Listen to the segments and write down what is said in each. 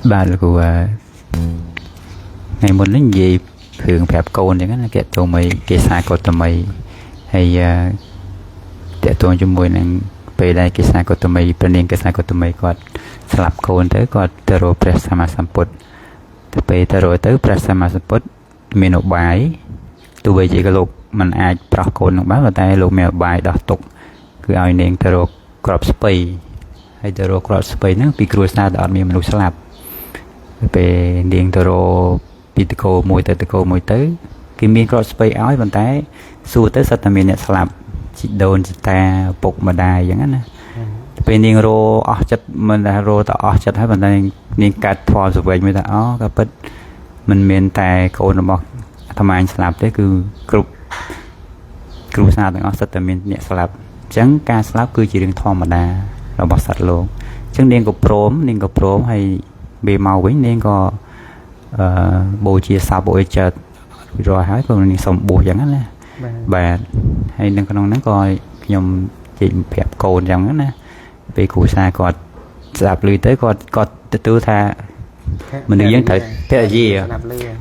bà là của ngày muốn lính gì thường phép côn chẳng hạn kẹt tụi mày kẹt sai cột tụi mày hay kẹt tụi chúng mày năng về đây kẹt sai cột tụi mày bên điên kẹt sai cột tụi mày còn sập côn tới còn tero prasama samput về tero tới prasama samput mình nộp bài tụi bây giờ cái lục mình ai pro côn nộp báo vào tay lục mèo bài đọc tục cứ ai nên tero crop space hay tero crop space nó bị cua sa đọt mình lục sập về điên tero Pitico môi tới cái miếng cross space áo bàn tay xua tới sát mình nhận slap chị đồn chị ta bục mà đài giống anh bên điên rô chất mình là rô tạo chất hết bàn tay điên cắt thò rồi về mới ta các bất mình miền tài cô nó bọc tham anh slap tới cứ cru sa từng sát mình nhận slap chẳng ca slap cứ chỉ điên thò mà đà rồi bọc sạch luôn chẳng điên có prom hay bề màu với điên có bộ chia sao bộ chợt rồi hái còn mình sống bộ chẳng á bà hay đừng có nó coi nhom chị phép cồn rằng á nè vì cụ xa còn sạp lưới tới còn từ tha mình được dân thời thế là gì à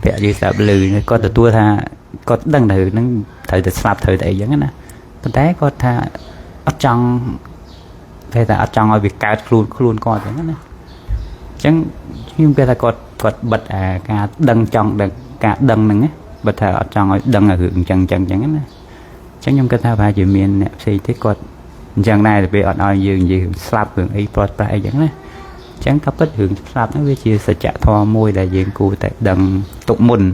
thế gì sạp lưới có từ tua tha có đăng thử nó thời từ sạp thời tại giống á nè tôi thấy có tha ở trong hay là ở trong ở việc cao luôn coi chẳng á nè chẳng nhưng cái là còn bật cả đằng trong đằng cả đằng nè bật thở ở trong đằng là hưởng chân chẳng á chẳng nhung cái thao ba chữ miền nè xây thế còn chẳng này là về ở nơi dường slap hưởng ấy plot lại chẳng á chẳng cấp bất hưởng slap nó với chia sẻ trả thò môi là dường cụ tại đằng tục môn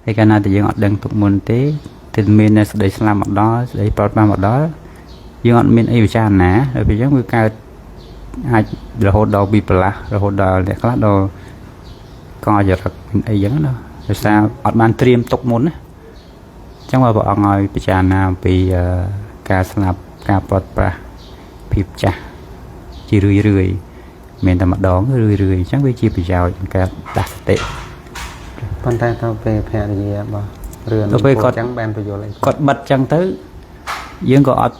thì cái nào thì dường ở đằng tục môn thế thì miền này để slap một đó để plot ba một đó dường ở miền ấy cha nè rồi bây giờ người cao ai rồi hốt đầu bị bả rồi hốt đầu để các đồ coi giờ thật ấy giống đó rồi sao ở ban triêm tục muốn chẳng qua bọn ngồi bị trà nào bị cá slap cá bọt bả phịp chả chỉ rưỡi mình tầm mặt đó rưỡi chẳng biết chi bị giàu cá đặt tệ con tay tao về phe gì mà rưỡi nó chẳng ban bây giờ lại còn bật chẳng tới dương có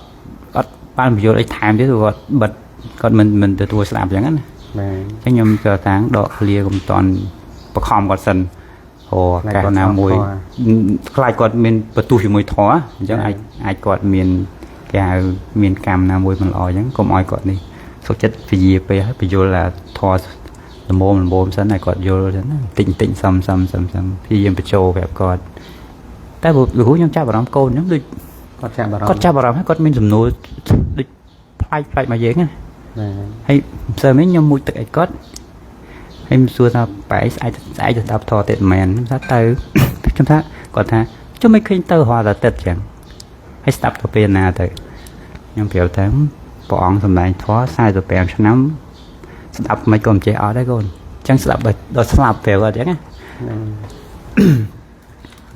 ở ban bây giờ lại thèm thế rồi bật còn mình từ tuổi làm chẳng á chắc nhom chờ tháng đọ lia cùng toàn bậc hòm còn sần hồ cái nào mùi lại còn mình bật tu thì mùi thó chẳng ai còn miền cái miền cam nào mùi mình lòi chẳng có mọi còn đi số chất vì gì bây giờ là thó là mồm sân này còn vô tịnh xăm khi em phải trâu vẹp còn tại bộ hú nhom cha bảo đám côn nhom con cha bảo đám hay con mình dùng nồi phải mà dễ nghe hay giờ mấy nhom mùi tật cốt hay xưa ta phải ai được đạp thò tệ mèn sát tới chúng ta còn tha cho mấy khi tơ hòa là tật chẳng hay stop tập bên nào tới nhom kiểu tháng bọn thầm lại thoa sai rồi bèn cho nắm đập mấy con trẻ ở đấy con chẳng đập rồi slap về rồi chẳng á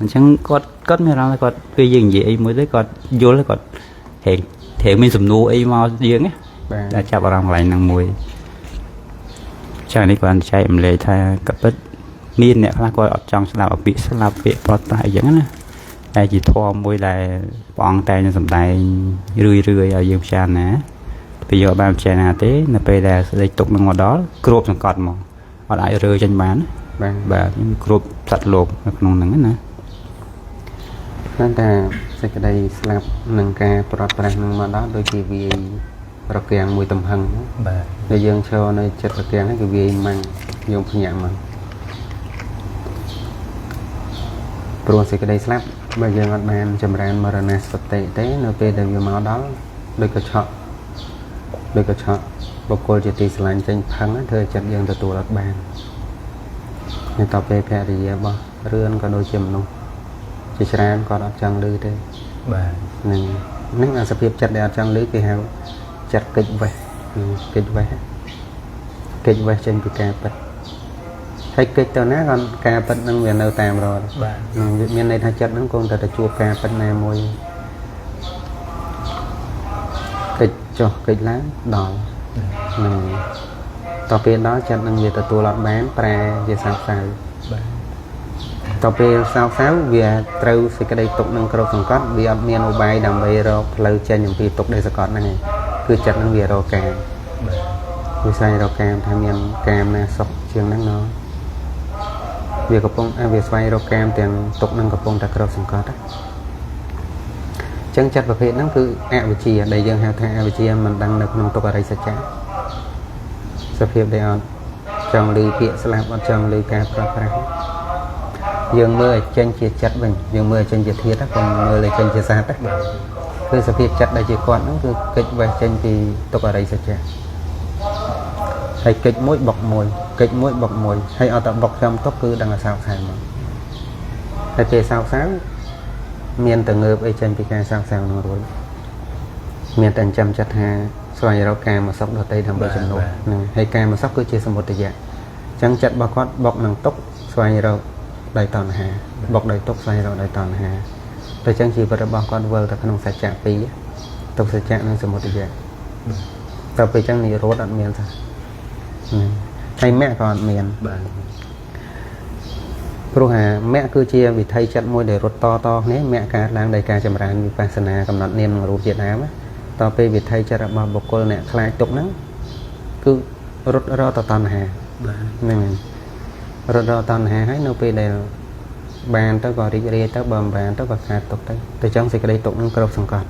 chẳng cốt mấy ra còn cái gì vậy mới tới còn vô lấy còn hiện mình dùng nuôi ấy mau riêng á đã chào vào lại năng mùi cho nên còn chạy em lấy thay cặp bớt miên nè là coi ở trong slap ở bị slap bị bọt lại giống á đây chỉ thua mùi là bọn tay nó sầm tay rưỡi ở dương tràn nè bây giờ bao tràn nào thế là bây giờ sẽ tục nó ngồi đó crop thằng cọt mà ở lại rơi trên bán và crop sạch lột nông nắng nữa nên là sẽ cái đây slap nâng ca bọt nâng mà đó đôi khi vì bọt kèn mùi tầm hằng bây giờ cho nơi chật bọt kèn cái vì mang dùng phi nhạn mà rồi sẽ cái đây slap bây giờ mặt bàn chầm ran marana sập tệ thế nơi về đều như máu đó đôi cái chọn bọc cô chỉ tì sành tranh thắng thôi chặt dân từ tù đặt bàn nên tập về phe thì bao rươn có đôi chìm luôn chỉ sàn có đặt chân lư thế nên nếu là sắp chặt đẹp chân lưới thì heo chặt kịch về trên cái cà bật thấy kịch tao nát con cà bật đang về nơi tạm rồi miền này thay chặt nó con ta chua cà bật này môi kịch cho kịch lá đỏ tao bên đó chặt đang về từ tua lọt bán pre về sao tao bên sao về trâu thì cái đây tục nâng cầu phần cốt vì ở miền bay đầm bay rồi lâu trên những vì tục đây sẽ còn này cứ chặt đang về rồi cả vì xoay rau cam tham miền cam nè sọc trường nắng nó việc cặp bông việc xoay rau cam tiền tục năng cặp bông ta cờ sừng cọt á chân chặt và phết nó cứ vị trí đầy dân heo thay vị trí mình đang được nông tục ở đây sẽ chả sẽ phết đây on trong lư kia sẽ làm on trong lư cam dương mưa chân chia chặt mình dương mưa chân chia thiết á còn mưa lại chân chia xa á cứ sẽ phết chặt đây chỉ còn nó cứ kịch về chân thì tục ở đây sẽ chả hay kịch mũi bọc môi hay ở tập bọc trong tóc cứ đang là sao xài mà hay về sao sáng miền từ ngược ở trên pika sao sao nó rồi miền tận trăm chặt ha xoay rau cam mà sóc đầu tây thầm bờ chân nổi hay cam mà sóc cứ chia sang một tờ chẳng chặt bà con bọc năng tóc xoay rau đầy toàn hà bọc đầy tóc xoay rau đầy toàn hà tôi chẳng chỉ vật bà con vơ ta không sạch chạm pí tóc sạch chạm nó sang một tờ tập về chẳng này rốt ăn miền sao hay mẹ còn miền pro hà mẹ cứ chia vì thay chặt môi để rốt to nếu mẹ cá đang đầy cá chầm rán vì pasana cầm nát niên rút Việt Nam á to pe vì thay chặt mà bọc cô nè khai tục nắng cứ rốt to toàn hà nên rốt toàn hà hay nó pe để bàn tới gọi đi tới bầm bàn tới gọi khai tục tới từ trong thì cái đây tục nó crop sòng cọt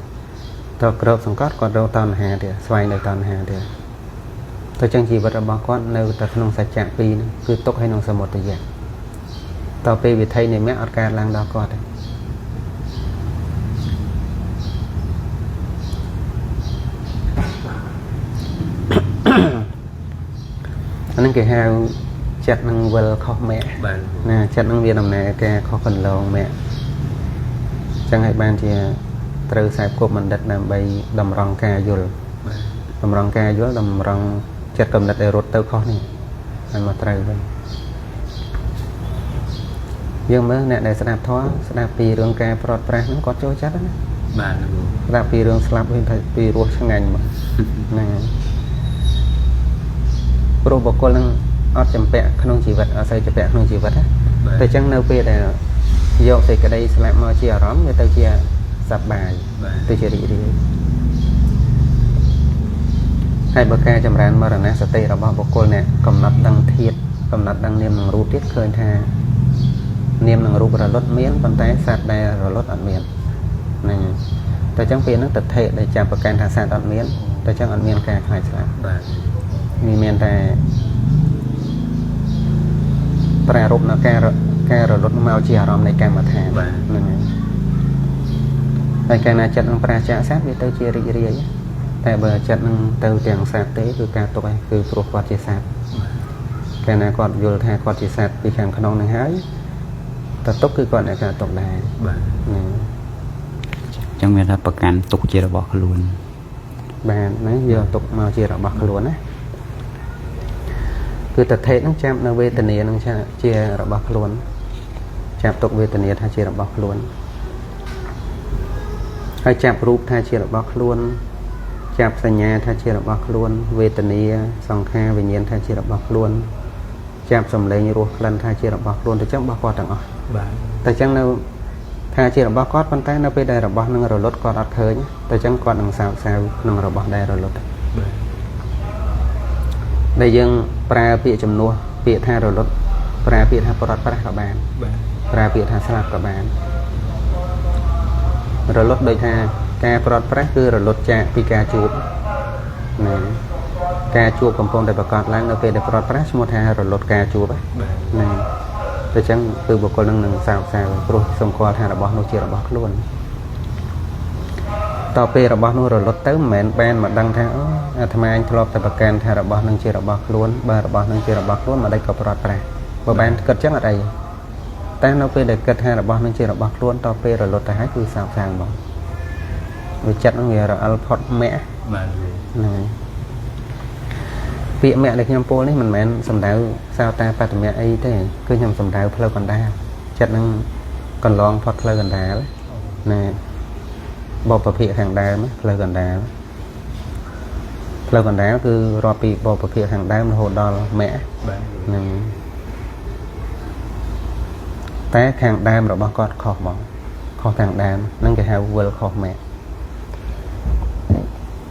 to crop sòng cọt còn rốt toàn hà thì xoay đầy toàn hà thì tôi chẳng chỉ vật bà con nơi ta không sạch chạm pi cứ tốt hay nông sơ một thời gian tao pi vì thay này mẹ ở ca lang đó con đấy anh ấy kể hao chặt năng vợ khó mẹ nè chặt năng viên làm này cái khó phần lâu mẹ chẳng hay ban thì từ sai cuộc mình đặt làm bay đầm rong ca vô đầm rong ca vô đầm rong chặt cầm đặt để rốt tơ khó này anh mà trời vậy dương mới nè để sẽ đạp pi rương ca prot pra nó có chỗ chắc đó đạp pi rương slap bên thầy pi ruột sang ngành mà nè pro bọc con lưng ót chấm pẹ không chỉ vật ở xây chấm pẹ không chỉ vật á tôi chẳng nấu pi để vô thì cái đây slap mà chia róm người ta chia sập bài tôi chia đi hai bậc ca chầm rán mà là sate là bao bọc côn nè cầm nát đăng thiệt cầm nát đăng niêm bằng rút tiết khơi tha niêm bằng rút là lót miếng còn tay sạt đây rồi lót ăn miếng này tôi chẳng phiền nó tập thể để chạm bậc ca thà sạt ăn miếng tôi chẳng ăn miếng ca khai sạt miếng ta pra rút nó ca rồi lót mau chia ròm này ca mà thà này ca này chặt nó pra chả sát với tôi chia ri tại bờ chặt từ tiền sạt tế từ ca tụi từ pro quạt chia sạt cái này còn vô thay quạt chia sạt vì càng khăn năng hái ta tốc cứ còn lại cả tụi này trong người taประกัน tục chia bọc luôn bàn nói giờ tục mà chia bọc luôn á cứ tập thể nó chạm nó về tình yêu nó chia bọc luôn chạm tục về tình yêu thay chia bọc luôn hay chạm rúp thay chia bọc luôn chạm sanh nhà thay chia bọc luôn về tình yêu song kha về nhiên thay chia bọc luôn chạm sầm lên ruột lần thay chia bọc luôn thì chắc bọc quạt chẳng tại chẳng đâu thay chia bọc quạt con tay nó về đây là bọc nó rồi lót quạt ở khơi nhé tại chẳng quạt đằng sau nó rồi bọc đây rồi lót đây dương pra bị chầm nua bị thay rồi lót pra bị thay quạt pra cả bàn pra bị thay salad cả bàn rồi lót đây thay ca prot pra cứ rồi lót cha pika chuột này ca chuột cầm phong để bà con láng nó về để prot pra một hai rồi lót ca chuột này tôi chẳng từ một con năng sao rồi xong qua thay là bỏ nó chia là bỏ luôn tao pe là bỏ nó rồi lót tới mền bên mà đăng theo tham anh thọ tại bà can thay là bỏ năng chia là bỏ luôn ba là bỏ năng chia là bỏ luôn mà đây có prot pra và bên cất chắc ở đây ta nó pe để cất thay là bỏ năng chia là bỏ luôn tao pe rồi lót tại hai cứ sao bỏ người chặt nó người rồi alphot mẹ này vị mẹ được nhầm po đấy mình mẹ sầm đào sao ta phải mẹ ấy thế cứ nhầm sầm đào phơi còn đa chặt nó còn lon phật phơi còn đá này bò bờ phía hàng đá mới phơi còn đá cứ rò bị bò bờ phía hàng đá mình hồ đo mẹ này té hàng đá rồi bao con kho hàng đá nâng cái hào vừa kho mẹ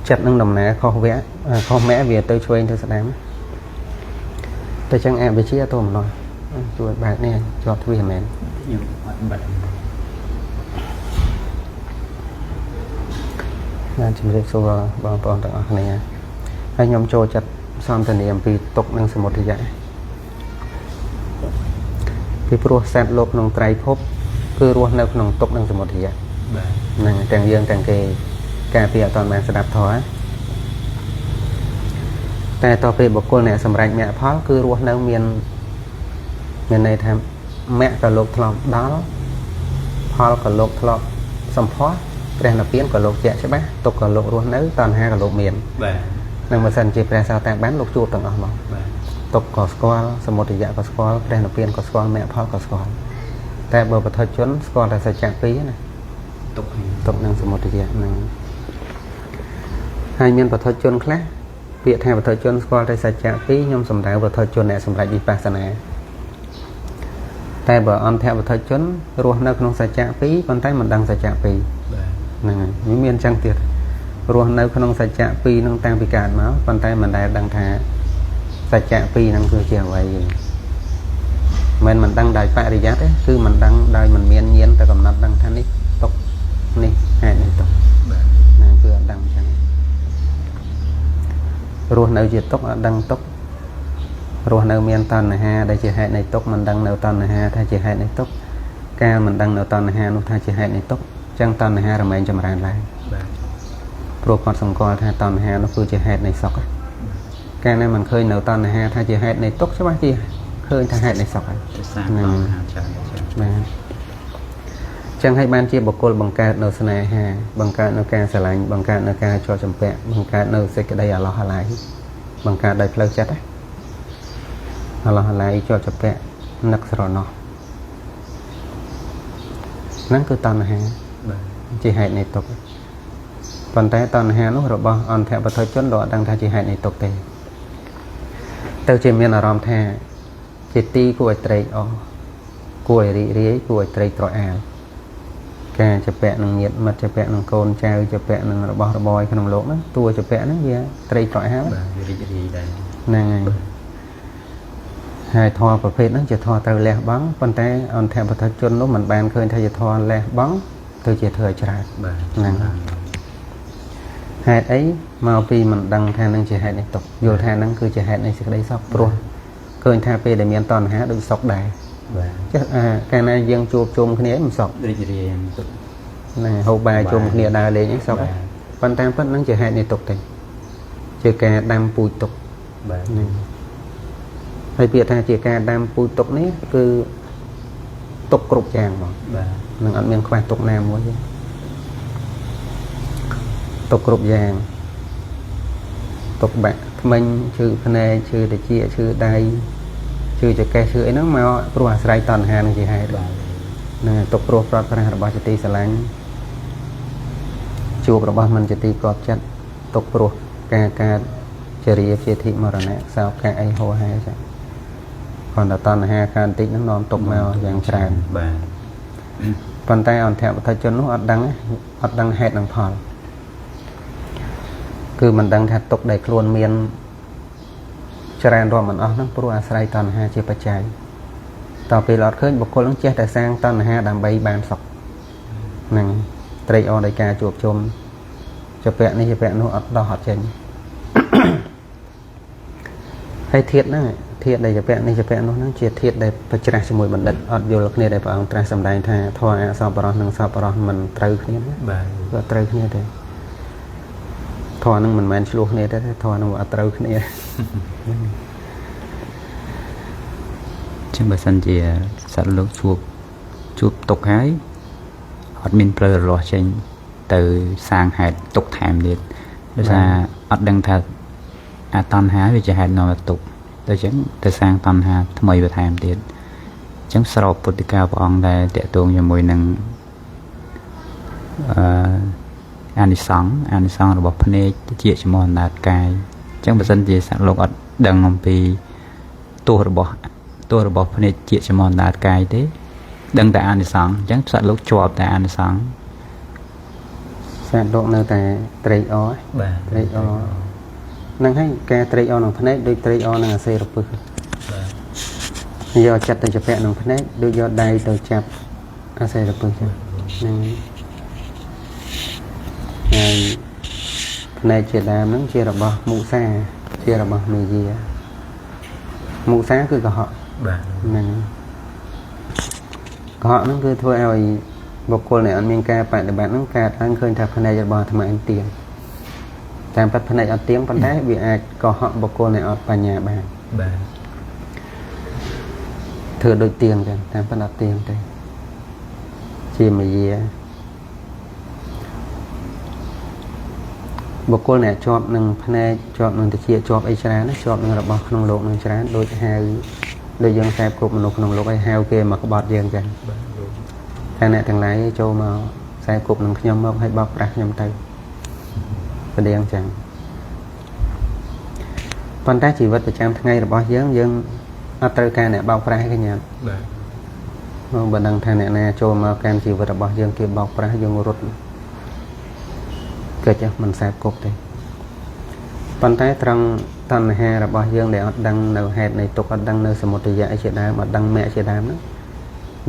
chặt nâng đồng ná khó vẽ khó mẽ về tới cho anh thôi sẽ đám tôi chẳng em với chia tôi mà nói tôi bạn này cho tôi về mến nên chỉ được số bằng toàn tặng này anh nhóm cho chặt xong thần niệm vì tục nâng sự một thì dạy vì pro set lốp nông trái phốp cứ ruột nâng nông tục nâng sự một thì dạy nâng trang dương trang kê cà phê toàn mạng sẽ đạp thóiแต่ต่อไปบุคคลเนี่ยสำหรับแม่พ่อคือรัวน้ำเมียนในทำแม่กับลูกทลอกดอลพ่อกับลูกทลอกสมพอแปลงเปลี่ยนกับลูกเจ๊ใช่ไหมตกกับลูกรัวน้ำตอนห้ากับลูกเมียนนั่งมาสั่นจีแปลงสาวแต่บ้านลูกจูดต่างออกมาตกกับสกอลสมุทรยะกับสกอลแปลงเปลี่ยนกับสกอลแม่พ่อกับสกอลแต่เบอร์ประทัดชนสกอลแต่สัจจะปีนะตกนั่งสมุทรยะนั่งให้เมียนประทัดชนคล้ายเปียแทนประทัดชนสกอลได้สัจจะปียมสำหรับประทัดชนเนี่ยสำหรับวิปัสสนาแต่บ่อันแทนประทัดชนรวมนักนงสัจจะปีคนใต้มันดังสัจจะปีนั่นไงมีเมียนจังเตียรวมนักนงสัจจะปีนงตั้งพิการมาคนใต้มันได้ดังแท้สัจจะปีนั่นคือเกี่ยวไว้มันดังได้ปริยัติคือมันดังได้มันเมียนเย็นแต่กำนัดดังท่านนี้ตกนี่แห่นี่ตกนั่นคือดังจังรัวในจิตตกดังตกรัวในเมียนตอนนะฮะได้จิตให้ในตกมันดังในตอนนะฮะถ้าจิตให้ในตกการมันดังในตอนนะฮะนุถ้าจิตให้ในตกจังตอนนะฮะเราไม่จำรานไรโปรกอดสงกรถ้าตอนนะฮะเราคือจิตให้ในศอกการนั้นมันเคยในตอนนะฮะถ้าจิตให้ในตกใช่ไหมที่เคยถ้าให้ในศอกนั่นจังให้บ้านเจี๊ยบบุคคลบังการในสนายฮะบังการในการสลายบังการในการช่วยจำเป็นบังการในเสกได้อะไรอะไรบังการได้เพลิดจัดอะไรอะไรช่วยจำเป็นนักสรนอนั่นคือตอนฮะจีให้ในตกตอนแต่ตอนฮะนู้นเราบอกอันแทบประทัดจนดอดังท่าจีให้ในตกเตะเตาเจมีนอารมณ์แท้จิตตีกวยเตยอ๋อกวยรีรีกวยเตยตรอยแอลแกจะแปะหนึ่งเงียดมันจะแปะหนึ่งโกนเจ้าจะแปะหนึ่งระบอยขนมโลกนั้นตัวจะแปะนั้นเยอะเตยตรอยแอลนั่นไงhai thòประเภทนั้นจะthòเตยแหลกบังปันแต่อันแทบประทัดจนนู้มันแบนเคยถ้าจะthòแหลกบังตัวจะเถยฉลาดนั่นhai ấy mà vì mình đăng than năng chỉ hai này tục vô than năng cứ chỉ hai này sẽ đây sọc pro cơ tha pe để miền toàn há được sọc đài chứ cái này dân chụp chôm cái này mình sọc này hậu bài chôm cái này đài lên những sọc quan tam phát năng chỉ hai này tục thì chỉ cả đam bùi tục hay việc tha chỉ cả đam bùi tục này cứ tục cột chàng mà năng ăn miếng khoai tục nam quá chứ tục cột vàng tục bạc mình chữ này chữ để chia chữ đây chữ cho cái chữ ấy nó mà pro sài toàn hàng gì hay rồi nè tục pro pro ra bao nhiêu tỷ sài lánh chùa pro bao mình chỉ tỷ cọt chặt tục pro ca cheri chia thị mà rồi nè sao ca ấy hồ hay chứ còn là toàn hàng can tỷ nó non tục mèo vàng tràn còn tay on thẹo thay chân nó ọt đắng hẹn đằng phònคือมันดังแทบตกได้ครวนเมียนจรานรอมันออกนั่งปรุอาศัยตอนหาเจปัจจัยต่อไปหลอดเคยบุคคลต้องเชื่อแต่สร้างตอนหาดำใบบานศกนั่งเตยอในการจูบชมจะแปะนี่จะแปะนู้นดอหอดเจนให้เทียดนั่งเทียดได้จะแปะนี่จะแปะนู้นนั่งเชียดเทียดได้ปัจจัยสมุยบันดัดอดโยลกเนี่ยได้ปะองตราสำได้ท่าทอสอบปรอนหนึ่งสอบปรอนมันเตยขึ้นเนี่ยก็เตยขึ้นเนี่ยทอนึงมันแมนชลูกเนี่ยได้ทอนึงอัตราขึ้นเนี่ยจึงบริษัทจีสัตว์โลกจูบตกหายอดมินเปลือยรอเชนtừ sang hạt tục thảm liệt rồi ra ọt đăng thật toàn há vì chỉ hạt nó tục từ chẳng từ sang toàn hạt mười về thảm liệt chẳng sau bột cao của ông đây để tuôn cho mùi nâng anh đi sống rồi bỏ phân ê chia cho mòn đạt cài chẳng bởi dân gì sẵn lục ọt đằng ông vì tôi rồi bỏ phân ê chia cho mòn đạt cài thế đằng tại anh đi sống chẳng sẵn lúc chụp tại anh đi sống សាទលោកនៅតែត្រេកអរ បាទ ត្រេកអរនឹងឲ្យការត្រេកអរក្នុងភ្នែកដូចត្រេកអរនឹងអាសេរពឹស បាទ យកចិត្តទៅចាប់ក្នុងភ្នែកដូចយកដៃទៅចាប់អាសេរពឹសចឹងហ្នឹងហើយភ្នែកជាដើមហ្នឹងជារបស់មុសាជារបស់មេយាមុសាគឺកុហក បាទ ហ្នឹងកុហកហ្នឹងគឺធ្វើឲ្យបុគ្គលដែលអត់មានការបដិបត្តិហ្នឹងកើតឡើងឃើញថាភ្នែករបស់អាត្មាអញទៀងតាមពិតភ្នែកអត់ទៀងប៉ុន្តែវាអាចកុហកបុគ្គលដែលអត់បញ្ញាបាន បាទ ធ្វើដូចទៀងចឹងតាមពិតអត់ទៀងទេជាមាយាបុគ្គលដែលជាប់នឹងភ្នែកជាប់នឹងតិចជាប់អីច្រើនណាជាប់នឹងរបស់ក្នុងโลกនឹងច្រើនដូចហៅដូចយើងខ្សែគ្រប់មនុស្សក្នុងโลกឲ្យហៅគេមកក្បត់យើងចឹង បាទ តែអ្នកទាំងឡាយចូលមកខ្សែគប់នឹងខ្ញុំមកឲ្យបោកប្រាស់ខ្ញុំទៅប្តៀងចឹងប៉ុន្តែជីវិតប្រចាំថ្ងៃរបស់យើងអត់ត្រូវការអ្នកបោកប្រាស់ទេញ៉ាំ បាទ មកបើដឹងថាអ្នកណាចូលមកកាន់ជីវិតរបស់យើងគេបោកប្រាស់យើងរត់កិច្ចមិនខ្សែគប់ទេប៉ុន្តែត្រង់តណ្ហារបស់យើងដែលអត់ដឹងនៅហេតុនៃទុក្ខអត់ដឹងនៅសមុទយៈជាដើមអត់ដឹងមគ្គជាដើមហ្នឹង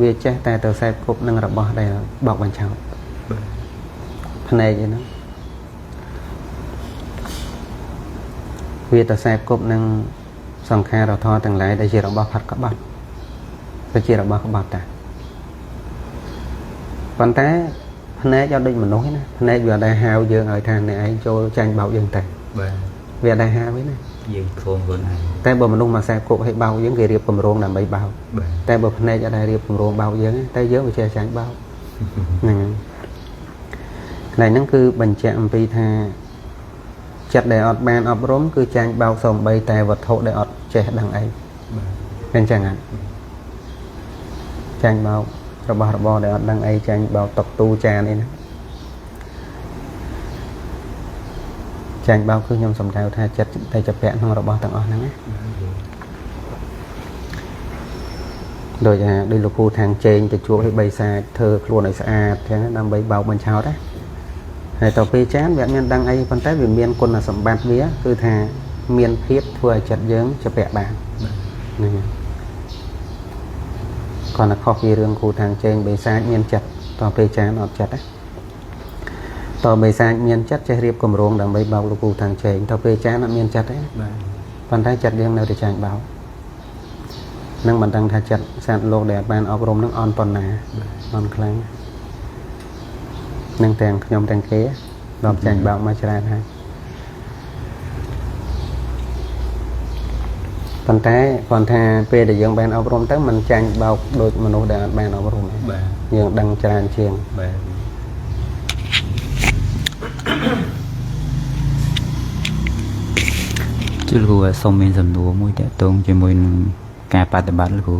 វាចេះតែទៅខ្សែគប់នឹងរបស់ដែលបោកបញ្ឆោត បាទ ភ្នែកឯហ្នឹងវាទៅខ្សែគប់នឹងសង្ខារធម៌ទាំងឡាយដែលជារបស់ផាត់ក្បត់គឺជារបស់ក្បត់តាប៉ុន្តែភ្នែកអត់ដូចមនុស្សទេណាភ្នែកវាអត់ដែលហៅយើងឲ្យថាអ្នកឯងចូលចាញ់បោកយើងទៅ បាទ វាអត់ដែលហៅទេណា យើងខ្លួនខ្លួនឯង តែបើមនុស្សមកខ្សែគប់ឲ្យបោកយើងគេរៀបគម្រោងដើម្បីបោក បាទ តែបើភ្នែកអត់ដែលរៀបគម្រោងបោកយើងទេតែយើងវាចេះចាញ់បោកហ្នឹងហើយកន្លែងហ្នឹងគឺបញ្ជាក់អំពីថាចិត្តដែលអត់បានអប់រំគឺចាញ់បោកសំបីតែវត្ថុដែលអត់ចេះដឹងអី បាទ អញ្ចឹងហ่ะចាញ់បោករបស់របរដែលអត់ដឹងអីចាញ់បោកតុកទូចានអីណាចាញ់បោកគឺខ្ញុំសំដៅថាចិត្តតែចាប់ពាក់ក្នុងរបស់ទាំងអស់ហ្នឹងណាដូចលោកគ្រូທາງជេងទៅជួបឲ្យបីសាចធ្វើខ្លួនឲ្យស្អាតអញ្ចឹងដើម្បីបោកបញ្ឆោតណាហើយតទៅពេលចានវាអត់មានដឹងអីប៉ុន្តែវាមានគុណសម្បត្តិវាគឺថាមានភាពធ្វើឲ្យចិត្តយើងចាប់ពាក់បានហ្នឹងហើយគាត់តែខុសពីរឿងគ្រូທາງជេងបេសាចមានចិត្តតពេលចានអត់ចិត្តណាតបេសាចមានចិត្តចេះរៀបគម្រោងដើម្បីបោកលោកគ្រូທາງជេងតពេលចានអត់មានចិត្តទេ បាទ ប៉ុន្តែចិត្តយើងនៅតែចាញ់បោកនឹងមិនដឹងថាចិត្តសត្វលោកដែលបានអប់រំនឹងអន់ប៉ុណ្ណាអន់ខ្លាំងនឹងទាំងខ្ញុំទាំងគេដល់ចាញ់បោកមកច្រើនហើយប៉ុន្តែគាត់ថាពេលដែលយើងបានអប់រំទៅមិនចាញ់បោកដូចមនុស្សដែលអត់បានអប់រំទេ បាទ យើងដឹងច្រើនជាង បាទ ជលគូសូមមានសំណួរមួយតកតងជាមួយនឹងការបដិបត្តិលោកគ្រូ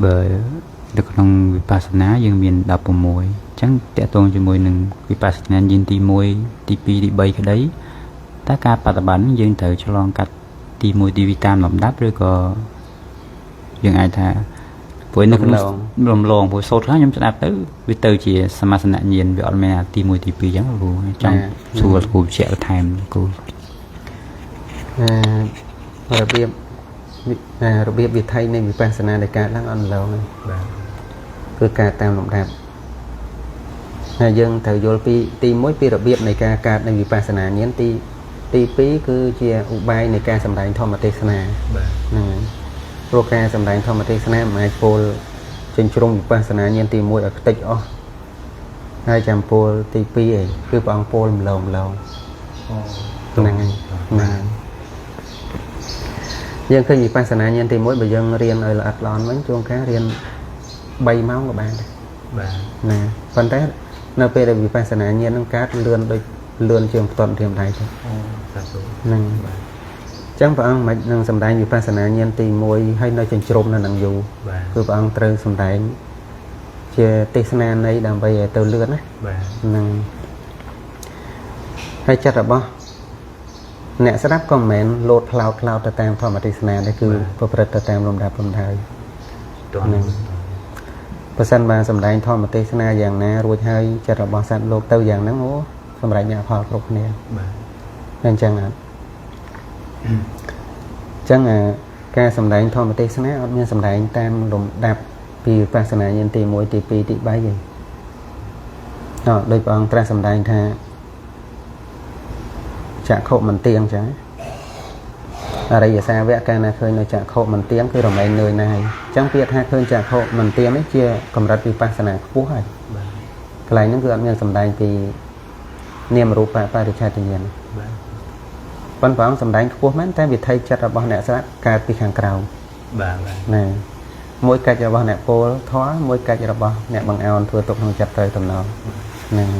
បើនៅក្នុងវិបស្សនាយើងមាន16អញ្ចឹងតកតងជាមួយនឹងវិបស្សនាយានទី1ទី2ទី3ក្តីតើការបដិបត្តិយើងត្រូវឆ្លងកាត់ទី1ទី2តាមលំដាប់ឬក៏យើងអាចថាព្រោះនៅក្នុងរំលងព្រោះសូត្រខ្ញុំស្ដាប់ទៅវាទៅជាសមាសនញ្ញាណវាអត់មានទី1ទី2អញ្ចឹងលោកគ្រូចង់សួរលោកគ្រូបញ្ជាក់បន្ថែមលោកគ្រូ របៀបវិថីនៃវិបស្សនាដែលកើតឡើងអត់ឡងទេ បាទ គឺការតាមលំដាប់ហើយយើងត្រូវយល់ពីទី1ពីរបៀបនៃការកើតនៃវិបស្សនាញាណទី2គឺជាឧបាយនៃការសម្ដែងធម្មទេសនា បាទ ហ្នឹងហើយព្រោះការសម្ដែងធម្មទេសនាមិនអាចពោលចិញ្ជ្រុំវិបស្សនាញាណទី1ឲ្យខ្ទេចអស់ហើយចាំពោលទី2ឯងគឺព្រះអង្គពោលម្លងហ្នឹងហើយណាយើងឃើញវិបស្សនាញាណទី1បើយើងរៀនឲ្យល្អិតល្អន់វិញជួនកាលរៀន3ម៉ោងក៏បានដែរ បាទ ណាប៉ុន្តែនៅពេលដែលវិបស្សនាញាណនឹងកើតលឿនដូចលឿនជាងផ្ទាត់ធៀមដៃទៅ សាធុ ហ្នឹងអញ្ចឹងព្រះអង្គមិននឹងសម្ដែងវិបស្សនាញាណទី1ហើយនៅចិញ្ជ្រុំនៅនឹងយូរ បាទ គឺព្រះអង្គត្រូវសម្ដែងជាទេសនានៃដើម្បីឲ្យទៅលឿនណា បាទ ហ្នឹងហើយចិត្តរបស់អ្នកស្ដាប់ក៏មិនមែនលោតផ្លោតទៅតាមធម្មទេសនាទេគឺប្រព្រឹត្តទៅតាមលំដាប់លំដោយ តោះហ្នឹង ហ ប្រសិនបើសម្ដែងធម្មទេសនាយ៉ាងណារួចហើយចិត្តរបស់សត្វលោកទៅយ៉ាងហ្នឹងអូសម្រាប់អ្នកផលគ្រប់គ្នាបាទអញ្ចឹងអត់អញ្ចឹងការសម្ដែងធម្មទេសនាអត់មានសម្ដែងតាមលំដាប់ពីវិបស្សនាញាណទី1ទី2ទី3ទេដោយព្រះអង្គត្រាស់សម្ដែងថាចក្ខុមិនទៀងអញ្ចឹងអរិយសាវកកាលណាឃើញនៅចក្ខុមិនទៀងគឺរមែងនឿយណាយអញ្ចឹងពាក្យថាឃើញចក្ខុមិនទៀងនេះជាកម្រិតវិបស្សនាខ្ពស់ហើយកន្លែងហ្នឹងគឺអត់មានសម្ដែងពីនាមរូបបរិច្ឆេទញ្ញាណប៉ុន្តែព្រះអង្គសម្ដែងខ្ពស់មែនតែវិថីចិត្តរបស់អ្នកស្ដាប់កើតពីខាងក្រៅបាទណាមួយកិច្ចរបស់អ្នកពោលធម៌មួយកិច្ចរបស់អ្នកបង្អោនធ្វើទុកក្នុងចិត្តទៅតំណងហ្នឹង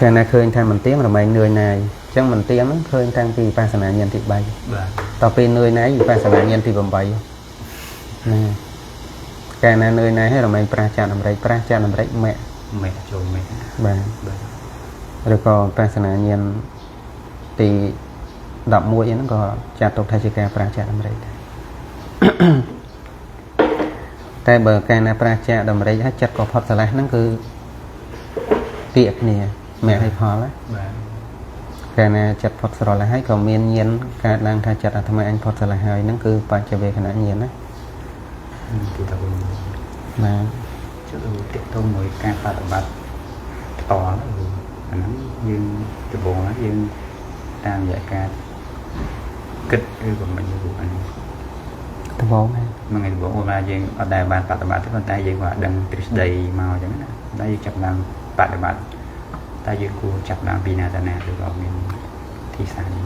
កាលណាឃើញថាមិនទៀងរមែងនឿយណាយអញ្ចឹងមិនទៀងហ្នឹងឃើញតាំងពីវិបស្សនាញាណទី3បាទតទៅពេលនឿយណាយវិបស្សនាញាណទី8ណាកាលណានឿយណាយហើយរមែងប្រាសចាត់អាមេរិកមេចូលមេបាទឬក៏វិបស្សនាញាណទី11ហ្នឹងក៏ចាត់ទុកថាជាការប្រាសចាត់អាមេរិកតែបើកាលណាប្រាសចាត់អាមេរិកហើយចិត្តក៏ផុតស្រឡះហ្នឹងគឺពាក្យគ្នាមេឲ្យផលណាបាទកាលណាចិត្តផុតស្រឡះហើយក៏មានញាណកើតឡើងថាចិត្តអាត្មាអញផុតស្រឡះហើយហ្នឹងគឺបច្ចវេខណៈញាណណាគឺថាបាទជួយទាក់ទងមួយការបប្រតិបត្តិផ្ទាល់អាហ្នឹងយើងដំបូងហើយយើងតាមរយៈការគិតឬក៏មិនรู้អានេះដំបូងហ្នឹងថ្ងៃដំបូងអូនថាយើងអត់ដែលបានបប្រតិបត្តិទេប៉ុន្តែយើងក៏ដឹងទ្រឹស្ដីមកអញ្ចឹងណាតែយើងចាប់ឡើងបប្រតិបត្តិតែយើងគួរចាប់ឡើងពីណាទៅណាឬក៏មានទីសានេះ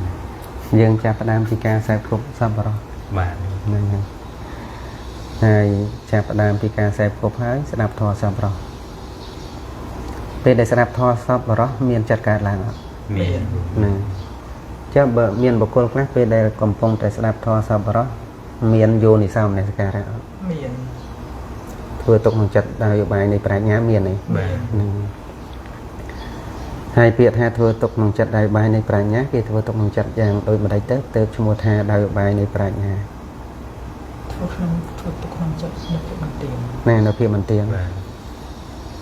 យើងចាប់ផ្ដើមពីការសេពគ្រប់សប្បុរសបាទហ្នឹងហើយចាប់ផ្ដើមពីការសេពគ្រប់ហើយស្ដាប់ធម៌សប្បុរសពេលដែលស្ដាប់ធម៌សប្បុរសមានចិត្តកើតឡើងអត់មានហ្នឹងចាំបើមានបុគ្គលខ្លះពេលដែលកំពុងតែស្ដាប់ធម៌សប្បុរសមានយោនិសោមនសិការៈអត់មានធ្វើទុកក្នុងចិត្តដោយឧបាយនៃប្រាជ្ញាមានទេបាទហ្នឹងហើយពាក្យថាធ្វើទុកក្នុងចិត្តដោយបាយនៃប្រាជ្ញាគេធ្វើទុកក្នុងចិត្តយ៉ាងដូចម្ដេចទៅឈ្មោះថាដោយបាយនៃប្រាជ្ញាធ្វើទុកក្នុងចិត្តនៅភាពមិនទៀងណែនៅភាពមិនទៀងបាទអ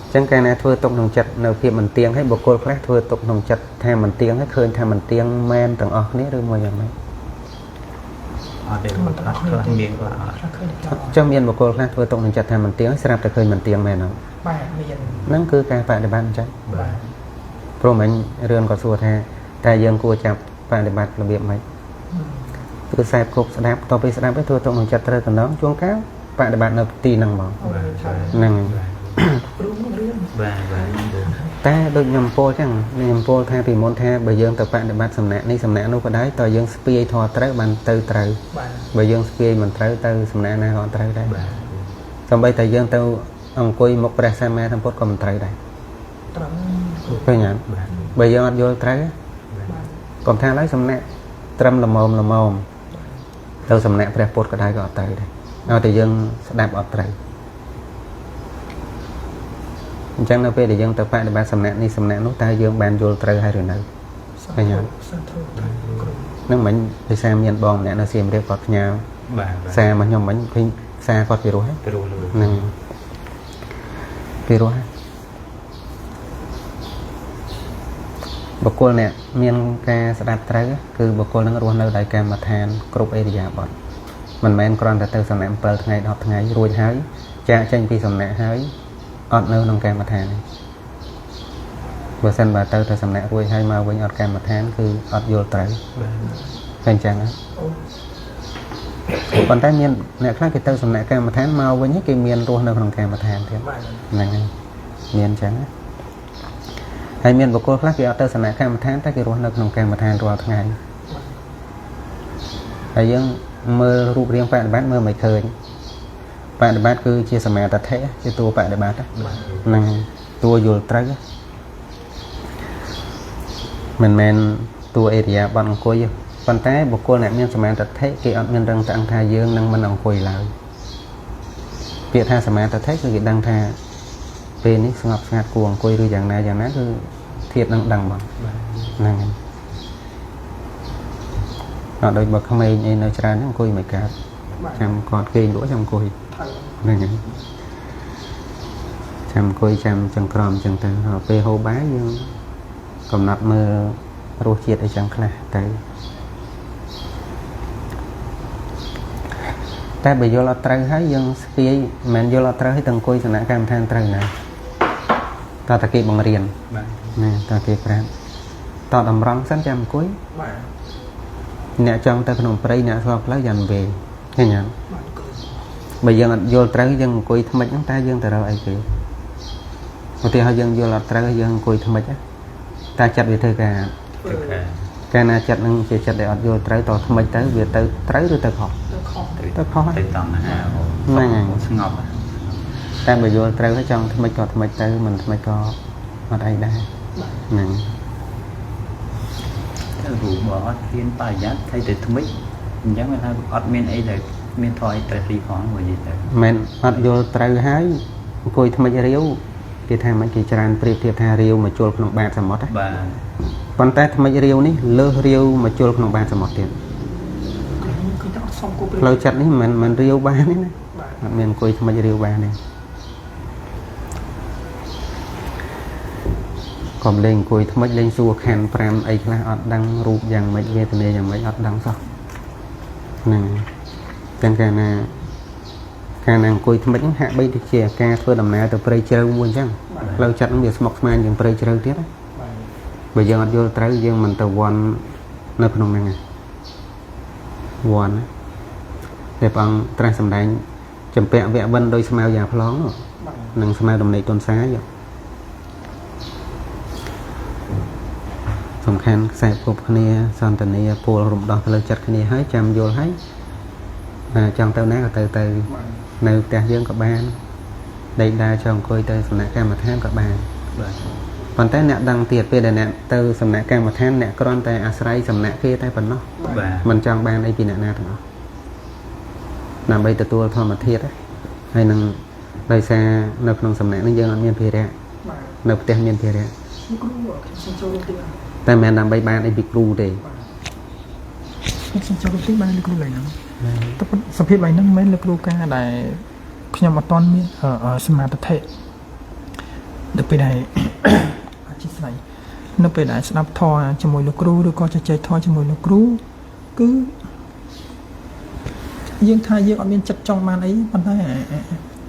ញ្ចឹងកាលណាធ្វើទុកក្នុងចិត្តនៅភាពមិនទៀងហើយបុគ្គលខ្លះធ្វើទុកក្នុងចិត្តថាមិនទៀងហើយឃើញថាមិនទៀងមែនទាំងអស់គ្នាឬមួយយ៉ាងម៉េចអត់ទេមិនអត់ខ្លះមានក៏អត់ចឹងមានបុគ្គលខ្លះធ្វើទុកក្នុងចិត្តថាមិនទៀងហើយស្រាប់តែឃើញមិនទៀងមែនអត់បាទមានហ្នឹងគឺការបដិបត្តិអញ្ចឹងបាទព្រោះមិញរឿងក៏សួរថាតែយើងគួរចាប់បដិបត្តិរបៀបម៉េចគឺខ្សែគប់ស្ដាប់តទៅពេលស្ដាប់ទៅធ្វើទុកក្នុងចិត្តត្រូវតំណងជួនកាលបដិបត្តិនៅទីហ្នឹងហ្មងហ្នឹងបាទតែដូចខ្ញុំពោលចឹងខ្ញុំពោលថាពីមុនថាបើយើងទៅបដិបត្តិសំណាក់នេះសំណាក់នោះក៏ដោយតើយើងស្ពាយធម៌ត្រូវបានទៅត្រូវបើយើងស្ពាយមិនត្រូវទៅសំណាក់ណាក៏ត្រូវដែរសូម្បីតែយើងទៅអង្គុយមុខព្រះសម្មាសម្ពុទ្ធក៏មិនត្រូវដែរត្រូវឃើញអត់បើយើងអត់យល់ត្រូវកុំថាឡើយសំណាក់ត្រឹមល្មមទៅសំណាក់ព្រះពុទ្ធក៏ដោយក៏អត់ត្រូវដែរឲ្យតែយើងស្ដាប់អត់ត្រូវអញ្ចឹងនៅពេលដែលយើងទៅបដិបត្តិសំណាក់នេះសំណាក់នោះតើយើងបានយល់ត្រូវហើយឬនៅឃើញអត់នឹងមិញដោយសារមានបងម្នាក់នៅសៀមរាបគាត់ផ្ញើបាទសារមកខ្ញុំមិញឃើញសារគាត់ពីរោះហ្នឹងពីរោះបុគ្គលអ្នកមានការស្ដាប់ត្រូវគឺបុគ្គលនឹងរស់នៅដោយកម្មដ្ឋានគ្រប់អេរិយាបថមិនមែនគ្រាន់តែទៅសំណាក់7ថ្ងៃ10ថ្ងៃរួចហើយចាកចេញពីសំណាក់ហើយអត់នៅក្នុងកម្មដ្ឋានទេបើសិនបើទៅសំណាក់រួចហើយមកវិញអត់កម្មដ្ឋានគឺអត់យល់ត្រូវតែអញ្ចឹងប៉ុន្តែមានអ្នកខ្លះគេទៅសំណាក់កម្មដ្ឋានមកវិញគេមានរស់នៅក្នុងកម្មដ្ឋានទៀតហ្នឹងហើយមានអញ្ចឹងហើយមានបុគ្គលខ្លះគេអត់ទៅសំណាក់កម្មដ្ឋានតែគេរស់នៅក្នុងកម្មដ្ឋានរាល់ថ្ងៃហើយយើងមើលរូបរាងបដិបត្តិមើលមិនឃើញបដិបត្តិគឺជាសមាធិជាតួបដិបត្តិហ្នឹងតួយល់ត្រូវមិនមែនតួអេរិយាបថអង្គុយប៉ុន្តែបុគ្គលអ្នកមានសមាធិគេអត់មានរឹងតាំងថាយើងនឹងមិនអង្គុយឡើយពាក្យថាសមាធិគឺគេដឹងថាពេលនេះស្ងប់ស្ងាត់គួរអង្គុយឬយ៉ាងណាគឺធៀបនឹងដឹងបងហ្នឹងហើយអត់ដូចបើក្មេងអីនៅច្រើនហ្នឹងអង្គុយមិនកើតចាំគាត់គេងលក់ចាំអង្គុយ ហ្នឹងចាំអង្គុយចាំចង្ក្រមចឹងទៅពេលហូបបាយយើងកំណត់មើលរសជាតិអីចឹងខ្លះទៅតែបើយល់អត់ត្រូវហើយយើងស្ពាយមិនមែនយល់អត់ត្រូវហើយទៅអង្គុយសំណាក់កម្មដ្ឋានត្រូវណាតើតាគេបង្រៀនណាតើគេប្រាប់តតម្រង់សិនចាំអង្គុយអ្នកចង់ទៅក្នុងព្រៃអ្នកស្គាល់ផ្លូវយ៉ាងវែងឃើញទេបើយើងអត់យល់ត្រូវយើងអង្គុយថ្មិចហ្នឹងតែយើងទៅរកអីគេឧទាហរណ៍យើងយល់អត់ត្រូវយើងអង្គុយថ្មិចតែចិត្តវាធ្វើការកាលណាចិត្តនឹងជាចិត្តដែលអត់យល់ត្រូវតថ្មិចទៅវាទៅត្រូវឬទៅខុសទៅខុសទៅតណ្ហាហ្នឹងហើយស្ងប់តែបើយល់ត្រូវហើយចង់ថ្មិចក៏ថ្មិចទៅមិនថ្មិចក៏អត់អីដែរហ្នឹងទៅរូបបើអត់ហ៊ានបរិយ័តthấyទៅថ្មិចអញ្ចឹងវាថាអត់មានអីដែលមានធរអីត្រូវទីផងមួយនិយាយទៅមិនអត់យល់ត្រូវហើយអង្គុយថ្មិចរាវគេថាមិនគេច្រើនប្រៀបធៀបថារាវមកជុលក្នុងបាតសមុទ្របាទប៉ុន្តែថ្មិចរាវនេះលើសរាវមកជុលក្នុងបាតសមុទ្រទៀតផ្លូវចិត្តនេះមិនរាវបានទេណាអត់មានអង្គុយថ្មិចរាវបានទេកុំលេងអង្គុយថ្មិចលេងសួរខណ្ឌ5អីខ្លះអត់ដឹងរូបយ៉ាងម៉េចវេទនាយ៉ាងម៉េចអត់ដឹងសោះហ្នឹងទាំងកាលណាអង្គុយថ្មិចហាក់បីដូចជាការធ្វើដំណើរទៅព្រៃជ្រៅមួយអញ្ចឹងផ្លូវចិត្តនឹងវាស្មុគស្មាញជាងព្រៃជ្រៅទៀតណាបើយើងអត់យល់ត្រូវយើងមិនទៅវ័ននៅក្នុងហ្នឹងទេវ័នតែព្រះអង្គត្រាស់សម្ដែងចម្ពាក់វគ្គបិណ្ឌដោយស្មៅយ៉ាប្លង់នឹងស្មៅដំណេកទុនសាយសំខាន់ខ្សែគប់គ្នាសន្តានាពលរំដោះផ្លូវចិត្តគ្នាហើយចាំយល់ហើយចង់ទៅណាក៏ទៅនៅផ្ទះយើងក៏បានដេកដើរចង់អង្គុយទៅសំណាក់កម្មដ្ឋានក៏បានប៉ុន្តែអ្នកដឹងទៀតពេលដែលអ្នកទៅសំណាក់កម្មដ្ឋានអ្នកគ្រាន់តែអាស្រ័យសំណាក់គេតែប៉ុណ្ណោះមិនចង់បានអីពីអ្នកណាទាំងអស់ដើម្បីទទួលធម្មធាតុហើយនឹងដោយសារនៅក្នុងសំណាក់នេះយើងអត់មានភារៈនៅផ្ទះមានភារៈតែមិនមែនដើម្បីបានអីពីគ្រូទេខ្ញុំចូលទៅបានលោកគ្រូឡើយហ្នឹងតែសភាពឡើយហ្នឹងមិនមែនលោកគ្រូការដែលខ្ញុំអត់ទាន់មានសមាធិដល់ពេលដែលអធិស្ឋាននៅពេលដែលស្ដាប់ធម៌ជាមួយលោកគ្រូឬក៏ជជែកធម៌ជាមួយលោកគ្រូគឺយើងថាយើងអត់មានចិត្តចង់បានអីប៉ុន្តែ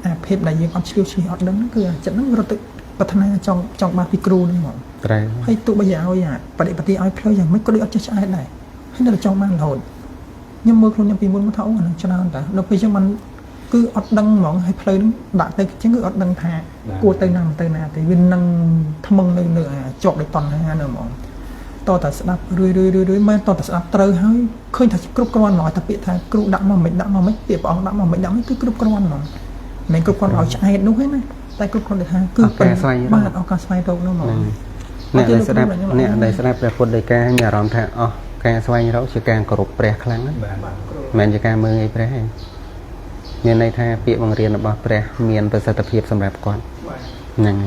អាភាពដែលយើងអត់ជ្រាវជ្រៅអត់ដឹងគឺចិត្តហ្នឹងរត់ទៅប្រាថ្នាចង់បានពីគ្រូហ្នឹងហ្មងត្រូវហើយទោះបីឲ្យបដិបត្តិឲ្យផ្លូវយ៉ាងម៉េចក៏ដូចអត់ចេះឆ្អែតដែរហើយនៅតែចង់បានរហូតខ្ញុំមើលខ្លួនខ្ញុំពីមុនមកថាអូអានឹងច្រើនតែដល់ពេលចឹងมันគឺអត់ដឹងហ្មងហើយផ្លូវហ្នឹងដាក់ទៅចឹងគឺអត់ដឹងថាគួរទៅណាមិនទៅណាទេវានឹងថ្មឹងនៅជាប់ដោយតណ្ហានៅហ្មងតតែស្ដាប់រឿយមិនតតែស្ដាប់ត្រូវហើយឃើញថាគ្រប់គ្រាន់ហ្មងតែពាក្យថាគ្រូដាក់មកមិនដាក់មកមិនពាក្យព្រះអង្គដាក់មកមិនដាក់មិនគឺគ្រប់គ្រាន់ហ្មងមិនគ្រប់គ្រាន់ឲ្យឆ្អែតនោះទេណាតែគ្រប់គ្រាន់ថាគឺបានឱកាសស្វែងរកនោះហ្មងអ្នកដែលស្ដាប់ព្រះពុទ្ធដីកាមានអារម្មណ៍ថាអស់ការស្វែងរកជាការគោរពព្រះខ្លាំងណាស់មិនមែនជាការមើលឯព្រះទេមានន័យថាពាក្យបង្រៀនរបស់ព្រះមានប្រសិទ្ធភាពសម្រាប់គាត់ហ្នឹង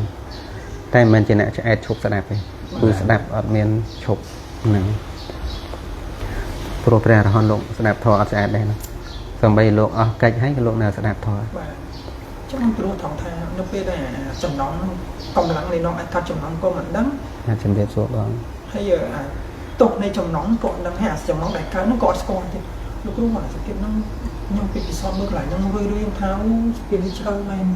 តែមិនមែនជាអ្នកឆ្អែតឈប់ស្ដាប់ទេគឺស្ដាប់អត់មានឈប់ហ្នឹងព្រោះព្រះអរហន្តលោកស្ដាប់ធម៌អត់ឆ្អែតដែរណាសំបីលោកអស់កិច្ចហើយក៏លោកនៅស្ដាប់ធម៌ចឹងព្រោះថងថានៅពេលដែលចំណងកម្លាំងនៃនំអាចកាត់ចំណងក៏មិនដឹងអាចជំរាបសួរបងហើយទុកនៃចំណងក៏ដឹងហើយអាចំណងដែលកើតនោះក៏អត់ស្គាល់ទេលោកគ្រូថាសភាពហ្នឹងខ្ញុំពីពិសោធន៍មើលកន្លែងហ្នឹងរឿយៗថាសភាពវាច្រើនមែន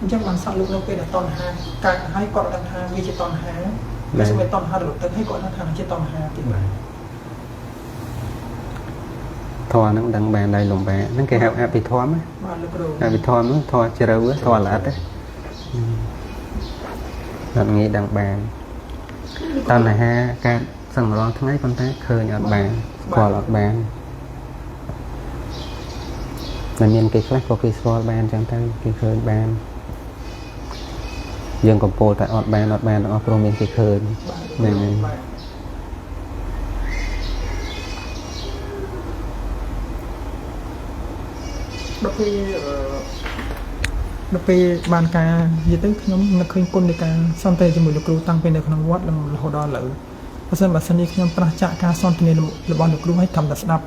អញ្ចឹងបានសក់លោកនៅពេលដែលតណ្ហាកើតហើយគាត់ដឹងថាវាជាតណ្ហាវាសម្រាប់តណ្ហារលត់ទៅហើយគាត់ដឹងថាវាជាតណ្ហាទៀតបាទធម៌ហ្នឹងដឹងបានដែរលំបាកហ្នឹងគេហៅអភិធម្មបាទលោកគ្រូអភិធម្មហ្នឹងធម៌ជ្រៅធម៌ល្អិតទេអត់ងាយដឹងបានតណ្ហាកើតសឹងរាល់ថ្ងៃប៉ុន្តែឃើញអត់បានស្គាល់អត់បានតែមានគេខ្លះក៏គេស្គាល់បានចឹងទៅគេឃើញបានយើងកំពុងតែអត់បានទាំងអស់ព្រោះមានគេឃើញហ្នឹងហើយដល់ពេលបានការនិយាយទៅខ្ញុំនឹកឃើញគុណនៃការសន្ទនាជាមួយលោកគ្រូតាំងពីនៅក្នុងវត្តរហូតដល់ឥឡូវបើសិននេះខ្ញុំប្រះចាកការសន្ទនារបស់លោកគ្រូឲ្យធម្មតាស្ដាប់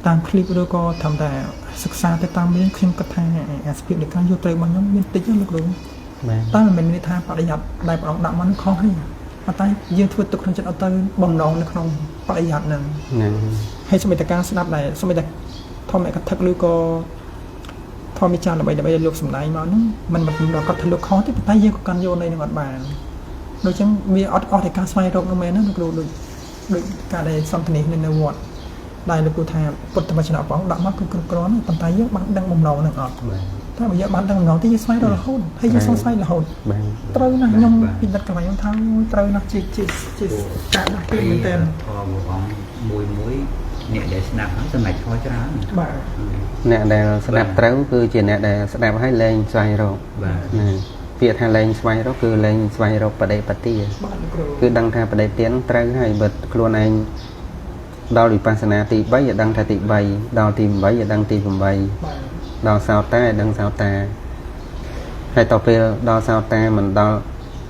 តាមคลิปឬក៏ត្រឹមតែសិក្សាទៅតាមមានខ្ញុំគិតថាអាសភាពនៃការយកត្រូវរបស់ខ្ញុំមានតិចណាលោកគ្រូ បាទ តែមិនមែនមានថាបរិយ័តដែលព្រះអង្គដាក់មកនឹងខុសទេប៉ុន្តែយើងធ្វើទុកក្នុងចិត្តអត់ទៅបំណងនៅក្នុងបរិយ័តហ្នឹង ហ្នឹង ហើយសមិទ្ធការស្ដាប់ដែរសមិទ្ធធម្មកថាឬក៏ធម្មចារដើម្បីលោកសំដែងមកហ្នឹងมันមិនដល់គាត់ធ្វើលោកខុសទេប៉ុន្តែយើងក៏កាន់យកនៅនឹងអត់បានដូចចឹងវាអត់អស់តែការស្វែងរកនោះមែនណាលោកគ្រូដូចការដែលសន្តានានៅវត្តដែលលោកគ្រូថាពុទ្ធវចនៈព្រះអង្គដាក់មកគឺគ្រប់គ្រាន់ប៉ុន្តែយើងបានដឹងបំណងនឹងអត់ បាទ តែបើយើងបានដឹងបំណងទីយើងស្វែងរករហូតហើយយើងសង្ស័យរហូត បាទ ត្រូវណាស់ខ្ញុំពិនិត្យកន្លែងខ្ញុំថាត្រូវណាស់ជាការដាក់ទីមែនតើ ធម៌របស់មួយអ្នកដែលស្ដាប់ហ្នឹងសម្រាប់ធម៌ច្រើន បាទ អ្នកដែលស្ដាប់ត្រូវគឺជាអ្នកដែលស្ដាប់ហើយលែងស្វែងរក បាទ ហ្នឹងពាក្យថាលែងស្វែងរកគឺលែងស្វែងរកបដិបទា បាទលោកគ្រូ គឺដឹងថាបដិទានត្រូវហើយបើខ្លួនឯងដល់វិបស្សនាទី3ឲ្យដឹងថាទី3ដល់ទី8ឲ្យដឹងទី8 បាទ ដល់សោតាឲ្យដឹងសោតាហើយតទៅពេលដល់សោតាមិនដល់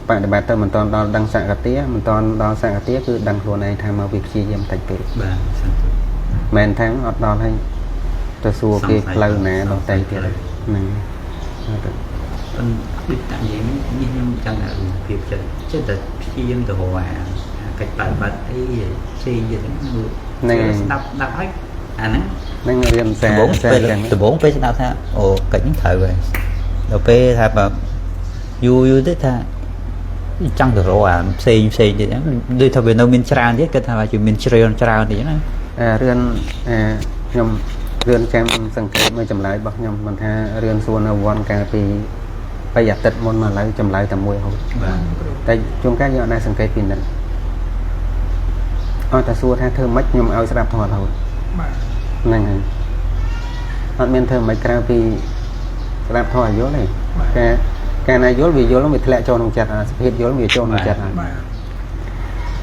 បដិបត្តិទៅមិនតាន់ដល់ដឹងសកតាមិនតាន់ដល់សកតាគឺដឹងខ្លួនឯងថាមកវាព្យាយាមតិចពេក បាទសន្តិ មែនថាអត់ដល់ហើយទៅសួរគេផ្លូវណាដល់តែទៀតហ្នឹងអត់ទេ ប៉ុន្តែដូចតាយើងនេះខ្ញុំចង់ឲ្យភាពចិត្តចិត្តតែព្យាយាមទៅរកកិច្ចបដិបត្តិអីផ្សេងទៀតហ្នឹងស្ដាប់ហើយអាហ្នឹង ហ្នឹងរៀនសា ដំបូង សា ពេល ចឹង ដំបូងពេលស្ដាប់ថាអូកិច្ចហ្នឹងត្រូវហើយដល់ពេលថាបើយូរទៅថាចង់ទៅរកអាផ្សេងទៀតហ្នឹងដូចថាវានៅមានច្រើនទៀតគាត់ថាវាមានច្រើនទៀតណា រឿនខ្ញុំរឿនចាំសង្កេតមើលចម្លើយរបស់ខ្ញុំមិនថារឿនសួរនៅវ័នកាលពី3អាទិត្យមុនមកឡើយចម្លើយតែមួយហូត បាទ តែជួនកាលយើងអត់ដែរសង្កេតពីនេះអត់តែសួរថាធ្វើម៉េចខ្ញុំឲ្យស្ដាប់ធម៌រហូត បាទ ហ្នឹងហើយអត់មានធ្វើម៉េចក្រៅពីស្ដាប់ធម៌យល់ទេកាលណាយល់វាយល់វាធ្លាក់ចូលក្នុងចិត្តអាសភាពយល់វាចូលក្នុងចិត្តហើយ បាទ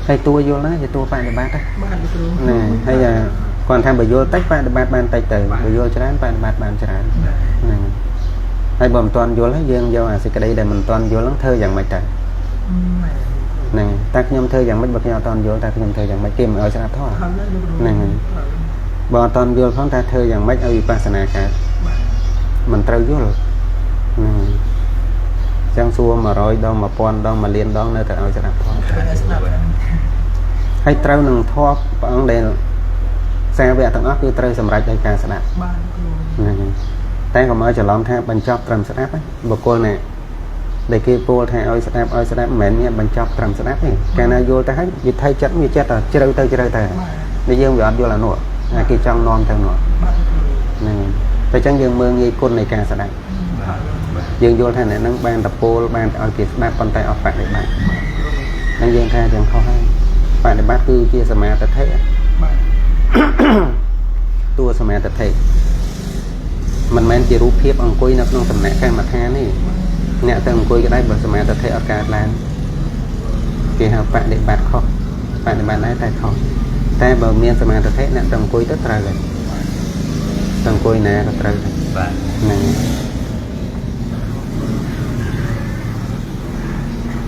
ហើយតួយល់ហ្នឹងជាតួបដិបត្តិណា បាទលោកគ្រូ ណែហើយគាត់ថាបើយល់តិចបដិបត្តិបានតិចទៅបើយល់ច្រើនបដិបត្តិបានច្រើនហ្នឹងហើយបើមិនទាន់យល់ហើយយើងយកអាសេចក្តីដែលមិនទាន់យល់ហ្នឹងធ្វើយ៉ាងម៉េចទៅហ្នឹងតែខ្ញុំធ្វើយ៉ាងម៉េចបើខ្ញុំអត់ទាន់យល់តែខ្ញុំធ្វើយ៉ាងម៉េចគេមិនឲ្យស្ដាប់ធម៌ ហើយលោកគ្រូ ហ្នឹងហើយបើអត់ទាន់យល់ផងថាធ្វើយ៉ាងម៉េចឲ្យវិបស្សនាកើតមិនត្រូវយល់ហ្នឹងចឹងសួរ100ដង1000ដង1លានដងនៅតែឲ្យស្ដាប់ធម៌ ត្រូវស្ដាប់ ហើយត្រូវនឹងធម៌ព្រះអង្គដែលសាវកទាំងអស់គឺត្រូវសម្រេចដោយការស្ដាប់ បាទលោកគ្រូ ហ្នឹងហើយតែកុំឲ្យច្រឡំថាបញ្ចប់ត្រឹមស្ដាប់បុគ្គលណាដែលគេពោលថាឲ្យស្ដាប់មិនមែនមានបញ្ចប់ត្រឹមស្ដាប់ទេកាលណាយល់ទៅហើយវិថីចិត្តវាចិត្តតែជ្រៅទៅតែយើងវាអត់យល់អានោះតែគេចង់នាំទៅនោះ បាទលោកគ្រូ ហ្នឹងតែចឹងយើងមើលងាយគុណនៃការស្ដាប់យើងយល់ថាអ្នកហ្នឹងបានតពោលបានឲ្យគេស្ដាប់ប៉ុន្តែអត់បដិបត្តិហ្នឹងយើងថាចឹងខុសហើយបដិបត្តិគឺជាសមាធិ បាទ តួសមាធិមិនមែនជារូបភាពអង្គុយនៅក្នុងសំណាក់កម្មដ្ឋានទេអ្នកទៅអង្គុយក៏ដោយបើសមាធិអត់កើតឡើងគេហៅបដិបត្តិខុសបដិបត្តិដែរតែខុសតែបើមានសមាធិអ្នកទៅអង្គុយទៅត្រូវហើយទៅអង្គុយណាក៏ត្រូវដែរ បាទ ហ្នឹង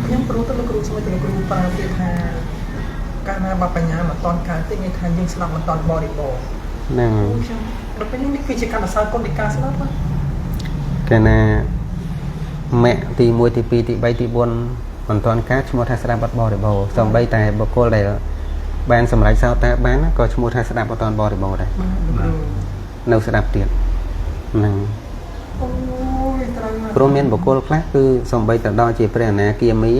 ខ្ញុំព្រោះទៅលោកគ្រូស្មីទៅលោកគ្រូប្រើពាក្យថាកាលណាបបញ្ញាមិនតន់កើតទេមានថាយើងស្ដាប់មិនតន់បរិបូរណ៍ ហ្នឹង ខ្ញុំដល់ពេលនេះគឺជាការសរសើរគុណនៃការស្ដាប់ កាលណាមគ្គទី1ទី2ទី3ទី4មិនទាន់កើតឈ្មោះថាស្ដាប់អត់បរិបូរណ៍សូម្បីតែបុគ្គលដែលបានសម្រេចសោតាបានក៏ឈ្មោះថាស្ដាប់អត់ទាន់បរិបូរណ៍ដែរ បាទលោកគ្រូ នៅស្ដាប់ទៀតហ្នឹង អូយត្រូវណាស់ ព្រោះមានបុគ្គលខ្លះគឺសំបីទៅដល់ជាព្រះអនាគាមី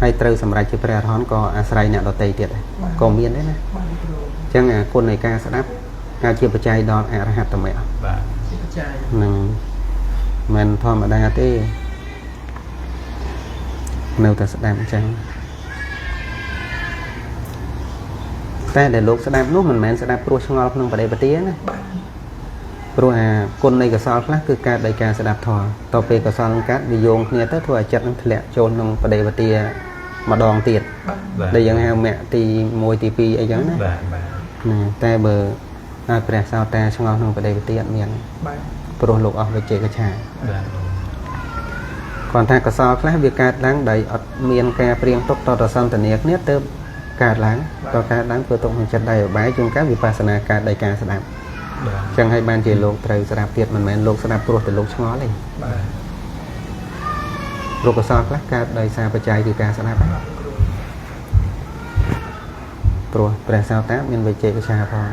ហើយត្រូវសម្រេចជាព្រះអរហន្តក៏អាស្រ័យអ្នកដទៃទៀតដែរក៏មានដែរណា បាទលោកគ្រូ អញ្ចឹងអាគុណនៃការស្ដាប់អាចជាបច្ច័យដល់អរហត្តមគ្គ បាទ ជាបច្ច័យ ហ្នឹងមិនធម្មតាទេនៅតែស្ដាប់អញ្ចឹងតែដែលលោកស្ដាប់នោះមិនមែនស្ដាប់ព្រោះឆ្ងល់ក្នុងបដិបទាណា បាទ ព្រោះអាគុណនៃកុសលខ្លះគឺកើតដោយការស្ដាប់ធម៌តទៅពេលកុសលនឹងកើតវាយោងគ្នាទៅធ្វើឲ្យចិត្តនឹងធ្លាក់ចូលក្នុងបដិបទាម្ដងទៀត បាទ ដែលយើងហៅមគ្គទី1ទី2អីចឹងណា បាទបាទ ណាតែបើឲ្យព្រះសោតាឆ្ងល់ក្នុងបដិបទាអត់មាន បាទ ព្រោះលោកអស់វិជ្ជាកឆា បាទ គាត់ថាកុសលខ្លះវាកើតឡើងដោយអត់មានការព្រៀងទុកតតសន្តានាគ្នាទើបកើតឡើងក៏កើតឡើងធ្វើទុកក្នុងចិត្តដោយឧបាយជួនកាលវិបស្សនាកើតដោយការស្ដាប់ ប ចឹងហើយបានជាលោកត្រូវស្ដាប់ទៀតមិនមែនលោកស្ដាប់ព្រោះតែលោកឆ្ងល់ទេលោកកសលខ្លះកើតដោយសារបច្ច័យគឺការស្ដាប់ព្រោះព្រះសោតាមានវិជ័យវិសាផង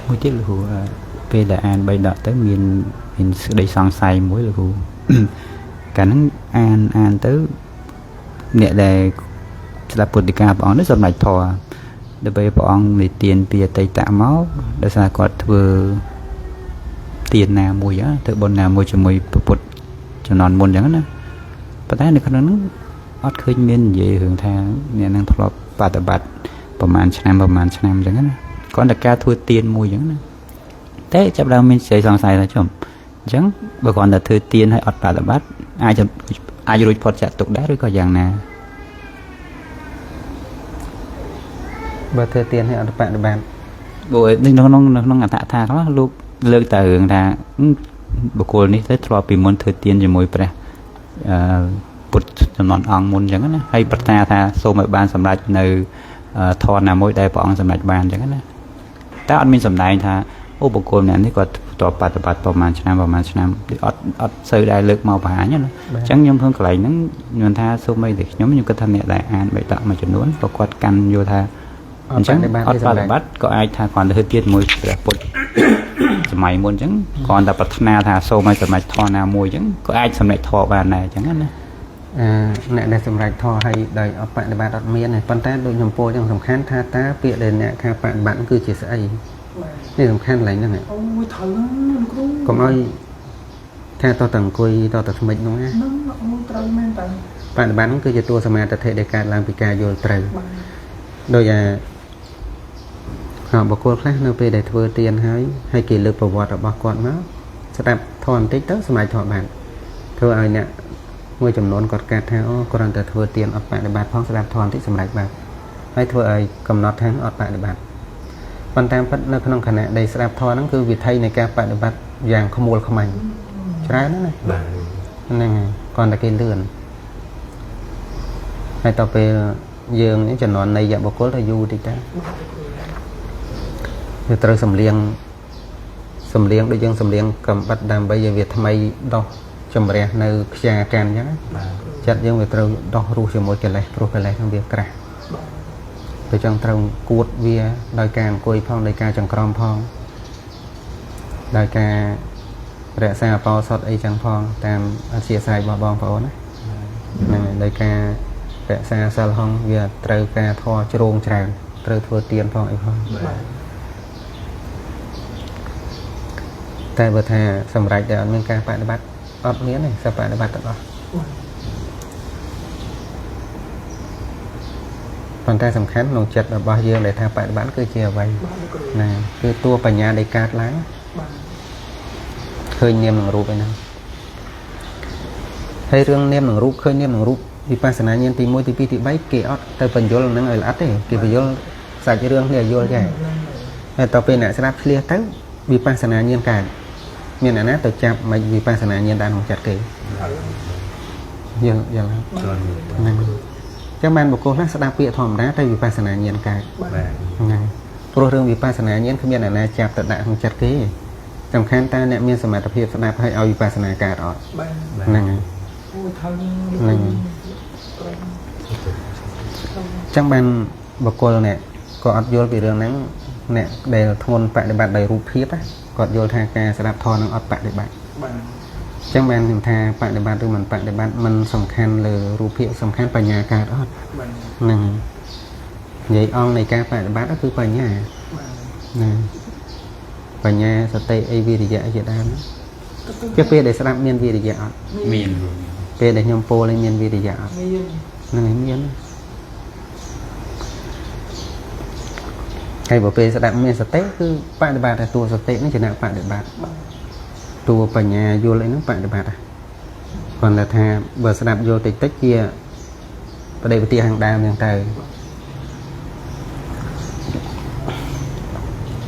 មួយទៀតលោកគ្រូពេលដែលអាន3ដកទៅមានសេចក្តីសង្ស័យមួយលោកគ្រូ កាលហ្នឹងអានទៅអ្នកដែលស្ដាប់ពុទ្ធិកាព្រះអង្គនេះសម្ដេចធម៌ដើម្បីព្រះអង្គនិទានពីអតីតមកដោយសារគាត់ធ្វើទានណាមួយធ្វើបុណ្យណាមួយជាមួយព្រះពុទ្ធជំនាន់មុនអញ្ចឹងណាប៉ុន្តែនៅក្នុងហ្នឹងអត់ឃើញមាននិយាយរឿងថាអ្នកនឹងធ្លាប់បប្រតិបត្តិប្រហែលឆ្នាំអញ្ចឹងណាគាត់តែការធ្វើទានមួយអញ្ចឹងណាតែចាប់ដើមមានសេចក្តីសង្ស័យថាចំអញ្ចឹងបើគាត់តែធ្វើទានឲ្យអត់បប្រតិបត្តិអាចរួចផុតចាក់ទុកដែរឬក៏យ៉ាងណា បើធ្វើទានឲ្យអត់បដិបត្តិ បើក្នុងអត្ថថាខ្លះលោកលើកតែរឿងថាបុគ្គលនេះទៅធ្លាប់ពីមុនធ្វើទានជាមួយព្រះពុទ្ធចំនួនអង្គមុនអញ្ចឹងណាហើយប្រកាសថាសូមឲ្យបានសម្រេចនៅធម៌ណាមួយដែលព្រះអង្គសម្រេចបានអញ្ចឹងណាតែអត់មានសម្ដែងថាអូបុគ្គលនេះគាត់តបបប្រតិបត្តិប្រហែលឆ្នាំអត់សូវដែលលើកមកបង្ហាញណាអញ្ចឹងខ្ញុំក្នុងកន្លែងហ្នឹងខ្ញុំថាសូមឲ្យតែខ្ញុំគិតថាអ្នកដែលអានបេតកមួយចំនួនក៏គាត់កាន់យល់ថាអញ្ចឹងអត់បប្រតិបត្តិក៏អាចថាគាត់ទៅធ្វើទៀតមួយព្រះពុទ្ធសម័យមុនអញ្ចឹងគាត់តែប្រាថ្នាថាសូមឲ្យសម្រេចធម៌ណាមួយអញ្ចឹងក៏អាចសម្រេចធម៌បានដែរអញ្ចឹងណា អ្នកដែលសម្រេចធម៌ឲ្យដោយអបដិបត្តិអត់មានទេប៉ុន្តែដូចខ្ញុំពោលចឹងសំខាន់ថាតើពាក្យដែលអ្នកថាបដិបត្តិគឺជាស្អីនេះសំខាន់កន្លែងហ្នឹងអូយត្រូវលោកគ្រូកុំឲ្យថាតតែអង្គុយតតែថ្មិចនោះណាហ្នឹងអូត្រូវមែនតើបដិបត្តិហ្នឹងគឺជាតួសមាទិដ្ឋិដែលកើតឡើងពីការយល់ត្រូវដោយបុគ្គលខ្លះនៅពេលដែលធ្វើទានហើយគេលើកប្រវត្តិរបស់គាត់មកស្ដាប់ធម៌បន្តិចទៅសម្រេចធម៌បានធ្វើឲ្យអ្នកមួយចំនួនគាត់កាត់ថាអូគ្រាន់តែធ្វើទានអត់បដិបត្តិផងស្ដាប់ធម៌បន្តិចសម្រេចបានហើយធ្វើឲ្យកំណត់ថាអត់បដិបត្តិប៉ុន្តែពិតនៅក្នុងខណៈដែលស្ដាប់ធម៌ហ្នឹងគឺវិធីនៃការបដិបត្តិយ៉ាងខ្មួលខ្មាញ់ច្រើនណាស់ហ្នឹងហើយគ្រាន់តែគេលឿនហើយតទៅពេលយើងនេះចំនួននៃយបុគ្គលទៅយូរតិចទៅវាត្រូវសំលៀងដូចយើងសំលៀងកំបិតដើម្បីឲ្យវាថ្មីដោះចម្រះនៅខ្យាកាន់អញ្ចឹងចិត្តយើងវាត្រូវដោះរស់ជាមួយកិលេសព្រោះកិលេសហ្នឹងវាក្រាស់ទៅចឹងត្រូវគួតវាដោយការអង្គុយផងដោយការចង្ក្រមផងដោយការរក្សាអបោសុតអីចឹងផងតាមអធិស្ឋានរបស់បងប្អូនណាហ្នឹងដោយការរក្សាសិលហងវាត្រូវការធម៌ជ្រងច្រើនត្រូវធ្វើទានផងអីផងតែបើថាសម្រេចតែអត់មានការបដិបត្តិអត់មានទេសបដិបត្តិទាំងអស់ប៉ុន្តែសំខាន់ក្នុងចិត្តរបស់យើងដែលថាបដិបត្តិគឺជាអ្វីណាគឺតួបញ្ញាដែលកើតឡើងឃើញនាមនឹងរូបឯហ្នឹងហើយរឿងនាមនឹងរូបឃើញនាមនឹងរូបវិបស្សនាញាណទី1ទី2ទី3គេអត់ទៅបញ្យល់នឹងឲ្យល្អិតទេគេបញ្យល់សាច់រឿងនេះឲ្យយល់ចេះហើយតទៅពេលអ្នកស្ដាប់ឆ្លៀសទៅវិបស្សនាញាណកើតមានអ្នកណាទៅចាប់មិនវិបស្សនាញាណដល់ក្នុងចិត្តគេយល់ហ្នឹងចឹងបានបុគ្គលខ្លះស្ដាប់ពាក្យធម្មតាទៅវិបស្សនាញាណកើតហ្នឹងព្រោះរឿងវិបស្សនាញាណគ្មានអ្នកណាចាប់ទៅដាក់ក្នុងចិត្តគេសំខាន់តើអ្នកមានសមត្ថភាពស្ដាប់ឲ្យវិបស្សនាកើតអត់ហ្នឹងហើយហ្នឹងចឹងបានបុគ្គលនេះក៏អត់យល់ពីរឿងហ្នឹងអ្នកដែលធ្ងន់បដិបត្តិដោយរូបភាពគាត់យល់ថាការស្ដាប់ធម៌នឹងអត់បដិបត្តិចឹងបានខ្ញុំថាបដិបត្តិឬមិនបដិបត្តិมันសំខាន់លើរូបភាពសំខាន់បញ្ញាកើតអត់ហ្នឹងនិយាយអង្គនៃការបដិបត្តិគឺបញ្ញាណាបញ្ញាសតិអីវិរិយៈជាដើមជាពេលដែលស្ដាប់មានវិរិយៈអត់មានពេលដែលខ្ញុំពោលឲ្យមានវិរិយៈអត់ហ្នឹងហើយមានហើយបើពេលស្ដាប់មានសតិគឺបដិបត្តិតែតួសតិនេះជាអ្នកបដិបត្តិតួបញ្ញាយល់អីហ្នឹងបដិបត្តិគាត់ថាបើស្ដាប់យល់តិចជាបដិបត្តិខាងដើមហ្នឹងទៅ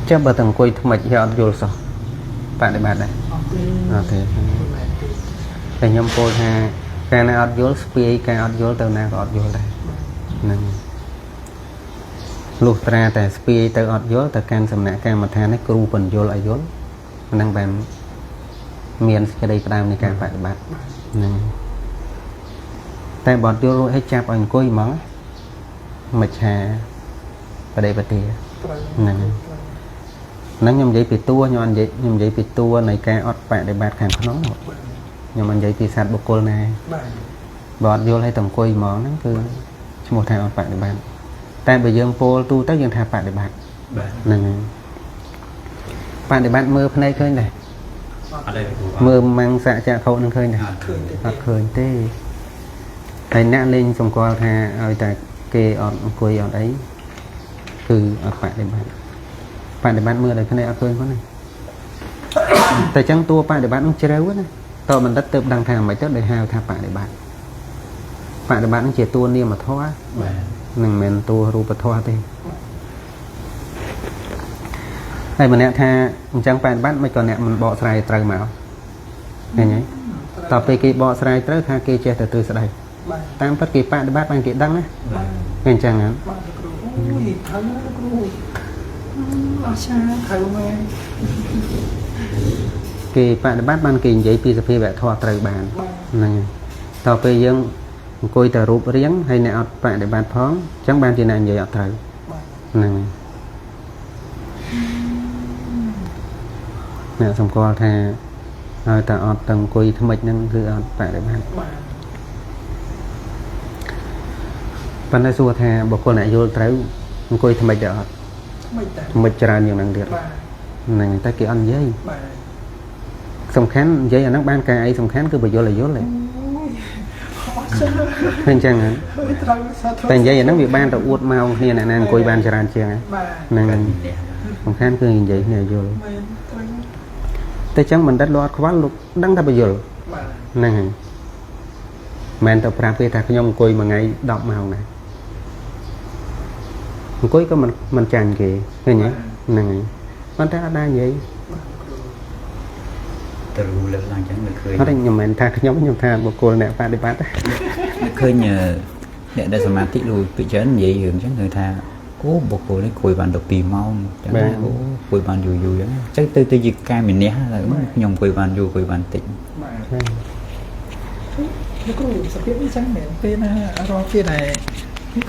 ចាំបើតែអង្គុយថ្មិចយកអត់យល់សោះបដិបត្តិដែរអត់ទេតែខ្ញុំពោលថាកាលណាអត់យល់ស្ពាយការអត់យល់ទៅណាក៏អត់យល់ដែរហ្នឹង lụt ra tại spi tới ọt dối tới can sầm nạ can mà than ấy kêu phần dối lại dối năng bàn miền cái đây cái này càng phải bạn tại bọn dối hết chạp anh coi món mạch hà và đây và tìa nó nhầm giấy bị tua nhầm giấy bị tua này ca ọt bạn để bạt càng khó nó nhầm anh giấy bị sạt bọc cô này bọn vô lấy tầm quay món nó cứ một thằng ọt bạn để bạn tại bây giờ cô tu tới dân thà bạn để bạn bạn để bạn mơ này khơi này mơ mang xạ chạ khẩu nó khơi này khơi tê thầy nã lên xong qua thà ở tại kê ọt quay ọt ấy cứ ọt bạn để bạn mưa đây cái này khơi có này tại chẳng tua bạn để bạn nó chơi quá này tao mình đất tự đăng thang mấy tết để hao thà bạn để bạn nó chỉ tua niêm mà thoa nâng men tua rupa thoa thế đây mình nè tha chẳng bạn bắt mấy con nè mình bỏ sài trời mạo nghe nhỉ tập về cái bỏ sài trời tha kia che từ từ đây tam phát kỳ bạn để bắt bạn kia đăng á nghe chẳng hả kỳ bạn để bắt ban kỳ vậy pi về thoa trời bàn này tập về dân coi tờ rụp riêng hay nè bạn để bàn phóng chẳng ban thì này vậy trời này nè xong qua thà rồi ta ọt tầng quỳ thâm mịch năng cứ ọt bạn để bàn đây xua thà bọc con này vô tới quỳ thâm mịch để ọt mịch tràn nhiều năng điện này người ta kêu ăn giấy xong khán giấy ở nó ban ca ấy xong khán cứ bị vô lại nên chăng hả tại giấy nó bị ban tàu uất mau như này nàng quỳ ban tràn chiang ấy nàng xong khán cứ như vậy này vôแต่จังมันดัดรอดคว้าลูกดังทับไปอยู่นั่งไงแมนตัวปราบเพื่อถ้าขยมกุยมาไงดอกมาเอาไงกุยก็มันจานเก๋เห็นไหมนั่งไงมันได้ได้ยังแต่รู้แล้วหลังจากนั้นเคยเขาได้ยมแมนถ้าขยมยมท่าบุกโกลเนี่ยปาดิบัตเคยเนี่ยได้สมาธิรู้ไปเจอvậy hưởng chắc người ta cố bộc cổ đấy cùi bàn được tìm mau chẳng hạn cố cùi bàn dù chắc từ dịch ca mình né là nhom cùi bàn dù cùi bàn tịnh nó có đủ sắp xếp chẳng mẹ tên ro kia này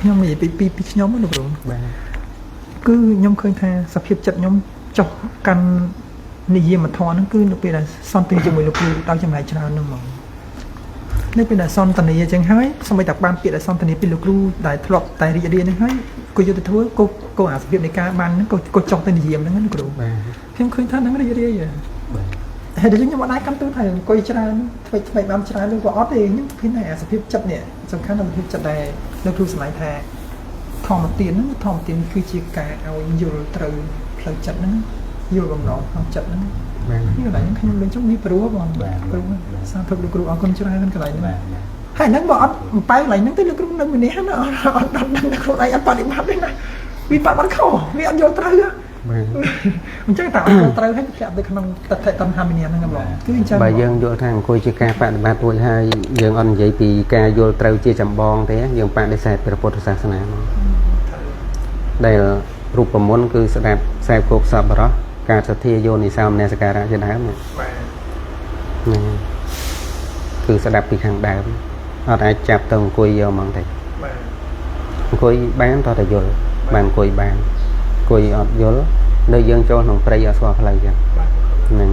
nhom gì pi nhóm nó được rồi cứ nhom khơi tha sắp xếp chặt nhom chọc căn này gì mà thò nó cứ nó bây là son tiền cho mình lục tao trong này cho nó màนี่เป็นซอนตันนี้จังให้สมัยตักบ้านเปียดซอนตันนี้เป็นลูกรู้ได้ทลบได้รีเดียนให้กูอยู่ทั่วกูหาสเปียในการบ้านนั้นกูจองตันนี้นั่นกูดูเพียงคืนท่านนั้นรีเดียอย่างเดี๋ยวยังมาได้กันตัวไทยกูจะได้ทำไมบ้านจะได้เรื่องว่าออสเองนี่พี่ไหนสเปียจับเนี่ยสำคัญเราพิจารณาลูกรู้สมัยแท้ทองเตียนนั้นทองเตียนคือจีกาเอาอยู่ตรึเพลิดจัดนั้นอยู่กับน้องเอาจัดนั้นนี่อะไรยังขยันเป็นช่วงนี้ปรู้ว่าบอลปรู้สร้างถูกลูกรู้เอาคนชรากันกันไหลนี่ให้นักบอลไปไหลนักที่ลูกรู้นั่งอยู่นี่ฮะเนาะดันนักอะไรอันปฏิบัติด้วยนะวิปัสสนาเข้าวิอันโยตระมันจะต่างโยตระให้แกไปขนมตัดตำทำเนี่ยนั่งกันหรอคือจริงๆใบยังโยทางคุยจีกาปฏิบัติตัวให้ยังอ่อนใหญ่ปีกาโยตระจีจำบองแต่ยังปฏิเสธเป็นพุทธศาสนาได้รูปประมวลคือแสดงแสดงโกกสับหรอการสัตย์โยนิสามเนสการะจะได้ไหมคือสดับปีขังได้เอาแต่จับตรงคุยเยอะมองแต่คุยบ้านต่อแต่โยนบ้านคุยบ้านคุยอดโยนโดยยังโจนของปริยาสวะอะไรกันหนึ่ง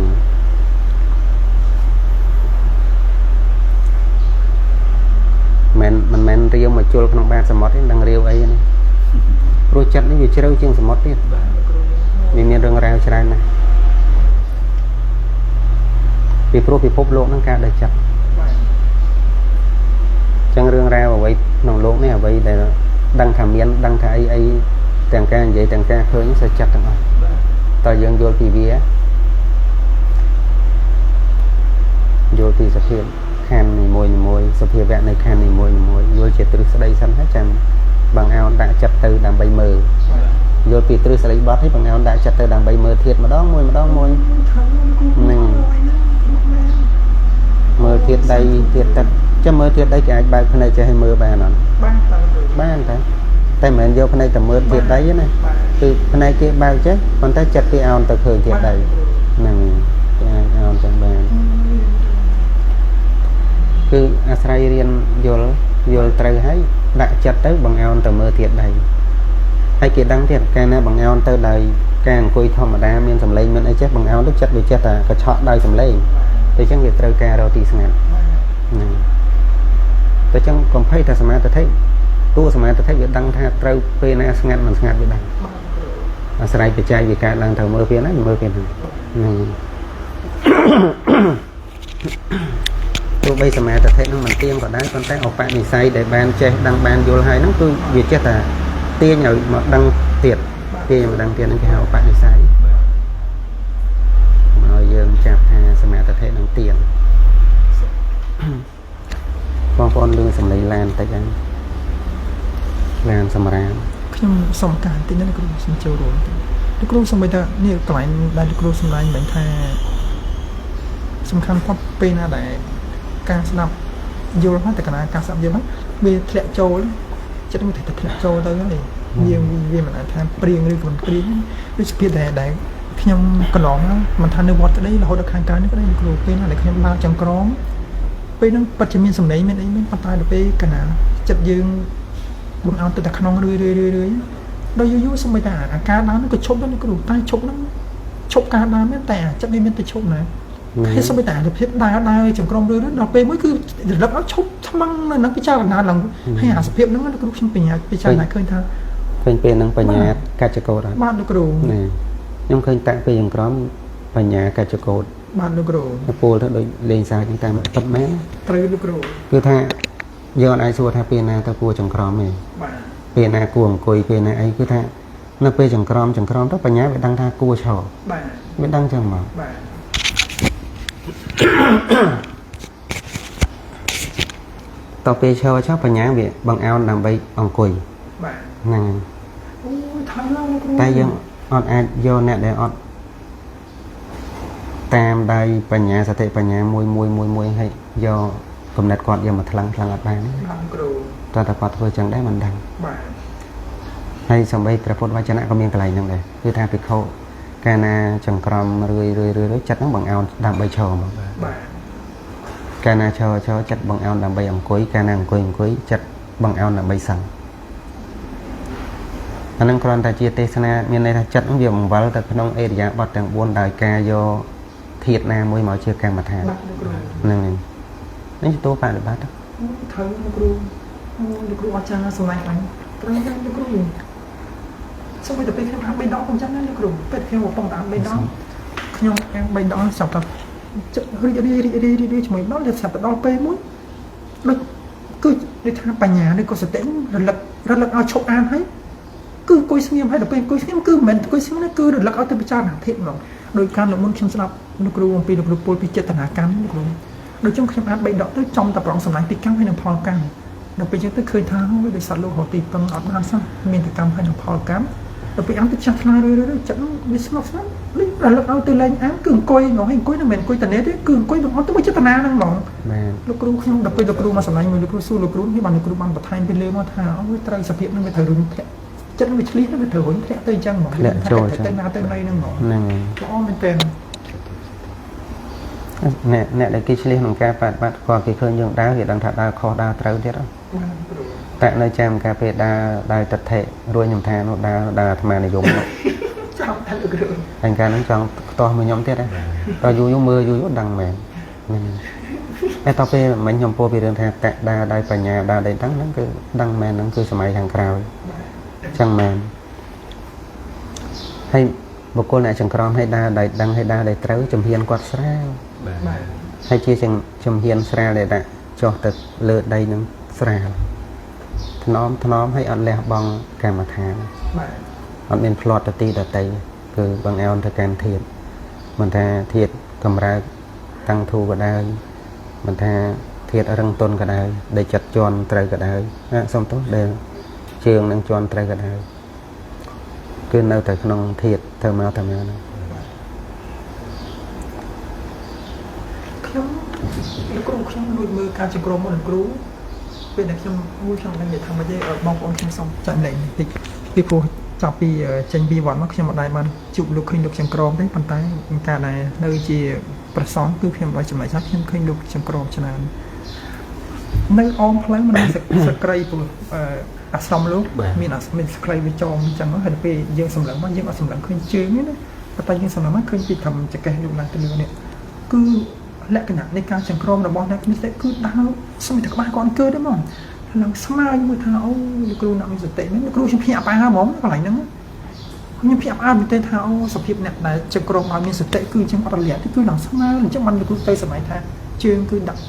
มันเรียวมาโจลขนมบ้านสมอที่ดังเรียวไอ้นี่โปรเจกต์นี่อยู่เชื่อจริงสมอที่มีเรื่องราวใช่ไหมปีพรุ่งปีพบโลกนั่งการได้จับจังเรื่องราวเอาไว้น้องโลกนี่เอาไว้แต่ดังทำเมียนดังถ่ายไอ้แต่งการใหญ่แต่งการเคยนี่จะจับต่างหากต่อยังโยนปีเบี้ยโยนปีสะเพียนแคนนี่มวยสะเพียแวะในแคนนี่มวยโยนเจ็ดตรึกสะได้ซ้ำให้จังบางเอาได้จับตือดำใบมือโยนปีตรึกสะได้บอสให้บางเอาได้จับตือดำใบมือเทียดมาด้องมวยหนึ่งมือเทียดได้เทียดตัดจะมือเทียดได้แก่ใบภายในจะให้มือใบนั้นบ้านแต่ តែមិនយកផ្នែកតែមើលទៀតដីណាគឺផ្នែកគេបើកចេះប៉ុន្តែចិត្តគេអោនទៅឃើញទៀតដីហ្នឹងគេអាចអោនចឹងបានគឺអាស្រ័យរៀនយល់ត្រូវហើយដាក់ចិត្តទៅបង្អោនទៅមើលទៀតដីហើយគេដឹងទៀតកាលណាបង្អោនទៅដោយការអង្គុយធម្មតាមានសម្លេងមានអីចេះបង្អោនទៅចិត្តវាចេះតែកញ្ឆក់ដោយសម្លេងតែចឹងវាត្រូវការរកទីស្ងាត់ហ្នឹងតែចឹងកំភៃថាសមាធិតួសមាធិវាដឹងថាត្រូវពេលណាស្ងាត់មិនស្ងាត់វាដឹងអាស្រ័យបច្ច័យវាកើតឡើងត្រូវមើលពេលណាមើលពេលហ្នឹងទោះបីសមាធិហ្នឹងមិនទៀងក៏ដែរប៉ុន្តែឧបនិស្ស័យដែលបានចេះដឹងបានយល់ហើយហ្នឹងគឺវាចេះតែទាញឲ្យមកដឹងទៀតទាញមកដឹងទៀតហ្នឹងគេហៅឧបនិស្ស័យមកឲ្យយើងចាប់ថាសមាធិហ្នឹងទៀងបងប្អូនលឺសំឡេងឡានតិចហ្នឹងឡានសម្រាប់ខ្ញុំសូមការតិចណាលោកគ្រូសូមចូលរួមតិចលោកគ្រូសូមថានេះកន្លែងដែលលោកគ្រូសម្ដែងមិញថាសំខាន់ផុតពេលណាដែលការស្ដាប់យល់ហើយតែកណាការស្ដាប់យល់ហ្នឹងវាធ្លាក់ចូលចិត្តវាធ្លាក់ចូលទៅហើយយើងវាមិនអាចថាព្រៀងឬក៏មិនព្រៀងដូចជាដែលខ្ញុំកន្លងមិនថានៅវត្តក្តីរហូតដល់ខាងក្រៅនេះក្តីលោកគ្រូពេលណាដែលខ្ញុំដើរចង្ក្រមពេលហ្នឹងពិតជាមានសម្លេងមានអីមានប៉ុន្តែដល់ពេលកណាចិត្តយើងបង្អោនទៅតែក្នុងរឿយដល់យូរស្មីតែអាការដើរហ្នឹងក៏ឈប់ដែរលោកគ្រូតែឈប់ហ្នឹងឈប់ការដើរមែនតែចិត្តវាមានតែឈប់ណាហើយស្មីតែរបៀបដើរចង្ក្រមរឿយដល់ពេលមួយគឺរលឹកឲ្យឈប់ថ្មឹងនៅនឹងពិចារណាឡើងហើយអាសភាពហ្នឹងលោកគ្រូខ្ញុំពិចារណាឃើញថាឃើញពេលហ្នឹងបញ្ញាកាចកោតបាទលោកគ្រូខ្ញុំឃើញតាក់ពេលចង្ក្រមបញ្ញាកាចកោតបាទលោកគ្រូពលទៅដូចលេងសើចហ្នឹងតាមពិតមែនត្រូវលោកគ្រូគឺថាយើងអត់អាចសួរថាពេលណាទៅគួរចង្ក្រមទេបាទពេលណាគួរអង្គុយពេលណាអីគឺថានៅពេលចង្ក្រមទៅបញ្ញាវាដឹងថាគួរឈរបាទវាដឹងចឹងមកបាទតទៅពេលឈរបញ្ញាវាបង្អោនដើម្បីអង្គុយបាទហ្នឹងអូយថៃឡើងលោកគ្រូតែយើងអត់អាចយកអ្នកដែលអត់តាមដៃបញ្ញាសតិបញ្ញាមួយហើយយកគំនិតគាត់យកមកថ្លឹងអត់បានបាទគ្រូតើតើគាត់ធ្វើចឹងដែរមិនដឹងបាទហើយសំបីព្រះពុទ្ធវចនៈក៏មានកន្លែងហ្នឹងដែរគឺថាភិក្ខុកាលណាចង្ក្រមរឿយចិត្តហ្នឹងបង្អោនដើម្បីឈរមកបាទកាលណាឈរចិត្តបង្អោនដើម្បីអង្គុយកាលណាអង្គុយចិត្តបង្អោនដើម្បីសឹងអាហ្នឹងគ្រាន់តែជាទេសនាមានន័យថាចិត្តហ្នឹងវាបង្វិលទៅក្នុងអេរិយាបថទាំង4ដោយការយកធាតុណាមួយមកជាកម្មដ្ឋានហ្នឹងនេះជាតួបប្រតិបត្តិត្រូវលោកគ្រូលោកគ្រូអត់ចាសម្លាញ់ខ្លាំងត្រូវលោកគ្រូសូមទៅពេលខ្ញុំអាន3ដងខ្ញុំចាំណាលោកគ្រូពេលខ្ញុំកំពុងតែអាន3ដងខ្ញុំអាន3ដងសម្រាប់ចិត្តរីកជាមួយដល់តែស្រាប់ដល់ពេលមួយដូចគឺដូចថាបញ្ញាឬក៏សតិរលឹកឲ្យឈប់អានហើយគឺអង្គុយស្ងៀមហើយដល់ពេលអង្គុយស្ងៀមគឺមិនមែនអង្គុយស្ងៀមទេគឺរលឹកឲ្យទៅពិចារណាធិហ្មងដោយការលោកមុនខ្ញុំស្ដាប់លោកគ្រូអំពីលោកគ្រូពលពីចេតនាកម្មលោកគ្រូដូចខ្ញុំអាន3ដកទៅចំតែប្រងសម្លាញ់ទីកម្មហើយនឹងផលកម្មដល់ពេលចឹងទៅឃើញថាវាដោយសត្វលោករត់ទីពឹងអត់បានសោះមានតែកម្មហើយនឹងផលកម្មដល់ពេលអានទៅចាស់ថ្លារឿយចិត្តវាស្ងប់ស្ងាត់នេះរលឹកឲ្យទៅលេងអានគឺអង្គុយហ្មងហើយអង្គុយមិនមែនអង្គុយតនេទេគឺអង្គុយបងអត់ទៅចេតនាហ្នឹងហ្មងលោកគ្រូខ្ញុំដល់ពេលលោកគ្រូមកសម្លាញ់មួយលោកគ្រូសួរលោកគ្រូនេះបានលោកគ្រូបានបន្ថែមពីលើមកថាអូត្រូវសភាពហ្នឹងវាត្រូវរុញធ្លាក់ចិត្តវាឆ្លៀសវាត្រូវរុញធ្លាក់ទៅអញ្ចឹងហ្មងទៅណាទៅណីហ្នឹងហ្មងហ្នឹងល្អមែនតើអ្នកដែលគេឆ្លៀសក្នុងការបប្រតិបត្តិគាត់គេឃើញយើងដើរគេដឹងថាដើរខុសដើរត្រូវទៀតតែនៅចាំការពេលដើរទិដ្ឋិរួចខ្ញុំថានោះដើរអាត្មានិយមចាំតែលោកគ្រូអញកាលហ្នឹងចង់ខ្ទាស់មួយខ្ញុំទៀតដែរតើយូរមើលយូរដឹងមែនតែតទៅពេលមិញខ្ញុំពោលពីរឿងថាតដើរដោយបញ្ញាដើរដោយហ្នឹងគឺដឹងមែនហ្នឹងគឺសម័យខាងក្រោយចឹងមែនហើយបុគ្គលអ្នកចង្ក្រមឲ្យដើរដោយដឹងឲ្យដើរដោយត្រូវជំហានគាត់ស្រាលហើយជាជំហានស្រាលដែលដាក់ចុះទៅលើដីនឹងស្រាលថ្នមឲ្យអត់លះបង់កម្មដ្ឋានអត់មានផ្្លាត់ទៅទីដតីគឺបង្អោនទៅកាន់ធាតុមិនថាធាតុកម្រើកតាំងធូរក៏ដោយមិនថាធាតុរឹងទន់ក៏ដោយដែលចិត្តជន់ត្រូវក៏ដោយសុំទោសដែលជើងនឹងជន់ត្រូវក៏ដោយគឺនៅតែក្នុងធាតុទៅមកហ្នឹងខ្ញុំលោកគ្រូខ្ញុំលួចមើលការចង្ក្រមរបស់លោកគ្រូ ពេលដែលខ្ញុំមួយខ្ញុំនឹងនិយាយថាមកទេបងប្អូនខ្ញុំសូមចាក់លេងតិចពីព្រោះចាប់ពីចេញពីវត្តមកខ្ញុំមិនដែលបានជួបលោកឃើញលោកខ្ញុំក្រមទេប៉ុន្តែការដែលនៅជាប្រសងគឺខ្ញុំដល់ចំណុចថាខ្ញុំឃើញលោកខ្ញុំក្រមច្រើននៅអមផ្លូវមិនមានសក្រីព្រោះអាស្រមលោកមានសក្រីវាចងអញ្ចឹងហើយពេលយើងសម្លឹងមកយើងអត់សម្លឹងឃើញជើងទេណាប៉ុន្តែយើងសម្លឹងមកឃើញពីធម្មចកេះលោកណាទៅលើនេះគឺលក្ខណៈនៃការចង្ក្រមរបស់អ្នកនេះគឺដើរស្មិតក្បាលគាត់គឺទេហ្មងឡើងស្មើមួយថាអូលោកគ្រូអ្នកមានសតិមែនលោកគ្រូខ្ញុំភ្ញាក់ផ្អើលហ្មងកន្លែងហ្នឹងខ្ញុំភ្ញាក់ផ្អើលមែនទេថាអូសភាពអ្នកដែលចង្ក្រមឲ្យមានសតិគឺអញ្ចឹងអត់រលាក់ទេគឺឡើងស្មើអញ្ចឹងបានលោកគ្រូទៅសម័យថាជើងគឺដាក់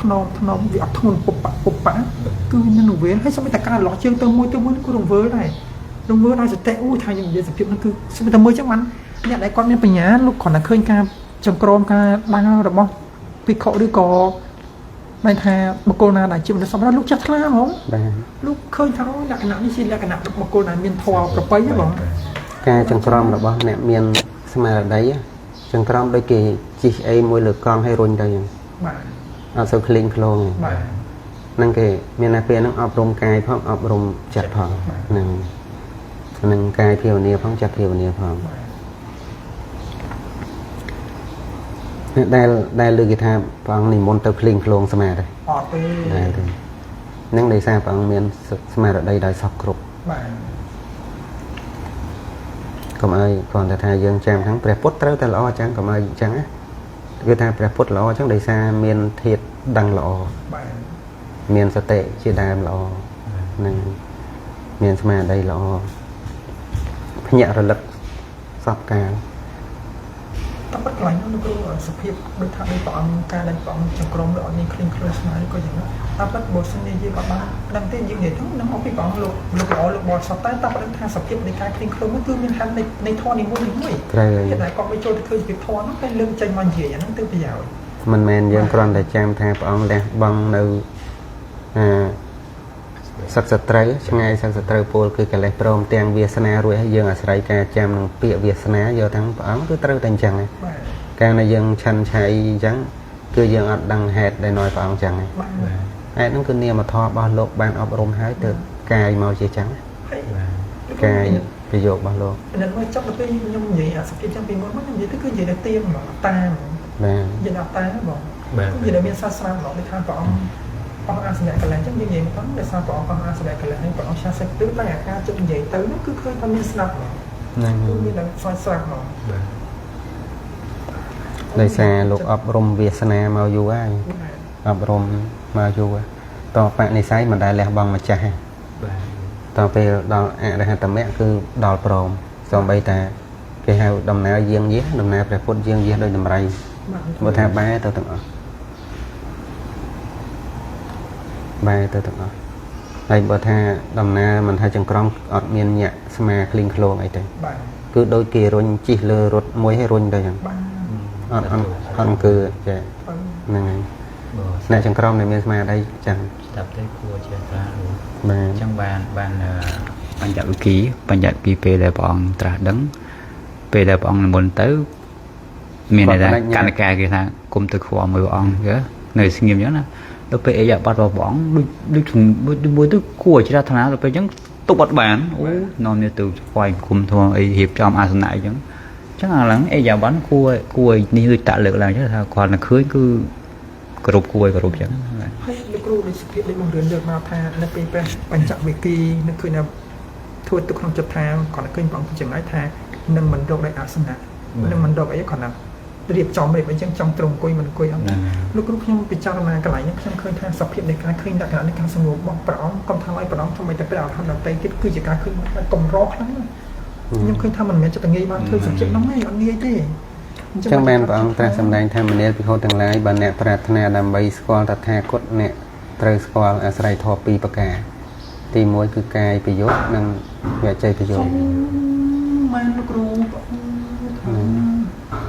ថ្នមវាអត់ធ្ងន់ពុបប៉គឺនឹងរវល់ហើយសម័យតែការលោះជើងទៅមួយគឺរវល់ដែររវល់ដោយសតិអូថាខ្ញុំនិយាយសភាពហ្នឹងគឺសម័យតែមួយអញ្ចឹងបានអ្នកដែលគាត់មានបញ្ញាលោកគ្រាន់តែឃើញការចង្ក្រមការដើររបស់ភិក្ខុឬក៏មិនថាបុគ្គលណាដែលជាមនុស្សសម្រាប់លោកចាស់ថ្លាហ្មងបាទលោកឃើញថាលក្ខណៈនេះជាលក្ខណៈបុគ្គលដែលមានធម៌ប្រពៃហ្មងការចង្ក្រមរបស់អ្នកមានស្មារតីចង្ក្រមដូចគេជីអីមួយលើកង់ឲ្យរុញទៅអញ្ចឹងបាទអត់សូវឃ្លីងឃ្លោងបាទហ្នឹងគេមានតែពេលហ្នឹងអប់រំកាយផងអប់រំចិត្តផងហ្នឹងកាយភាវនាផងចិត្តភាវនាផងដែលលើគេថាព្រះអង្គនិមន្តទៅឃ្លីងឃ្លោងស្មារតីអត់ទេហ្នឹងដោយសារព្រះអង្គមានស្មារតីដោយសពគ្រប់បាទកុំឲ្យគ្រាន់តែថាយើងចាំហ្នឹងព្រះពុទ្ធត្រូវតែល្អអញ្ចឹងកុំឲ្យអញ្ចឹងណាគឺថាព្រះពុទ្ធល្អអញ្ចឹងដោយសារមានធាតុដឹងល្អបាទមានសតិជាដើមល្អនឹងមានស្មារតីល្អភ្ញាក់រលឹកសពកាលតែបាត់កន្លែងនោះគឺសភាពដូចថាដោយព្រះអង្គការដែលព្រះអង្គចង្ក្រមឬអត់មានឃ្លីងឃ្លោងស្មារតីក៏យ៉ាងណាតែបាត់បើសិនជាយើងអត់បានដឹងទេយើងនិយាយទៅនឹងមកពីព្រះអង្គលោកល្អលោកបរិសុទ្ធតែតែដឹងថាសភាពនៃការឃ្លីងឃ្លោងនោះគឺមានហេតុនៃធម៌នីមួយត្រូវតែគាត់មិនចូលទៅឃើញពីធម៌នោះតែលើកចេញមកនិយាយអាហ្នឹងទៅប្រយោជន៍មិនមែនយើងគ្រាន់តែចាំថាព្រះអង្គលះបង់នៅសក្តិត្រូវឆ្ងាយសក្តិត្រូវពលគឺកិលេសព្រមទាំងវាសនារួចហើយយើងអាស្រ័យការចាំនឹងពាក្យវាសនាយកទាំងព្រះអង្គគឺត្រូវតែអញ្ចឹងហ្នឹងកាលណាយើងឆិនឆៃអញ្ចឹងគឺយើងអត់ដឹងហេតុដែលនាំព្រះអង្គអញ្ចឹងហ្នឹងហេតុហ្នឹងគឺនាមធម៌របស់លោកបានអប់រំហើយទៅកាយមកជាអញ្ចឹងកាយប្រយោគរបស់លោកនៅមកចប់ទៅពេលខ្ញុំនិយាយអាសភាពចឹងពីមុនមកខ្ញុំនិយាយទៅគឺនិយាយទៅទៀងហ្មងតាមបាទនិយាយដល់តាមហ្មងគឺនិយាយដល់មានសាស្ត្រាហ្មងដូចថាព្រះអង្គអស់អាសនៈកលែងចឹងយើងនិយាយមកដោយសារព្រះអង្គអស់អាសនៈកលែងព្រះអង្គឆាសិកទៅតែអាការជិតនិយាយទៅនោះគឺឃើញថាមានស្ដាប់ហ្នឹងគឺមានដល់ស្វាយស្រាប់ហ្មងបាទដោយសារលោកអប់រំវាសនាមកយូរហើយអប់រំមកយូរតបនិស័យមិនដែលលះបង់ម្ចាស់ទេបាទតពេលដល់អរហត្តមគ្គគឺដល់ព្រមសូម្បីតែគេហៅដំណើរយាងយះដំណើរព្រះពុទ្ធយាងយះដោយតម្រៃបើថាបែរទៅទាំងអស់បែរទៅទាំងអស់ហើយបើថាដំណើរមិនថាចង្ក្រង់អត់មានញាក់ស្មាឃ្លីងឃ្លោងអីទេបាទគឺដូចគេរុញជិះលើរត់មួយឲ្យរុញទៅចឹងបាទអត់អង្គឺចាហ្នឹងហើយអ្នកចង្ក្រង់ដែលមានស្មារតីចឹងស្ដាប់ទៅគួរជាត្រាស់បាទអញ្ចឹងបានបញ្ញវិគីពេលដែលព្រះអង្គត្រាស់ដឹងពេលដែលព្រះអង្គនិមន្តទៅមានតែកណ្ដការគេថាគុំទៅខ្វល់មើលព្រះអង្គគេនៅស្ងៀមអញ្ចឹងណាដល់ពេលអីយ៉ាបាត់របស់ព្រះអង្គដូចមួយទៅគួរច្រាថ្នាដល់ពេលអញ្ចឹងទុកអត់បានអូនាំនេះទៅស្វែងគុំធំអីរៀបចំអាសនៈអញ្ចឹងអាឡើងអីយ៉ាបាត់គួរនេះដូចតាក់លើកឡើងអញ្ចឹងថាគាត់តែឃើញគឺគ្រប់គួរគ្រប់អញ្ចឹងហើយលោកគ្រូដូចសភាពដូចបង្រៀនលើកមកថានៅពេលព្រះបញ្ចវិគីនឹកឃើញថាធ្វើទុកក្នុងចិត្តថាគាត់ឃើញព្រះអង្គចំណែកថានឹងមិនរកដោយអាសនៈនឹងមិនរកអីគាត់ណារៀបចំរៀបអីចឹងចំត្រង់អង្គុយមិនអង្គុយអត់លោកគ្រូខ្ញុំពិចារណាកន្លែងនេះខ្ញុំឃើញថាសភាពនៃការឃើញលក្ខណៈនៃការសងប់របស់ព្រះអង្គកុំថាឲ្យព្រះអង្គថ្មីតែព្រះអរហន្តដទៃទៀតគឺជាការឃើញកម្រខ្លាំងណាស់ខ្ញុំឃើញថាមិនមែនចិត្តងាយបានធ្វើសភាពនោះទេអត់ងាយទេអញ្ចឹងបានព្រះអង្គត្រាស់សម្ដែងថាមនាលភិក្ខុទាំងឡាយបើអ្នកប្រាថ្នាដើម្បីស្គាល់តថាគតអ្នកត្រូវស្គាល់អាស្រ័យធម៌2ប្រការទី1គឺកាយប្រយោគនិងវចីប្រយោគមែនលោកគ្រូ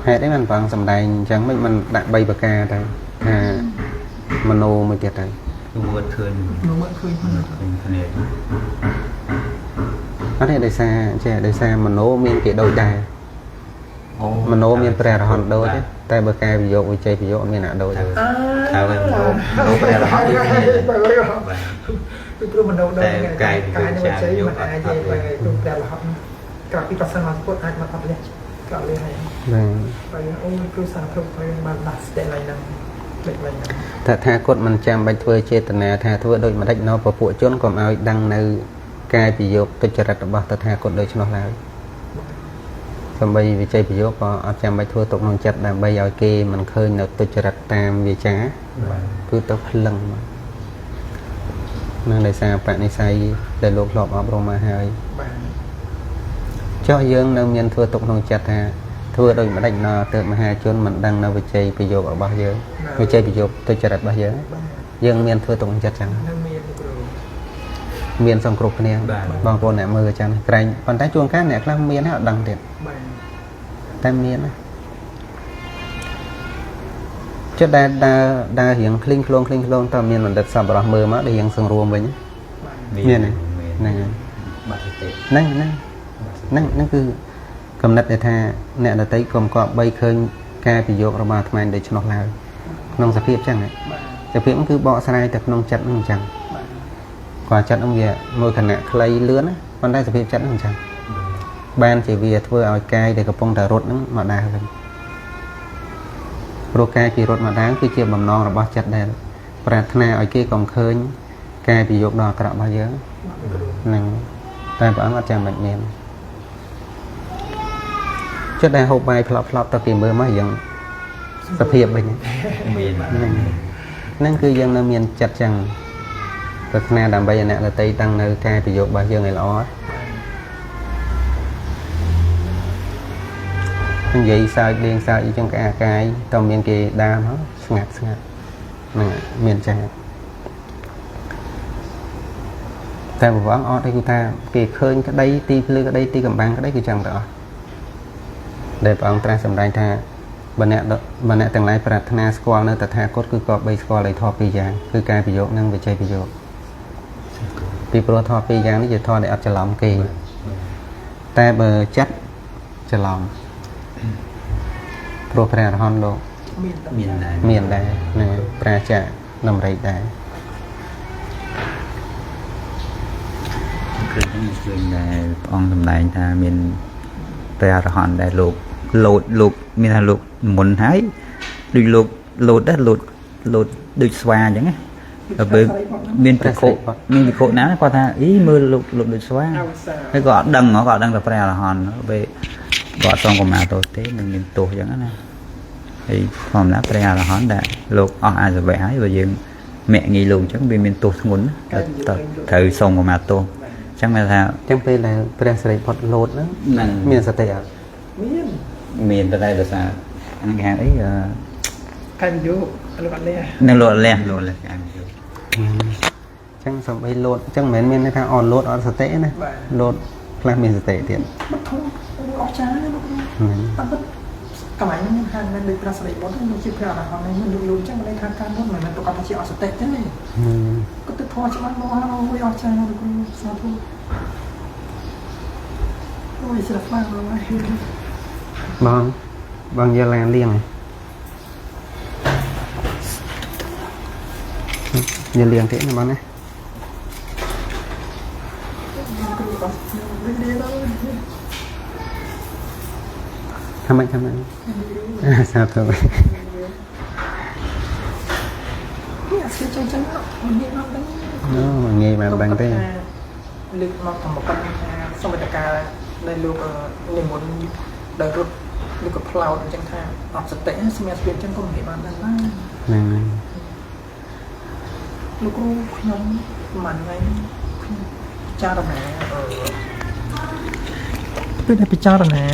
ហេតុអីបានព្រះអង្គសម្ដែងអញ្ចឹងមិនដាក់3ប្រការទៅថាមโนមួយទៀតទៅមើលឃើញគ្នាអត់ទេដោយសារមโนមានគេដូចដែរមโนមានព្រះអរហន្តដូចទេ តែបើកែប្រយោគវិជ័យប្រយោគអត់មានណាដូចទេ ហើយលោកព្រះរហន្តដូចគ្នាបាទ ពីព្រោះមនុស្សដូចកាយនឹងវិជ័យមិនអាចទេបើលោកព្រះរហន្តក្រៅពីប្រសិនមកពុទ្ធអាចមកអត់លះក្រៅលះហើយ បាទ បើអូយគ្រូសាស្ត្រគ្រប់ហើយបានដាស់ស្ទែឡើងហ្នឹងលេចឡើងហ្នឹង ថាគាត់មិនចាំបាច់ធ្វើចេតនាថាធ្វើដូចម្ដេចណោពពួកជនកុំឲ្យដឹងនៅកាយប្រយោគទុច្ចរិតរបស់តថាគតដូច្នោះឡើយសម្បីវិជ័យប្រយោគក៏អត់ចាំបាច់ធ្វើទុកក្នុងចិត្តដើម្បីឲ្យគេមិនឃើញនៅទុច្ចរិតតាមវាចាគឺទៅភ្លឹងមកនឹងដោយសារបនិស័យដែលលោកធ្លាប់អប់រំមកហើយ បាទ ចុះយើងនៅមានធ្វើទុកក្នុងចិត្តថាធ្វើដូចម្ដេចណោទើបមហាជនមិនដឹងនៅវិជ័យប្រយោគរបស់យើងវិជ័យប្រយោគទុច្ចរិតរបស់យើង បាទ យើងមានធ្វើទុកក្នុងចិត្តចឹង នៅមានគ្រូ មានសង្គ្រប់គ្នាបងប្អូនអ្នកមើលចឹងក្រែងប៉ុន្តែជួនកាលអ្នកខ្លះមានហើយអត់ដឹងទៀត បាទ តែមានណាចិត្តដែលរៀងឃ្លីងឃ្លងតើមានបណ្ឌិតសប្បុរសមើលមកដែលរៀងសង្រួមវិញមានហ្នឹងហើយ បាត់ទេ ហ្នឹងគឺកំណត់ដែលថាអ្នកដតីកុំគប្បីឃើញការប្រយោគរបស់អាត្មាដូច្នោះឡើយក្នុងសភាពចឹងហ្នឹង បាទ សភាពហ្នឹងគឺបកស្រាយតែក្នុងចិត្តហ្នឹងអញ្ចឹង បាទ គាត់ចិត្តហ្នឹងវាមួយខណៈខ្លីលឿនណាប៉ុន្តែសភាពចិត្តហ្នឹងអញ្ចឹងបានជាវាធ្វើឲ្យកាយដែលកំពុងតែរត់ហ្នឹងមកដើរវិញព្រោះកាយពីរត់មកដើរគឺជាបំណងរបស់ចិត្តដែលប្រាថ្នាឲ្យគេកុំឃើញកាយប្រយោគដ៏អាក្រក់របស់យើងហ្នឹងតែព្រះអង្គអត់ចាំបាច់មានចិត្តដែលហូបបាយផ្លប់ទៅគេមើលមកយើងសភាពវិញ មាន ហ្នឹងគឺយើងនៅមានចិត្តចឹងប្រាថ្នាដើម្បីឲ្យអ្នកដតីតាំងនៅកាយប្រយោគរបស់យើងឲ្យល្អនិយាយសើចលេងសើចអីចឹងកាយតើមានគេដើរមកស្ងាត់ហ្នឹងមានចឹងតែប្រវងអត់ទេគឺថាគេឃើញក្តីទីភ្លឺក្តីទីកំបាំងក្តីគឺចឹងទៅអស់ដែលព្រះអង្គត្រាស់សម្ដែងថាបើអ្នកទាំងឡាយប្រាថ្នាស្គាល់នៅតថាគតគឺក៏បីស្គាល់ឲ្យធម៌ពីរយ៉ាងគឺកាយប្រយោគនិងវិជ័យប្រយោគពីព្រោះធម៌ពីរយ៉ាងនេះជាធម៌ដែលអត់ច្រឡំគេតែបើចិត្តច្រឡំព្រោះព្រះអរហន្តលោក មានតែ មានដែរ មានដែរនឹងប្រាជ្ញាដំរីដែរ ឃើញហ្នឹងឃើញដែរព្រះអង្គសម្ដែងថាមានព្រះអរហន្តដែលលោកលោកមានថាលោកមុនហើយដូចលោកលោតដែរលោតដូចស្វាអញ្ចឹងណាបើមានភិក្ខុណាគាត់ថាអីមើលលោកដូចស្វាហើយក៏អត់ដឹងតែព្រះអរហន្តពេលគាត់អត់សងកម្មាទោសទេមិនមានទោសអញ្ចឹងណាហើយធម្មតាព្រះអរហន្តដែលលោកអស់អាសវៈហើយបើយើងមាក់ងាយលោកអញ្ចឹងវាមានទោសធ្ងន់ត្រូវសងកម្មាទោសអញ្ចឹងគេថា ចឹងពេលដែលព្រះសិរីផុតលោតហ្នឹងមានសតិអត់ មានតែដោយសារអង្គគេហៅអី កាយប្រយោគលោកអត់លះ នៅលោតលះកាយប្រយោគ ចឹងសំបីលោតចឹងមិនមែនមានន័យថាអត់លោតអត់សតិណាលោតខ្លះមានសតិទៀត បធំអស្ចារ្យណាលោកគ្រូតាមពិតកន្លែងហ្នឹងហាងនៅដូចប្រាស្រ័យបុត្រនឹងជាព្រះអរហន្តនេះមិនលូនចឹងមិនថាការនោះមិនមែនប្រកបជាអសតិទេក៏ទៅធေါ်ច្បាស់មកអូយអស្ចារ្យលោកគ្រូសាធុអូយស្រស់ខ្លាំងមកហើយ បងយកឡានលៀងយកលៀងទៀតណាបងណាทำไมសាធុ នេះអាស្គីចឹងចឹងនេះមកដឹង អូងាយបានដឹងទេ លើកមកតាមប៉ុណ្ណាសមត្ថការដែលលោកនិមន្តដោយរត់ឬក៏ផ្លោតអញ្ចឹងថាអត់សតិសម្រាប់ស្ពានអញ្ចឹងក៏មិនហេបានដឹងដែរ ហ្នឹង លោកគ្រូខ្ញុំមិនថ្ងៃខ្ញុំចារណាពេលដែលពិចារណា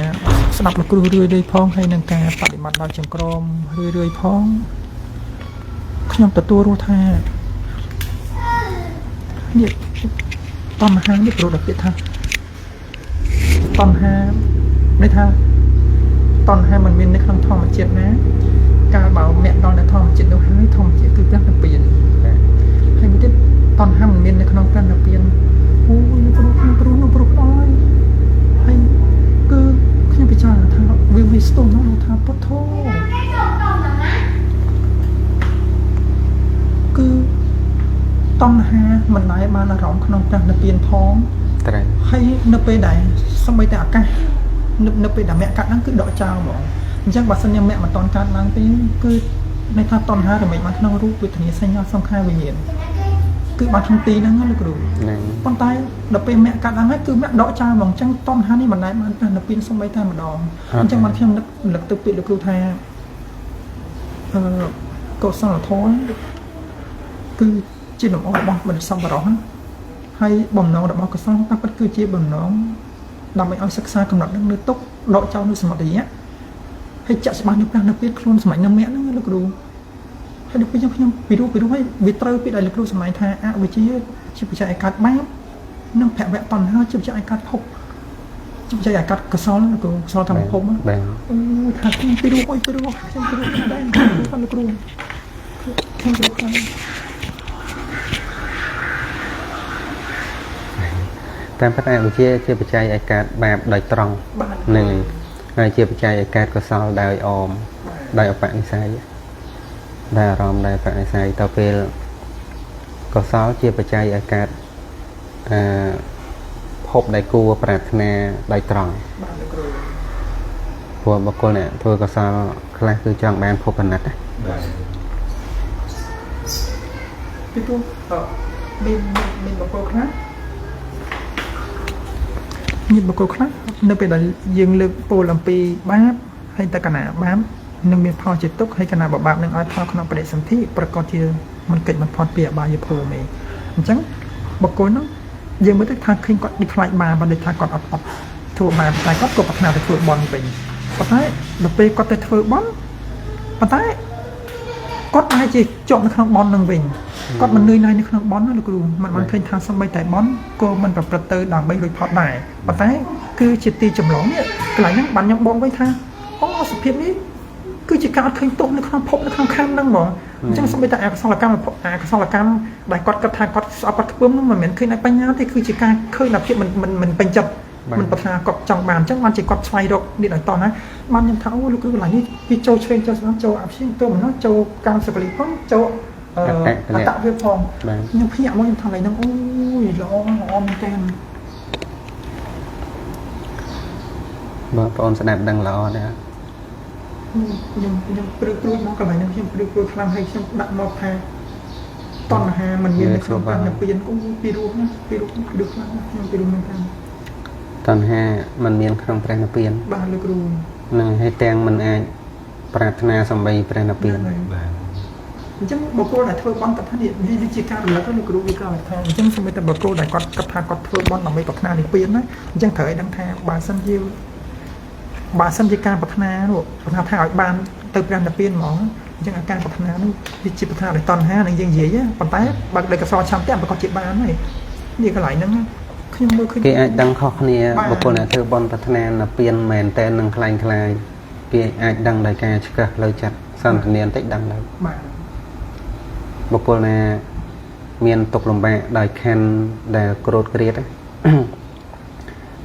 ស្ដាប់លោកគ្រូរឿយៗផងហើយនឹងការបដិបត្តិដល់ចង្ក្រមរឿយៗផងខ្ញុំទទួលរស់ថានេះតណ្ហានេះព្រោះដល់ពាក្យថាតណ្ហាន័យថាតណ្ហាមិនមាននៅក្នុងធម្មជាតិណាកាលបើមាក់ដល់នៅធម្មជាតិនោះហើយធម្មជាតិគឺព្រះនិព្វានហើយមួយទៀតតណ្ហាមិនមាននៅក្នុងព្រះនិព្វានអូយព្រោះអើយហើយគឺខ្ញុំពិចារណាថាវាស្ទង់នោះថាពុទ្ធោ នហាមិនដែរបានអារម្មណ៍ក្នុងព្រះនិព្វានផង ត្រូវ ហើយនៅពេលដែលសម្បីតែអាកាសនៅពេលដែលមគ្គកាត់ហ្នឹងគឺដកចោលហ្មងអញ្ចឹងបើសិនជាមគ្គមិនតន់កាត់ឡើងទេគឺន័យថាតណ្ហារមែងបានក្នុងរូបវេទនាសញ្ញាសង្ខារវិញ្ញាណគឺបានក្នុងទីហ្នឹងលោកគ្រូ ហ្នឹង ប៉ុន្តែដល់ពេលមគ្គកាត់ឡើងហើយគឺមគ្គដកចោលហ្មងអញ្ចឹងតណ្ហានេះមិនដែរបានព្រះនិព្វានសម្បីតែម្ដងអញ្ចឹងបានខ្ញុំនឹកទៅពាក្យលោកគ្រូថាកុសលធម៌គឺជាលំអរបស់បណ្ឌិតសម្បរោះណាហើយបំណងរបស់កុសលតាមពិតគឺជាបំណងដើម្បីឲ្យសិក្សាកំណត់នឹងនៅទុកដកចោលនៅសមត្ថៈហើយចាក់ច្បាស់នៅព្រះនិព្វានខ្លួនសម្រាប់នឹងមគ្គហ្នឹងលោកគ្រូហើយដល់ពេលខ្ញុំពីរូបហើយវាត្រូវពីដែលលោកគ្រូសម្ដែងថាអវិជ្ជាជាបច្ច័យឲ្យកាត់បាបនិងភវៈតណ្ហាជាបច្ច័យឲ្យកាត់ភពជាបច្ច័យឲ្យកាត់កុសលលោកគ្រូកុសលធម្មភព បាទ អូថាខ្ញុំពីរូបអុយពីរូបខ្ញុំពីរូបដែរខ្ញុំលោកគ្រូខ្ញុំពីរូបខ្លាំង តាមពិតអវិជ្ជាជាបច្ច័យឲ្យកើតបាបដោយត្រង់នឹងហើយជាបច្ច័យឲ្យកើតកុសលដោយអមដោយអបនិស្ស័យដែលអារម្មណ៍ដែលបនិស្ស័យទៅពេលកុសលជាបច្ច័យឲ្យកើតភពដែលគួរប្រាថ្នាដោយត្រង់ បាទលោកគ្រូ ព្រោះបុគ្គលអ្នកធ្វើកុសលខ្លះគឺចង់បានភពអាណិតណា ពីព្រោះមានបុគ្គលខ្លះនៅពេលដែលយើងលើកពោលអំពីបាបហើយតកណាបាបនឹងមានផលជាទុក្ខហើយកណាបាបនឹងឲ្យផលក្នុងបដិសន្ធិប្រកបជាមិនកិច្ចមិនផុតពីអបាយភូមិទេអញ្ចឹងបុគ្គលនោះយើងមើលទៅថាឃើញគាត់ដូចខ្លាចបាបបើដូចថាគាត់អត់ធ្វើបាបតែគាត់ក៏ប្រាថ្នាទៅធ្វើបន់វិញប៉ុន្តែដល់ពេលគាត់ទៅធ្វើបន់ប៉ុន្តែគាត់អាចជាជាប់នៅក្នុងបន់នឹងវិញគាត់មិននឿយណាយនៅក្នុងបន់ណាលោកគ្រូមិនបានឃើញថាសំបីតែបន់ក៏មិនប្រព្រឹត្តទៅដើម្បីរួចផុតដែរប៉ុន្តែគឺជាទីចម្លងនេះកន្លែងហ្នឹងបានខ្ញុំបងវិញថាអូសភាពនេះគឺជាការអត់ឃើញទុកនៅក្នុងភពនៅក្នុងខណ្ឌហ្នឹងហ្មងអញ្ចឹងសំបីតែអកុសលកម្មដែលគាត់គិតថាគាត់ស្អប់គាត់ខ្ពើមហ្នឹងមិនមែនឃើញតែបញ្ញាទេគឺជាការឃើញតែភាពមិនពេញចិត្តមិនប្រាថ្នាគាត់ចង់បានអញ្ចឹងបានជាគាត់ស្វែងរកនេះដល់តោះណាបានខ្ញុំថាអូលោកគ្រូកន្លែងនេះពីចូលឆ្វេងចូលស្ដាំចូលអភិជាទៅមិនចូលកម្មសកលីផងចូលអតវាផងខ្ញុំភ្ញាក់មកខ្ញុំថាឡើយហ្នឹងអូយល្អមែនតើ បងប្អូនស្ដាប់ដឹងល្អដែរ ខ្ញុំព្រឹកព្រួយមកកន្លែងហ្នឹងខ្ញុំព្រឹកព្រួយខ្លាំងហើយខ្ញុំដាក់មកថាតណ្ហាมันមាននៅក្នុងព្រះនិព្វានគូពីរូបណាពីរូបខ្លាំងខ្ញុំពីរូបហ្នឹងថា តណ្ហាมันមានក្នុងព្រះនិព្វាន បាទលោកគ្រូ នឹងឲ្យទាំងមិនអាចប្រាថ្នាសំបីព្រះនិព្វាន បាទអញ្ចឹងបុគ្គលដែលធ្វើបន់គាត់ថានេះវាជាការរលឹកលោកគ្រូវាក៏ថាអញ្ចឹងសម្រាប់តែបុគ្គលដែលគាត់គិតថាគាត់ធ្វើបន់ដើម្បីប្រាថ្នានិព្វានណាអញ្ចឹងត្រូវឲ្យដឹងថាបើសិនជាការប្រាថ្នានោះប្រាថ្នាថាឲ្យបានទៅព្រះនិព្វានហ្មងអញ្ចឹងអាការប្រាថ្នានោះវាជាប្រាថ្នាដោយតណ្ហានឹងយើងនិយាយប៉ុន្តែបើដោយកសលឆន្ទៈប្រកបជាបានហើយនេះកន្លែងហ្នឹងខ្ញុំមើលឃើញ គេអាចដឹងខុសគ្នាបុគ្គលអ្នកធ្វើបន់ប្រាថ្នានិព្វានមែនតែនឹងខ្លាំងខ្លាយគេអាចដឹងដោយការឆ្កឹះលើចិត្តសន្តានាបន្តិចដឹងដែរ បាទ បុគ្គលណាមានទុកលំបាកដោយខណ្ឌដែលក្រោតក្រៀត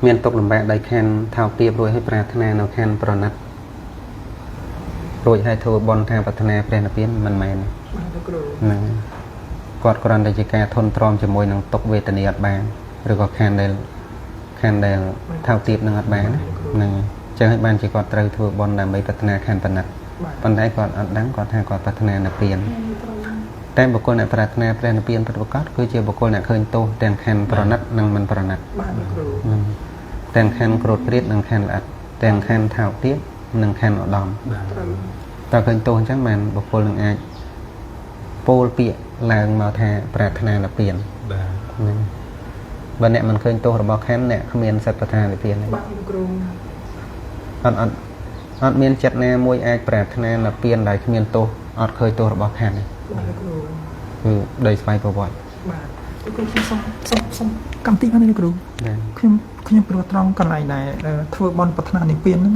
មានទុកលំបាកដោយខណ្ឌថោកទាបរួចឲ្យប្រាថ្នានៅខណ្ឌប្រណិតរួចឲ្យធ្វើបន់ថាប្រាថ្នាព្រះនិព្វានមិនមែន បាទលោកគ្រូ ហ្នឹងគាត់គ្រាន់តែជាការធន់ទ្រាំជាមួយនឹងទុកវេទនាអត់បានឬក៏ខណ្ឌដែលថោកទាបនឹងអត់បានហ្នឹងចឹងឲ្យបានជាគាត់ត្រូវធ្វើបន់ដើម្បីប្រាថ្នាខណ្ឌប្រណិតប៉ុន្តែគាត់អត់ដឹងគាត់ថាគាត់ប្រាថ្នានិព្វាន តែបុគ្គលអ្នកប្រាថ្នាព្រះនិព្វានពិតប្រាកដគឺជាបុគ្គលអ្នកឃើញទោសទាំងខណ្ឌប្រណិតនិងមិនប្រណិត បាទលោកគ្រូ ទាំងខណ្ឌក្រោតក្រៀតនិងខណ្ឌល្អិតទាំងខណ្ឌថោកទាបនិងខណ្ឌឧត្តម តើឃើញទោសអញ្ចឹងបានបុគ្គលនឹងអាចពោលពាក្យឡើងមកថាប្រាថ្នានិព្វានបាទបើអ្នកមិនឃើញទោសរបស់ខណ្ឌអ្នកគ្មានសិទ្ធិប្រាថ្នានិព្វានទេ បាទលោកគ្រូ អត់មានចិត្តណាមួយអាចប្រាថ្នានិព្វានដោយគ្មានទោសអត់ឃើញទោសរបស់ខណ្ឌទេ បាទលោកគ្រូ គឺដោយស្វ័យប្រវត្តិ បាទលោកគ្រូខ្ញុំសុំកម្មទីបានលោកគ្រូខ្ញុំព្រោះត្រង់កន្លែងដែលធ្វើបន់ប្រាថ្នានិព្វានហ្នឹង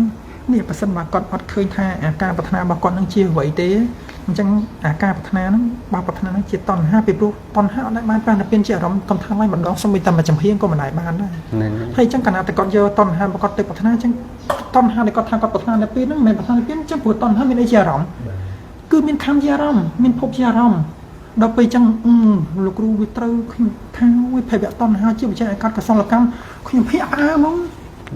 នេះបើសិនបើគាត់អត់ឃើញថាអាការប្រាថ្នារបស់គាត់នឹងជាអ្វីទេអញ្ចឹងអាការប្រាថ្នាហ្នឹងបើប្រាថ្នាហ្នឹងជាតណ្ហាពីព្រោះតណ្ហាអត់ដែលបានប្រានិព្វានជាអារម្មណ៍កំថាឡើយម្ដងសូម្បីតែមួយចំហៀងក៏មិនដែលបានដែរហើយអញ្ចឹងកាលណាតែគាត់យកតណ្ហារបស់គាត់ទៅប្រាថ្នាអញ្ចឹងតណ្ហាដែលគាត់ថាគាត់ប្រាថ្នានិព្វានហ្នឹងមិនមែនប្រាថ្នានិព្វានអញ្ចឹងព្រោះតណ្ហាមានអីជាអារម្មណ៍គឺមានខណ្ឌជាអារម្មណ៍មានភពជាអារម្មណ៍ ដល់ពេលអញ្ចឹងលោកគ្រូវាត្រូវខ្ញុំថាវាភ័យវៈតណ្ហាជាបច្ច័យកាត់កសលកម្មខ្ញុំភាកផ្អើលហ្មង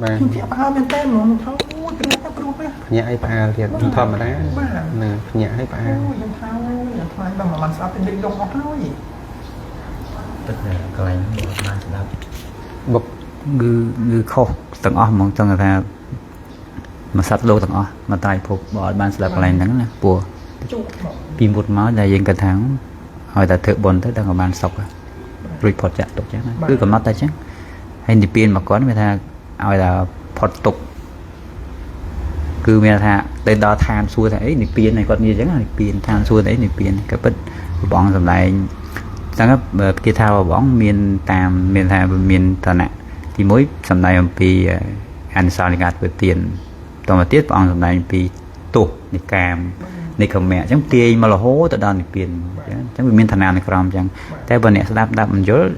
បាទ ខ្ញុំភាកផ្អើលមែនតើហ្មងថាអូយគ្រូណាគ្រូណា ភ្ញាក់ឲ្យផ្អើលទៀតធម្មតា បាទ នឹងភ្ញាក់ឲ្យផ្អើល អូយខ្ញុំថាអូយថ្លៃដល់មិនស្ដាប់ពេញលេខដងអស់ហើយ ទឹកកន្លែងបានស្ដាប់ បុក គឺខុសទាំងអស់ហ្មងចង់ថាមកសត្វលោកទាំងអស់មកត្រៃភពបើអត់បានស្ដាប់កន្លែងហ្នឹងណាព្រោះ ជុកមក ពីមុតមកដែលយើងគិតថាឲ្យតែធ្វើបុណ្យទៅដល់ក៏បានសុខរួចផុតចាក់ទុកចឹងណាគឺកំណត់តែចឹងហើយនិព្វានមកគាត់មានថាឲ្យតែផុតទុកគឺមានថាទៅដល់ឋានសួគ៌ថាអីនិព្វានគាត់និយាយចឹងនិព្វានឋានសួគ៌ថាអីនិព្វានក៏ពិតព្រះអង្គសម្ដែងចឹងគេថាព្រះអង្គមានតាមមានថាមានឋានៈទី1សម្ដែងអំពីអានិសង្សនៃការធ្វើទានតមកទៀតព្រះអង្គសម្ដែងអំពីទោសនៃកាមនៃកម្មៈអញ្ចឹងទាយមករហូតទៅដល់និព្វានអញ្ចឹងវាមានឋានៈនៅក្រោមអញ្ចឹងតែបើអ្នកស្ដាប់មិនយល់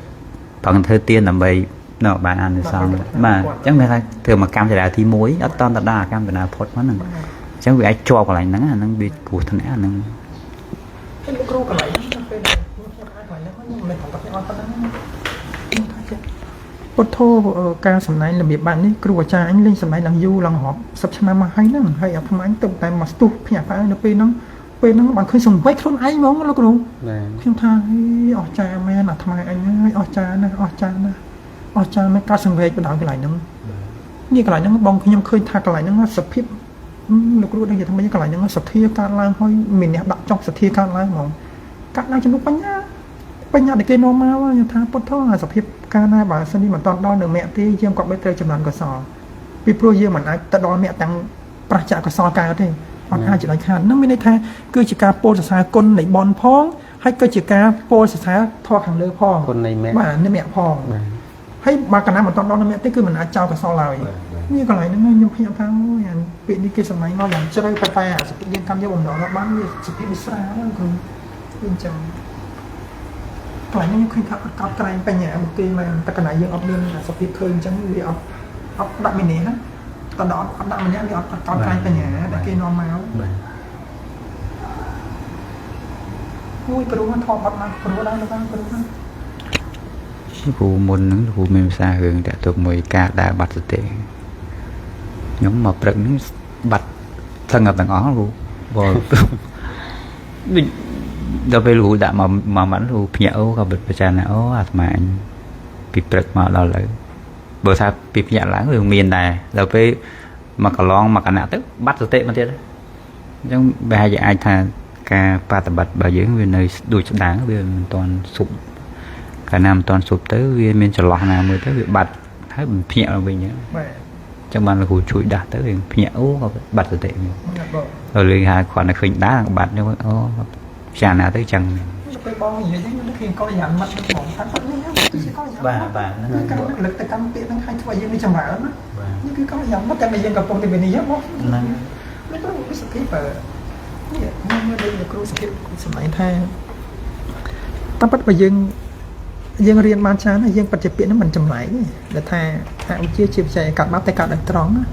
ប្រឹងធ្វើទានដើម្បីនៅបានអានិសង្សបាទអញ្ចឹងមានថាធ្វើមកកម្មចរាទី1អត់តន់ទៅដល់កម្មចរាផុតមកហ្នឹងអញ្ចឹងវាអាចជាប់កន្លែងហ្នឹងអាហ្នឹងវាគ្រោះថ្នាក់ហ្នឹង ហើយលោកគ្រូកន្លែងហ្នឹងពេលដែលខ្ញុំអាចកន្លែងហ្នឹងខ្ញុំមិនដឹងថាខ្ញុំអត់ប៉ុណ្ណឹងខ្ញុំថាចេះពុទ្ធោការសម្ដែងរបៀបបែបនេះគ្រូអាចារ្យអញលេងសម្ដែងឡើងយូរឡើងរាប់10ឆ្នាំមកហើយហ្នឹងហើយអាថ្មអញទៅតែមកស្ទុះភ្ញាក់ផ្អើលនៅពេលហ្នឹងបានឃើញសង្វេគខ្លួនឯងហ្មងលោកគ្រូ បាទ ខ្ញុំថាអស្ចារ្យមែនអាថ្មអញហើយអស្ចារ្យណាស់អស្ចារ្យណាស់អស្ចារ្យមែនការសង្វេគបណ្ដោយកន្លែងហ្នឹងនេះកន្លែងហ្នឹងបងខ្ញុំឃើញថាកន្លែងហ្នឹងសភាពលោកគ្រូដឹងថាថ្មីកន្លែងហ្នឹងសទ្ធាកើតឡើងហើយមានអ្នកដាក់ចុះសទ្ធាកើតឡើងហ្មងកាត់ឡើងជំនួសបញ្ញាដែលគេនាំមកខ្ញុំថាពុទ្ធអាសភាពកាលណាបើសិននេះមិនតន់ដល់នៅមគ្គទេយើងក៏បីត្រូវចំណានកសលពីព្រោះយើងមិនអាចទៅដល់មគ្គទាំងប្រះចាកកសលកើតទេអត់អាចចំណុចខាតហ្នឹងមានន័យថាគឺជាការពោលសរសើរគុណនៃបុណ្យផងហើយក៏ជាការពោលសរសើរធម៌ខាងលើផង គុណនៃមគ្គ បាទនៃមគ្គផង បាទ ហើយបើកាលណាមិនតន់ដល់នៅមគ្គទេគឺមិនអាចចោលកសលឡើយនេះកន្លែងហ្នឹងខ្ញុំខ្ញុំថាអូយអាពាក្យនេះគេសម្ដែងមកយ៉ាងជ្រៅតែអាសភាពយើងកម្មយកបំដងដល់បានវាសភាពវាស្រាលហ្នឹងគ្រូវាអញ្ចឹងកន្លែងនេះខ្ញុំឃើញថាអត់កោតក្រែងបញ្ញាមកគេមែនតែកន្លែងយើងអត់មានសភាពឃើញអញ្ចឹងវាអត់ដាក់មីនេះណាតដល់អត់ដាក់ម្នាក់វាអត់កោតក្រែងបញ្ញាដែលគេនាំមក បាទ អូយព្រោះថតអត់មកព្រោះដែរលោកគ្រូ គ្រូមុនហ្នឹងគ្រូមានភាសារឿងតាក់ទងមួយការដើរបាត់សតិខ្ញុំមកព្រឹកហ្នឹងបាត់សឹងទាំងអស់គ្រូបើដូចដល់ពេលគ្រូដាក់មកម៉ាន់គ្រូភ្ញាក់អូក៏ពិចារណាអូអាត្មាអញពីព្រឹកមកដល់ឥឡូវបើថាពីភ្ញាក់ឡើងវាមានដែរដល់ពេលមកកន្លងមកកណៈទៅបាត់សតិមកទៀតអញ្ចឹងបែរជាអាចថាការបប្រតិបត្តិរបស់យើងវានៅដូចស្ដាងវាមិនទាន់សុបកាលណាមិនទាន់សុបទៅវាមានចន្លោះណាមួយទៅវាបាត់ហើយមិនភ្ញាក់ឡើងវិញហ្នឹង បាទ អញ្ចឹងបានលោកគ្រូជួយដាស់ទៅវាភ្ញាក់អូក៏បាត់សតិមក បាទ ហើយលេងហៅគាត់នៅឃើញដាស់បាត់ហ្នឹងអូចាណាទៅចឹង ពេលបងនិយាយហ្នឹងគឺកលយ៉ាងម៉ាត់ទៅបងថាគាត់នេះគឺជាកលយ៉ាង បាទហ្នឹង គឺការលើកទៅកម្មពាក្យហ្នឹងឲ្យធ្វើយើងនេះចម្រើនណា បាទ នេះគឺកលយ៉ាងម៉ាត់តែយើងកំពុងតែវិនិយោគមក ហ្នឹង នេះក៏វិសភាពនេះខ្ញុំមើលដូចគ្រូសភាពសម្ដែងថាតាមពិតបើយើងរៀនបានច្រើនហើយយើងបច្ចុប្បន្នហ្នឹងមិនចម្លែកទេដែលថាអវិជ្ជាជាបច្ច័យកាត់បាត់តែកាត់ដល់ត្រង់ណា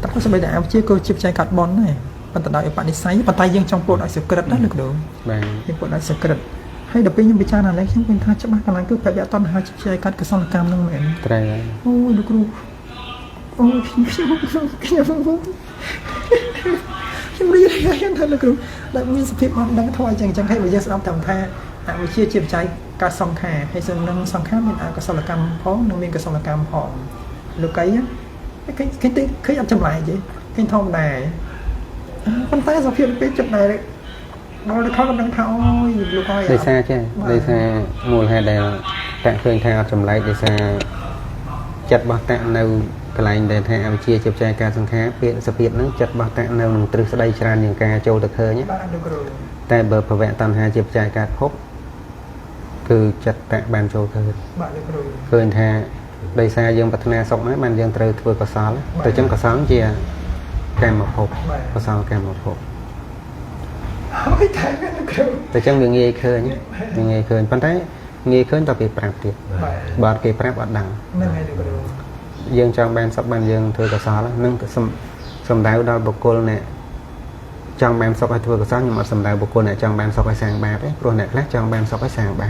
តែក៏ស្បីតែអវិជ្ជាក៏ជាបច្ច័យកាត់បនដែរប៉ុន្តែដោយឧបនិស្ស័យប៉ុន្តែយើងចង់ពោលឲ្យសក្រិតណាលោកគ្រូ បាទ យើងពោលឲ្យសក្រិតហើយដល់ពេលខ្ញុំពិចារណាឡើងខ្ញុំឃើញថាច្បាស់កន្លែងគឺប្រវត្តិតណ្ហាជាបច្ច័យកាត់កសលកម្មហ្នឹងមែន ត្រូវហើយ អូយលោកគ្រូអូយខ្ញុំរៀនហើយថាលោកគ្រូដែលមានសភាពអត់ដឹងធម៌អញ្ចឹងហើយបើយើងស្ដាប់តាមថាអវិជ្ជាជាបច្ច័យការសង្ខារហើយសំនឹងសង្ខារមានអកុសលកម្មផងនិងមានកុសលកម្មផងលោកីឃើញអត់ចម្លែកទេឃើញធម្មតាប៉ុន្តែសភាពពេលចិត្តដែរដល់ទៅខំដឹងថាអូយលោកហើយ ដោយសារចេះដោយសារមូលហេតុដែលតាក់ឃើញថាអត់ចម្លែកដោយសារចិត្តរបស់តាក់នៅកន្លែងដែលថាអវិជ្ជាជាបច្ច័យការសង្ខារពាក្យសភាពហ្នឹងចិត្តរបស់តាក់នៅនឹងទ្រឹស្ដីច្រើនជាងការចូលទៅឃើញ បាទលោកគ្រូ តែបើភវៈតណ្ហាជាបច្ច័យការភពគឺចិត្តតាក់បានចូលឃើញ បាទលោកគ្រូ ឃើញថាដោយសារយើងប្រាថ្នាសុខហ្នឹងបានយើងត្រូវធ្វើកុសលតែចឹងកុសលជាកម្មភពកុសលកម្មភព ហើយតែលោកគ្រូ តែចឹងវាងាយឃើញប៉ុន្តែងាយឃើញតទៅប្រាប់ទៀត បាទ បើអត់គេប្រាប់អត់ដឹង ហ្នឹងហើយលោកគ្រូ យើងចង់បានសុខបានយើងធ្វើកុសលហ្នឹងសំដៅដល់បុគ្គលអ្នក trong ban sọc hay thưa cái sáng nhưng mà sầm đại bộ cô này trong ban sọc hay sang bạc đấy rồi này khác trong ban sọc hay sang bạc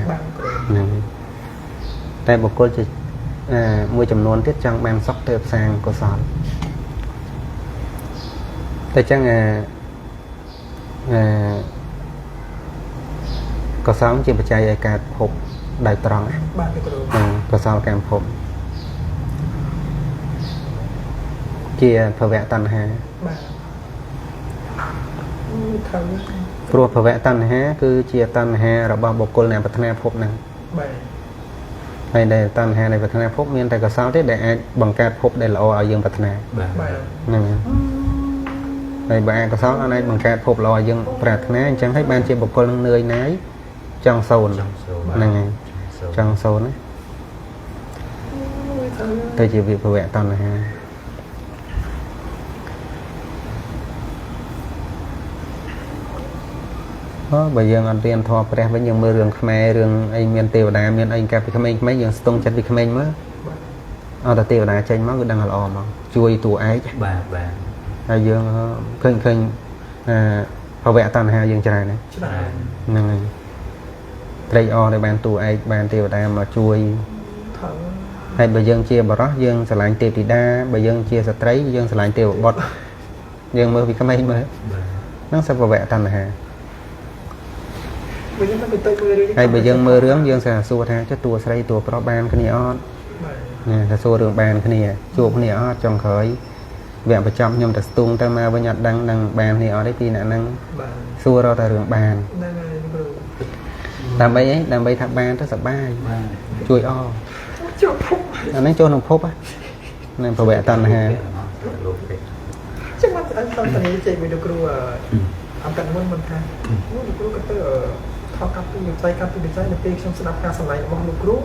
này tại bộ cô chỉ mua chấm nón tiết trong ban sọc tiếp sang có sọt tại chẳng có sóng chỉ bật chạy cả hộp đại tròn có sóng càng hộp chia phở vẽ tần hà phở vẽ tần hà cứ chia tần hà rồi bao bọc côn này bật thang hộp này hay để tần hà này bật thang hộp miền tại có sóng thế để bằng cát hộp để là ở dương bật thang này bạn có sóng ở đây bằng cát hộp là dương bật thang chẳng thấy ban chia bọc côn nơi nấy trong sâu này trong sâu đấy tôi chỉ việc phở vẽ tần hà bây giờ anh tiền thọ phải với những mưa rừng khmer rừng anh miền tây đà miền anh cà phê khmer mấy những stung chặt bị khmer mới ở tại tây đà tranh máu đang là lò mà chui tù ái bà hai dương khinh bảo vệ toàn hai dương trai này này đây o để bàn tù ái bàn tây đà mà chui hay bây giờ chia bảo đó dương sẽ lại tiêu thì đa bây giờ chia sẽ thấy dương sẽ lại tiêu bọt dương mơ vì khmer mới nó sẽ bảo vệ toàn hà hay bây giờ mưa rướng dương sẽ xua tha cho tua xây tua pro ban cái này on nè là xua đường bàn cái này chuột cái này on trong khởi vẹn vào trong nhưng mà tung ta mà với nhật đăng bàn này ở đấy thì năng xua ra tại đường bàn làm bay tháp ban rất là bay chui o nó cho nó phốp á nên phải vẽ tần hà chắc là anh tao thấy chị mình được kêu anh tận muốn mình thay muốn được kêu cái từ thọ cặp từใจในปีช่วงสนับการสมัยมองลูกรู้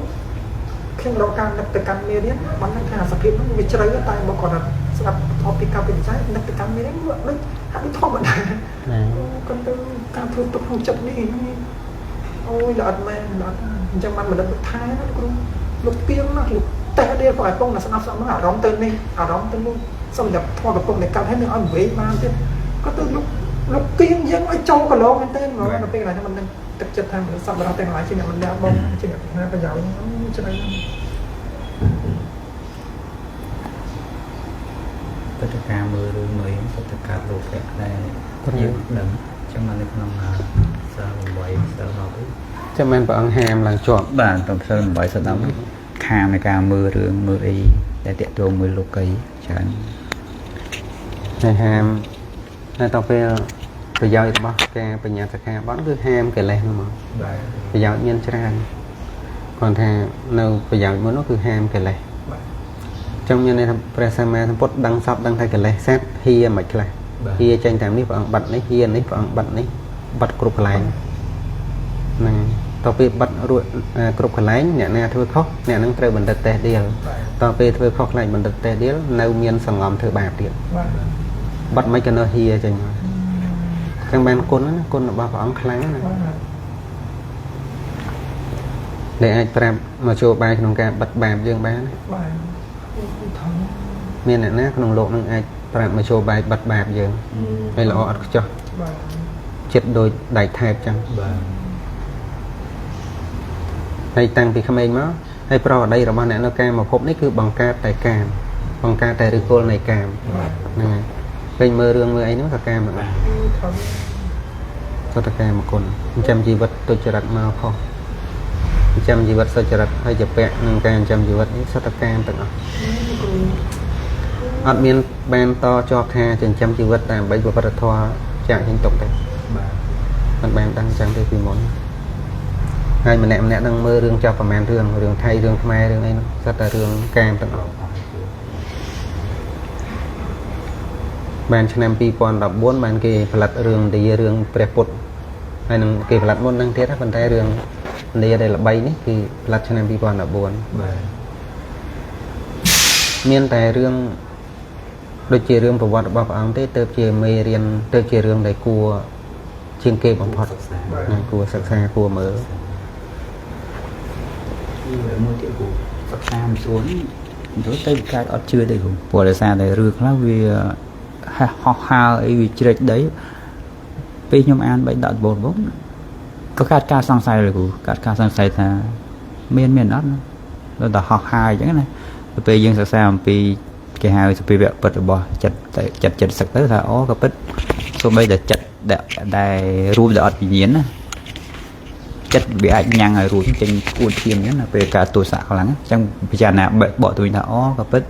เพียงเราการนักการเมียนี้มันนั่งหาสกิลมันวิจัยก็ตายมาก่อนนะสนับทอปิกาเป็นใจนักการเมียนี้เลยหาไม่ทอมันกันตัวการพูดตกลงจับนี่โอ้ยหลอดแม่หลอดจังมันเหมือนลูกท้ายนะลูกรู้ลูกเปี้ยงนะลูกแต่เดียวฝ่ายป้องนะสนับสนุนหาร้องเตือนนี่หาร้องเตือนลูกสำหรับทอกับป้องในการให้เนื้ออ่อนเว้ยมาเต้นก็ตัวลูกเปี้ยงยังไอ้โจกับร้องเต้นมามันเป็นอะไรที่มันตึกจะทำสัมปทานแต่งหลายชิ้นเนี่ยมันแล้วบ้องชิ้นเนี่ยน่าประหยัดจะได้tất cả mưa rơi mới tất cả đồ đẹp này có nhiều đậm trong mà nó sao vậy sao nó cho men và ăn ham là chọn bản tổng sơn vậy sao đóng kham này cả mưa rương mưa y để tiện đồ mưa lục ấy chẳng này ham này tao phải bây giờ bao cái bây giờ sẽ bắn cứ ham cái lên mà bây giờ nhân ra còn thà đâu bây giờ mới nó cứ ham cái lên trong như này presama thằng pot đăng sắp đăng thay cái lên set hia mạch lại hia tranh thằng ní vào bật ní hia ní vào bật ní bật cục lại này tao phải bật rồi cục lại nhẹ nè thôi khóc nhẹ nâng trời mình đặt tè điêu tao phải thôi khóc lại mình đặt tè điêu nâu miên sòng ngòm thưa bạc điện bật mấy cái nó hia tranh các bạn con là ba phẳng kháng này để ai làm mà cho bài trong cả bật bàn dương bán miền này nè con lộ năng ai làm mà cho bài bật bàn dương hay là ọt cho chết đôi đại thẹp chẳng hay tăng thì không ai máu hay pro ở đây là bao nè nó cam mà phốp đấy cứ bằng ca tại cam bằng ca tại được cô này cam này cây mơ rương mơ ấy nó là cam mà tất cả một con trăm chi vật tôi chỉ đặt màu không trăm chi vật sao chỉ đặt hay chụp vẽ nâng càng trăm chi vật ấy sao tất cả tất cả admin ban to cho kha trên trăm chi vật làm bảy của vật thoa chạy liên tục đấy bạn ban đăng trang tới món hai mình em nè đang mơ rương cho phần màn rương thay rương mai rương ấy nó rất là rương cam tất cả ban cho nam pi còn đọc 4 ban kia phật rương thì rương prepot hay là kia phật môn năng thiết á phần tay rương đây là bay ní thì phật cho nam pi còn đọc 4 miền tài rương đôi chia rương bảo vật bảo ông thế tơ chia mê riêng tơ chia rương đầy cua chiên kê bằng phật cua sạc xa cua mở mua tiệm cua sạc xa xuống đối tới cái đó chưa đầy đủ của là xa để rước nó vì ho ha ấy vì chết đấy ពេលខ្ញុំអានបីដកបងក៏កាត់ការសង្ស័យលោកគ្រូកាត់ការសង្ស័យថាមានអត់ដល់តែហោះហាយអញ្ចឹងណាពេលយើងសិក្សាអំពីគេហៅសភាវៈពិតរបស់ចិត្តសឹកទៅថាអូក៏ពិតសូម្បីតែចិត្តដែលរួមដែលអត់វិញ្ញាណណាចិត្តវាអាចញ៉ាំងឲ្យរួចចេញគួតឈាមអញ្ចឹងណាពេលការទោសៈខ្លាំងអញ្ចឹងពិចារណាបកទៅវិញថាអូក៏ពិត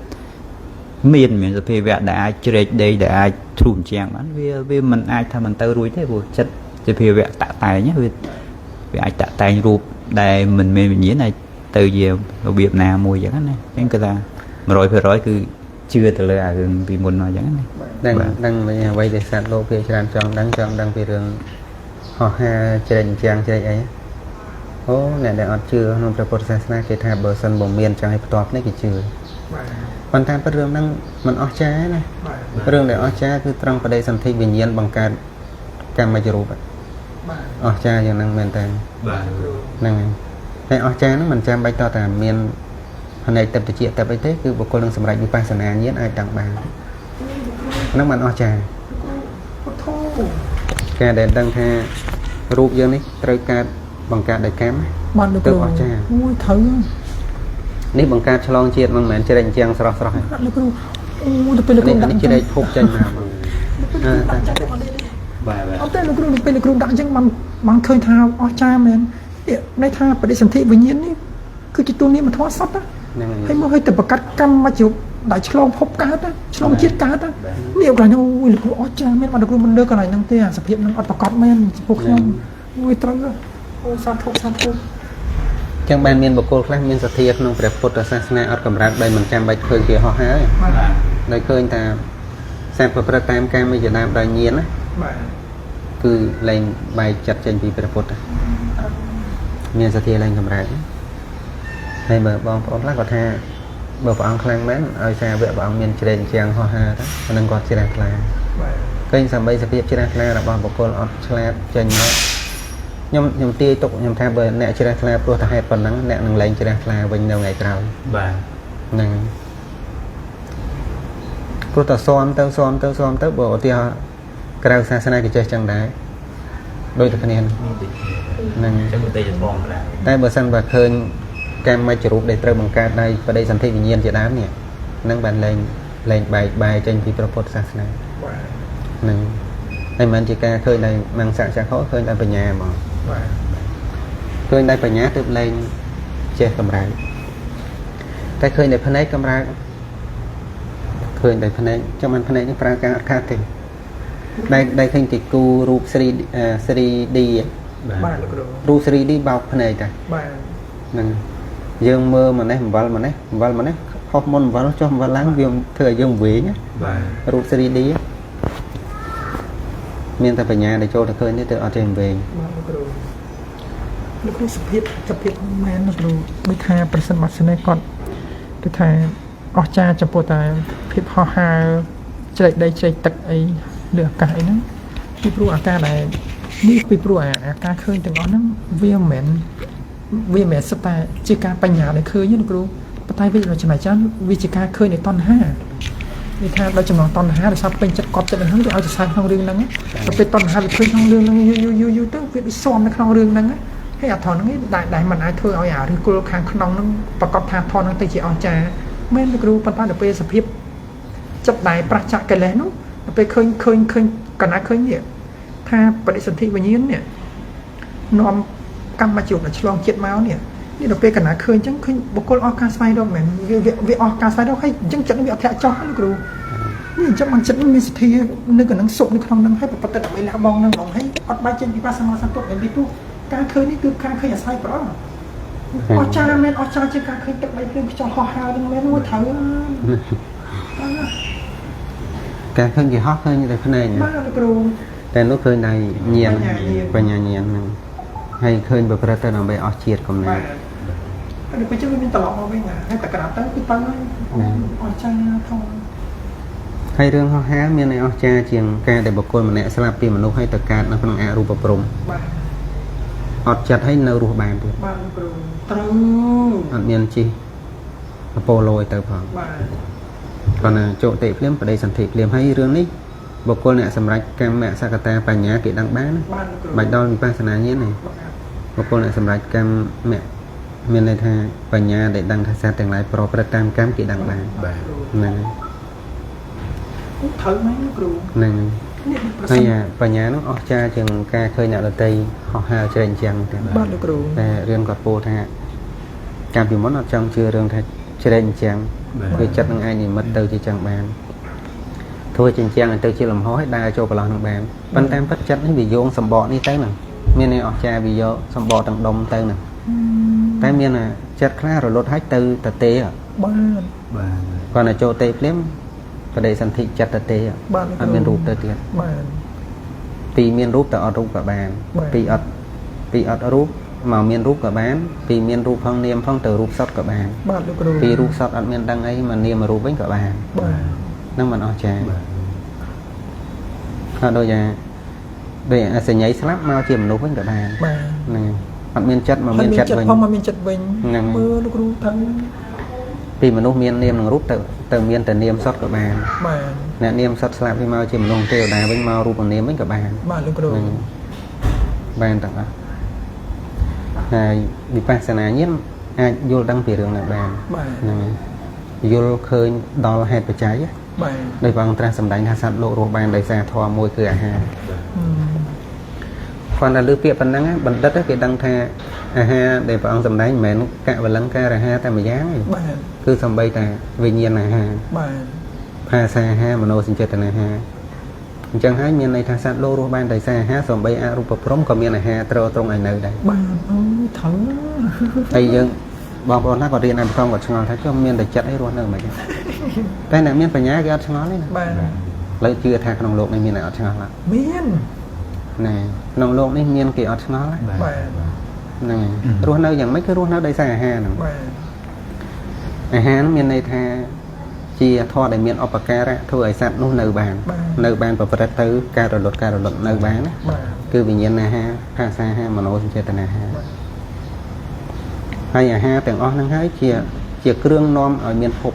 មានសភាវៈដែលអាចជ្រែកដីដែលអាចធូរជាងបានវាមិនអាចថាមិនទៅរួចទេព្រោះចិត្តសភាវៈតាក់តែងវាអាចតាក់តែងរូបដែលមិនមានវិញ្ញាណអាចទៅជារបៀបណាមួយអញ្ចឹងណាអញ្ចឹងគឺថា 100% គឺជឿទៅលើអារឿងពីមុនមកអញ្ចឹងណាដឹងវិញអ្វីដែលសត្វលោកគេច្រើនចង់ដឹងពីរឿងហោះហើរជ្រែកជាងជ្រែកអីអូអ្នកដែលអត់ជឿក្នុងព្រះពុទ្ធសាសនាគេថាបើសិនบ่មានចង់ឲ្យផ្ទាល់នេះគេជឿប៉ុន្តែរឿងហ្នឹងมันអស្ចារ្យណារឿងដែលអស្ចារ្យគឺត្រង់បដិសន្ធិវិញ្ញាណបង្កើតកម្មជ្ជរូបអស្ចារ្យយ៉ាងហ្នឹងមែនតើហ្នឹងហើយអស្ចារ្យហ្នឹងមិនចាំបាច់តតែមានផ្នែកទឹកតិចទឹកអីទេគឺបុគ្គលនឹងសម្រេចវិបស្សនាញាណអាចដឹងបានហ្នឹងមិនអស្ចារ្យការដែលដឹងថារូបយើងនេះត្រូវកើតបង្កើតដោយកម្មបានលោកគ្រូអូយត្រូវនេះបង្កើតឆ្លងជាតិមិនមែនជ្រែកជាងស្រស់ទេលោកគ្រូអូទៅពេលលោកគ្រូដាក់ជ្រែកភពចេញមកអត់ទេលោកគ្រូពេលលោកគ្រូដាក់អញ្ចឹងបានឃើញថាអស្ចារ្យមែនន័យថាបដិសន្ធិវិញ្ញាណនេះគឺជាទូនាមធម៌សត្វណាហើយមកឲ្យទៅបង្កើតកម្មជ្ជរូបដែលឆ្លងភពកើតឆ្លងជាតិកើតនេះអូកន្លែងអូយលោកគ្រូអស្ចារ្យមែនបានលោកគ្រូមិនលើកន្លែងហ្នឹងទេអាសភាពហ្នឹងអត់ប្រកបមែនចំពោះខ្ញុំអូយត្រូវអូសាធុចឹងបានមានបុគ្គលខ្លះមានសទ្ធាក្នុងព្រះពុទ្ធសាសនាអត់កម្រើកដោយមិនចាំបាច់ឃើញគេហោះហើរដោយឃើញថាសាប្រព្រឹត្តតាមការមេជាដើមដោយញាណណាគឺលែងបែកចិត្តចេញពីព្រះពុទ្ធមានសទ្ធាលែងកម្រើកហើយបើបងប្អូនខ្លះគាត់ថាបើព្រះអង្គខ្លាំងមែនឲ្យសាវកព្រះអង្គមានជ្រែកជាងហោះហើរទៅអានឹងគាត់ជ្រះថ្លាឃើញសម្បីសភាពជ្រះថ្លារបស់បុគ្គលអត់ឆ្លាតចេញមកខ្ញុំទាយទុកខ្ញុំថាបើអ្នកជ្រះថ្លាព្រោះតែហេតុប៉ុណ្ណឹងអ្នកនឹងលែងជ្រះថ្លាវិញនៅថ្ងៃក្រោយបាទហ្នឹងព្រោះតែស៊ាំទៅបើឧទាហរណ៍ក្រៅសាសនាគេចេះចឹងដែរដូចតែគ្នាហ្នឹងចឹងទៅចំបងដែរតែបើសិនបើឃើញកម្មមជ្ឈរូបដែលត្រូវបង្កើតដោយបដិសន្ធិវិញ្ញាណជាដើមនេះហ្នឹងបានលែងបែកចេញពីព្រះពុទ្ធសាសនាហ្នឹងហើយមិនជាការឃើញដោយមង្សចក្ខុឃើញដោយបញ្ញាហ្មងឃើញដោយបញ្ញាទើបលែងចេះកម្រើកតែឃើញដោយភ្នែកកម្រើកឃើញដោយភ្នែកចាំមិនភ្នែកនេះប្រើការអត់ខាតទេដែលឃើញគេគូរូប 3D បាទលោកគ្រូរូប 3D បោកភ្នែកតែបាទហ្នឹងយើងមើលម្នេះអំបិលម្នេះខុសមុនអំបិលចុះអំបិលឡើងវាធ្វើឲ្យយើងវិញបាទរូប 3D មានតែបញ្ញាដែលចូលទៅឃើញនេះទៅអត់ចេះវិញបាទលោកគ្រូសភាពមែនលោកគ្រូដូចថាប្រសិនបើសិនគាត់គឺថាអស្ចារ្យចំពោះតែភាពហោះហើរជ្រែកដីជ្រែកទឹកអីលើអាកាសអីហ្នឹងពីព្រោះអាកាសដែលនេះពីព្រោះអាការឃើញទាំងអស់ហ្នឹងវាមិនមែនសិតតែជាការបញ្ញាដែលឃើញទេលោកគ្រូប៉ុន្តែវាចំណេះចាំវាជាការឃើញនៃតណ្ហានិយាយថាដល់ចំណងតណ្ហាដោយសារពេញចិត្តកប់ចិត្តហ្នឹងវាឲ្យសរសើរក្នុងរឿងហ្នឹងទៅពេលតណ្ហាវាឃើញក្នុងរឿងហ្នឹងយូរទៅវាដូចស៊ាំនៅក្នុងរឿងហ្នឹងហើយអត់ថនហ្នឹងដែលមិនអាចធ្វើឲ្យអាឬគល់ខាងក្នុងហ្នឹងប្រកបថាថនហ្នឹងទៅជាអស្ចារ្យមែនលោកគ្រូប៉ុន្តែដល់ពេលសភាពចិត្តដែលប្រឆាកិលេសនោះដល់ពេលឃើញកណ្ណាឃើញនេះថាបដិសន្ធិវិញ្ញាណនេះនាំកម្មជ្ជរូបដែលឆ្លងជាតិមកនេះដល់ពេលកណ្ណាឃើញអញ្ចឹងឃើញបុគ្គលអស់ការស្វែងរកមែនវាអស់ការស្វែងរកហើយអញ្ចឹងចិត្តនឹងវាអត់ធ្លាក់ចុះលោកគ្រូនេះអញ្ចឹងបានចិត្តនឹងមានសទ្ធានៅកណ្ដឹងសុខនៅក្នុងនឹងហើយប្រតិដើម្បីលះបង់នឹងហ្មងហើយអត់បែកចេញពីបាសមាសន្ទុកពីព្រោះការឃើញនេះគឺការឃើញអាស្រ័យព្រះអង្គអស្ចារ្យមែនអស្ចារ្យជាការឃើញទឹកបីភ្លៀងខ្យល់ហោះហើរនឹងមែនមួយត្រូវការឃើញគេហោះឃើញតែភ្នែកបាទលោកគ្រូតែនោះឃើញតែញាណបញ្ញាញាណហ្នឹងហើយឃើញប្រព្រឹត្តទៅដើម្បីអស់ជាតិកំណត់ហើយពេលចឹងវាមានត្រឡប់មកវិញហើយតែក្រាបទៅគឺទៅអស្ចារ្យធំហើយរឿងហោះហើរមានអស្ចារ្យជាងការដែលបុគ្គលម្នាក់ស្លាប់ពីមនុស្សហើយទៅកើតនៅក្នុងអរូបព្រំបាទអត់ចិត្តឲ្យនៅរស់បានទៀតបាទគ្រូត្រូវអត់មានជីអប៉ូឡូឲ្យទៅផងបាទគាត់ណាចូលតិភ្លាមបដិសន្ធិភ្លាមហើយរឿងនេះ បុគ្គលអ្នកសម្រេចកម្មសកតាបញ្ញាគេដឹងបានបាច់ដល់វិបស្សនាញាណទេបុគ្គលអ្នកសម្រេចកម្មមានន័យថាបញ្ញាដែលដឹងថាសត្វទាំងឡាយប្រព្រឹត្តតាមកម្មគេដឹងបានហ្នឹង ត្រូវមែនគ្រូ ហ្នឹងហើយបញ្ញានោះអស្ចារ្យជាងការឃើញអ្នកដតីហោះហើរជ្រែកចឹងតែ បាទលោកគ្រូ តែរឿងគាត់ពោលថាកាលពីមុនអត់ចង់ជឿរឿងថាជ្រែកចឹងគឺចិត្តនឹងឯងនិមិត្តទៅជាចឹងបានធ្វើជាចឹងទៅជាលំហឲ្យដើរចូលប្រឡោះនឹងបានប៉ុន្តែពិតចិត្តនេះវាយោងសម្បកនេះទៅហ្នឹងមានន័យអស្ចារ្យវាយកសម្បកទាំងដុំទៅហ្នឹងតែមានចិត្តខ្លះរលត់ឲ្យទៅតទេ បាទ គាត់ទៅចូលទេភ្លាមបដិសន្ធិចិត្តតទេ បាទ អត់មានរូបទៅទៀត បាទ ពីមានរូបទៅអត់រូបក៏បានពីអត់រូបមកមានរូបក៏បានពីមានរូបផងនាមផងទៅរូបសត្វក៏បាន បាទលោកគ្រូ ពីរូបសត្វអត់មានដឹងអីមកនាមរូបវិញក៏បាន បាទ ហ្នឹងមិនអស្ចារ្យហើយដូចអាសញ្ញ័យស្លាប់មកជាមនុស្សវិញក៏បាន បាទ ហ្នឹងអត់មានចិត្តមកមានចិត្តវិញ ផងមកមានចិត្តវិញ ហ្នឹង មើលលោកគ្រូថាំ ពីមនុស្សមាននាមនឹងរូបទៅមានតែនាមសត្វក៏បាន បាទ អ្នកនាមសត្វស្លាប់វិញមកជាមនុស្សទេវតាវិញមករូបនាមវិញក៏បាន បាទលោកគ្រូ ហ្នឹងបានទាំងអស់ហើយវិបស្សនាញាណអាចយល់ដឹងពីរឿងនេះបាន បាទ ហ្នឹងយល់ឃើញដល់ហេតុបច្ច័យ បាទ ដោយព្រះអង្គត្រាស់សម្ដែងថាសត្វលោករស់បានដោយសារធម៌មួយគឺអាហារគាត់តែលើពាក្យប៉ុណ្ណឹងបណ្ឌិតគេដឹងថាអាហារដែលព្រះអង្គសម្ដែងមិនមែនកវលង្ការអាហារតែម្យ៉ាងទេ បាទ គឺសំបីតាវិញ្ញាណអាហារ បាទ ភាសាអាហារមនោសញ្ចេតនាអាហារអញ្ចឹងហើយមានន័យថាសត្វលោករស់បានដោយសារអាហារសំបីអរូបព្រំក៏មានអាហារត្រង់ឲ្យនៅដែរ បាទអូត្រូវ ហើយយើងបងប្អូនណាគាត់រៀនអានផងគាត់ឆ្ងល់ថាចុះមានតែចិត្តអីរស់នៅមិនតែអ្នកមានបញ្ញាគេអត់ឆ្ងល់ទេណា បាទ លើជឿថាក្នុងโลกនេះមានអ្នកអត់ឆ្ងល់ទេ មាន ណែក្នុងโลกនេះមានគេអត់ឆ្ងល់ទេ បាទ ហ្នឹងរស់នៅយ៉ាងម៉េចគឺរស់នៅដោយសារអាហារហ្នឹង បាទ អាហារហ្នឹងមានន័យថាជាធម៌ដែលមានឧបការៈធ្វើឲ្យសត្វនោះនៅបានប្រព្រឹត្តទៅការរលត់នៅបានណា បាទ គឺវិញ្ញាណអាហារភាសាអាហារមនោសញ្ចេតនាអាហារហើយអាហារទាំងអស់ហ្នឹងហើយជាគ្រឿងនាំឲ្យមានភព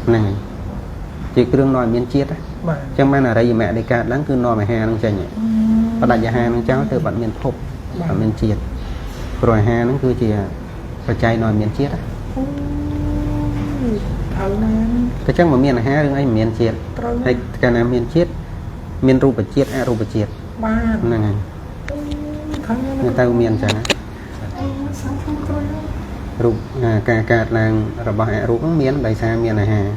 ហ្នឹងហើយជាគ្រឿងនាំឲ្យមានជាតិណា បាទ អញ្ចឹងបានអរិយមគ្គដែលកើតឡើងគឺនាំអាហារហ្នឹងចេញបដិអាហារហ្នឹងចោលទៅបាត់មានភពអត់មានជាតិព្រោះអាហារហ្នឹងគឺជាបច្ច័យនាំឲ្យមានជាតិណា ត្រូវណាស់ តែចឹងមិនមានអាហាររឿងអីមិនមានជាតិ ត្រូវ ហើយកាលណាមានជាតិមានរូបជាតិអរូបជាតិ បាទ ហ្នឹងហើយ ត្រូវណាស់ ទៅមានចឹងណា សាធុគ្រូ រូបការកើតឡើងរបស់អរូបហ្នឹងមានដោយសារមានអាហារ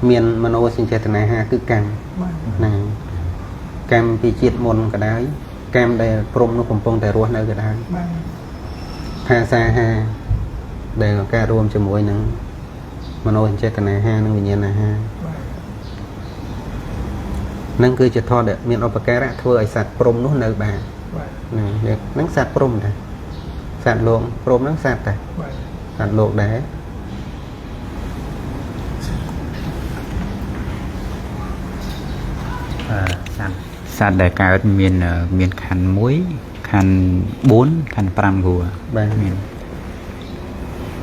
មានមនោសញ្ចេតនាអាហារគឺកម្ម បាទ ហ្នឹងហើយកម្មពីជាតិមុនក៏ដោយកម្មដែលព្រមនោះកំពុងតែរស់នៅក៏ដោយ បាទ ភាសាអាហារដែលការរួមជាមួយនឹងមនោសញ្ចេតនាអាហារនិងវិញ្ញាណអាហារ បាទ ហ្នឹងគឺជាធម៌ដែលមានឧបការៈធ្វើឲ្យសត្វព្រំនោះនៅបាន បាទ ហ្នឹងសត្វព្រំដែរសត្វលោកព្រំហ្នឹងសត្វដែរ បាទ សត្វលោកដែរ សត្វដែលកើតមានខណ្ឌ1ខណ្ឌ4ខណ្ឌ5គួរ បាទ មាន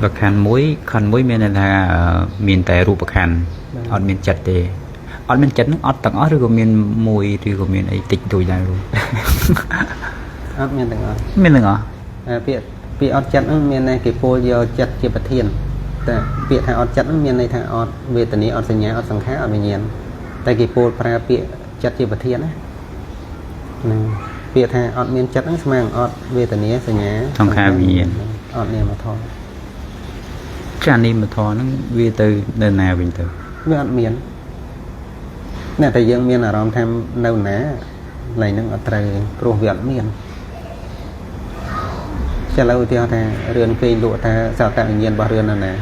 លក្ខខណ្ឌ1មានន័យថាមានតែរូបខណ្ឌអត់មានចិត្តទេអត់មានចិត្តនឹងអត់ទាំងអស់ឬក៏មានមួយឬក៏មានអីតិចតួចដែរ អត់មានទាំងអស់ មានទាំងអស់ ពាក្យអត់ចិត្តហ្នឹងមានន័យគេពោលយកចិត្តជាប្រធានតែពាក្យថាអត់ចិត្តហ្នឹងមានន័យថាអត់វេទនាអត់សញ្ញាអត់សង្ខារអត់វិញ្ញាណតែគេពោលប្រើពាក្យចិត្តជាប្រធានណាហ្នឹងពាក្យថាអត់មានចិត្តហ្នឹងស្មើនឹងអត់វេទនាសញ្ញា សង្ខារវិញ្ញាណ អត់នាមធម៌ ចានេះមធរហ្នឹងវាទៅនៅណាវិញទៅ វាអត់មានអ្នកតែយើងមានអារម្មណ៍ថានៅណាកន្លែងហ្នឹងអត់ត្រូវព្រោះវាអត់មានចាឥឡូវឧទាហរណ៍ថារឿនគេលក់ថាសោតវិញ្ញាណរបស់រឿននៅណា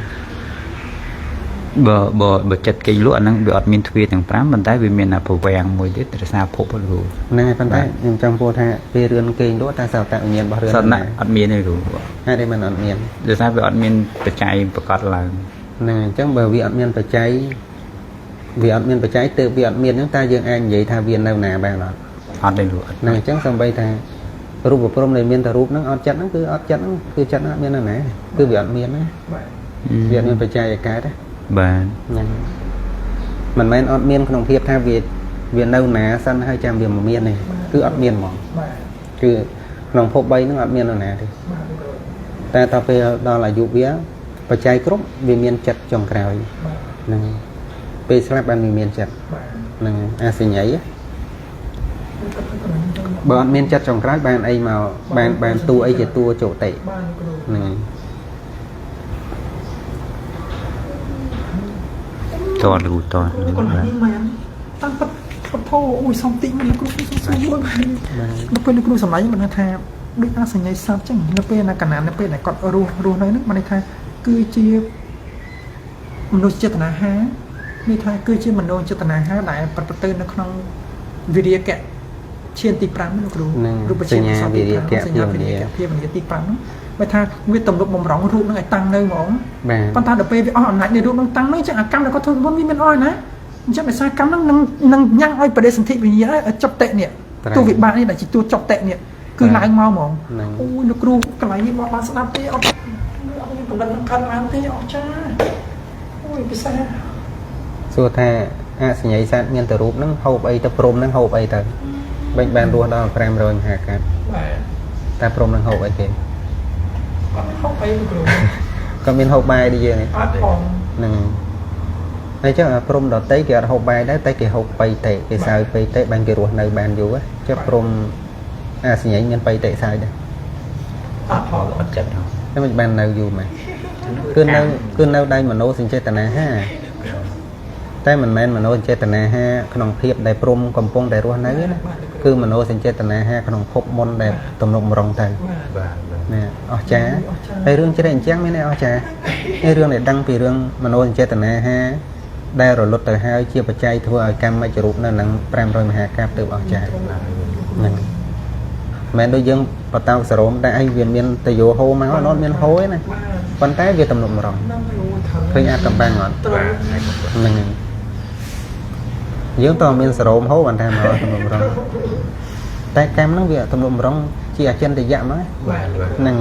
បើចិត្តគេលក់អាហ្នឹងវាអត់មានទ្វារទាំង5ប៉ុន្តែវាមានអាប្រវាំងមួយទៀតរសារភពហ្នឹងគ្រូ ហ្នឹងហើយប៉ុន្តែខ្ញុំចង់ពោលថាពេលរឿនគេលក់ថាសោតវិញ្ញាណរបស់រឿន ស នៅ ត្វណា ណា អត់មានទេគ្រូ ហើយតែមិនអត់មាន ដោយសារវាអត់មានបច្ច័យប្រកាសឡើង ហ្នឹងហើយអញ្ចឹងបើវាអត់មានបច្ច័យទើបវាអត់មានអញ្ចឹងតើយើងអាចនិយាយថាវានៅណាបានអត់ អត់ទេគ្រូអត់ ហ្នឹងអញ្ចឹងសំបីថារូបព្រំដែលមានតែរូបហ្នឹងអត់ចិត្តហ្នឹងគឺអត់ចិត្តហ្នឹងគឺចិត្តអត់មាននៅណាគឺវាអត់មានណា បាទ វាអត់មានបច្ច័យឲ្យកើតណា បាទ ហ្នឹងមិនមែនអត់មានក្នុងភាពថាវា វានៅណាសិនហើយចាំវាមកមាននេះគឺអត់មានហ្មង បាទ គឺក្នុងភព3ហ្នឹងអត់មាននរណាទេតែតទៅពេលដល់អាយុវាបច្ច័យគ្រប់វាមានចិត្តចុងក្រោយហ្នឹងពេលស្លាប់បានវាមានចិត្តហ្នឹងអាសញ្ញ័យបើអត់មានចិត្តចុងក្រោយបានអីមកបានតួអីជាតួចោតិហ្នឹង តលូត còn lại nhưng mà tăng phật thô ôi xong tĩnh mình cũng xong mỗi bài nó quên được sầm lấy mình tha biết ta sành nhảy sao chẳng nó quên là cả nạn nó quên là còn ru nói nước mà đây tha cứ chia mình đôi chia tana há đây tha cứ chia mình đôi chia tana há đại bật tư nó không video kẹt trên tì prang nó ru ru bật trên sao video kẹt phía mình tì prang vậy tha nguyên tổng độ bồng rong ru nó lại tăng nơi mỏng con ta được pe với on lại để ru nó tăng mấy chẳng cam là có thương vốn viên oi nè chắc phải sai cắm năng nhang oiประเด็นสันติวิญญาณจับเตะเนี่ยตัววิบากนี่แหละจิตตัวจับเตะเนี่ยคือลายเมาหมองโอ้ยนักรูกลายนี่มาสนับเตะเอากำลังคันมาเตะออกจ้าโอ้ยพิเศษ សួរថាអសញ្ញាសត្វមានតែរូបហ្នឹងហូបអីទៅព្រមហ្នឹងហូបអីទៅបាញ់បានរស់ដល់500មហាកាត់តែព្រមហ្នឹងហូបអីគេ không phải được rồi ក៏មានហូបបាយដូចយើង áp phòng ហ្នឹងហើយចឹងព្រមដតៃគេអត់ហូបបាយដែរតែគេហូបបៃតេគេសើបៃតេបានគេរស់នៅបានយូរចឹងព្រមអសញ្ញាមានបៃតេសើដែរ áp phòng អត់ចិត្តហ៎ តែមិនបាននៅយូរម៉េចគឺនៅដៃមโนសញ្ចេតនាហាតែមិនមែនមโนសញ្ចេតនាហាក្នុងភាពដែលព្រមកំពុងតែរស់នៅណាគឺមโนសញ្ចេតនាហាក្នុងភពមុនដែលទំនុកម្រងទៅ បាទ ណែអស្ចារ្យហើយរឿងជ្រែកអញ្ចឹងមានអស្ចារ្យហើយរឿងដែលដឹងពីរឿងមโนសញ្ចេតនាហាដែលរលត់ទៅហើយជាបច្ច័យធ្វើឲ្យកម្មវិជ្ជរូបនៅនឹង500មហាកាប់ទៅអស្ចារ្យហ្នឹងមិនដូចយើងបតោសរោមតែអីវាមានតយោហោមកអត់មានហោទេណាប៉ុន្តែវាទំនុកម្រងឃើញអាចកំបាំងអត់ហ្នឹងយើងតើមានសរោមហោបានថាមកទំនុកម្រងតែកម្មហ្នឹងវាទំនុកម្រងជាអចិន្តយៈមកហ្នឹង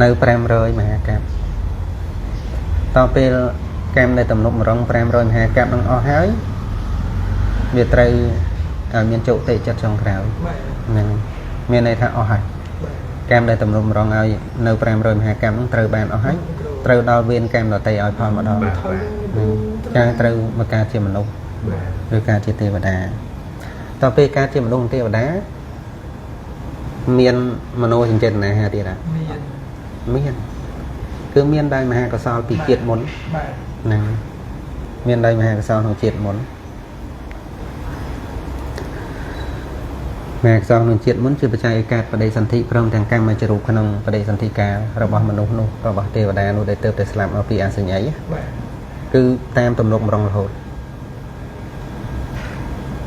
នៅ500មហាកាប់តទៅពេលកម្មដែលទំនុកម្រង500មហាកាប់នឹងអស់ហើយវាត្រូវមានជោតិចិត្តចុងក្រោយហ្នឹងមានន័យថាអស់ហើយកម្មដែលទំនុកម្រងឲ្យនៅ500មហាកាប់នឹងត្រូវបានអស់ហើយត្រូវដល់វេនកម្មដតីឲ្យផលមកដល់ចាត្រូវមកការជាមនុស្សឬការជាទេវតាតទៅពេលការជាមនុស្សទេវតាមានមโนសញ្ចេតនាហាទៀតហ៎មានគឺមានដោយមហាកុសលពីជាតិមុនហ្នឹងមានដោយមហាកុសលក្នុងជាតិមុនមហាកុសលក្នុងជាតិមុនជាបច្ច័យឲ្យកើតបដិសន្ធិព្រមទាំងកម្មជារូបក្នុងបដិសន្ធិកាលរបស់មនុស្សនោះរបស់ទេវតានោះដែលទៅតែស្លាប់មកពីអសញ្ញ័យគឺតាមទំនុកម្រងរហូត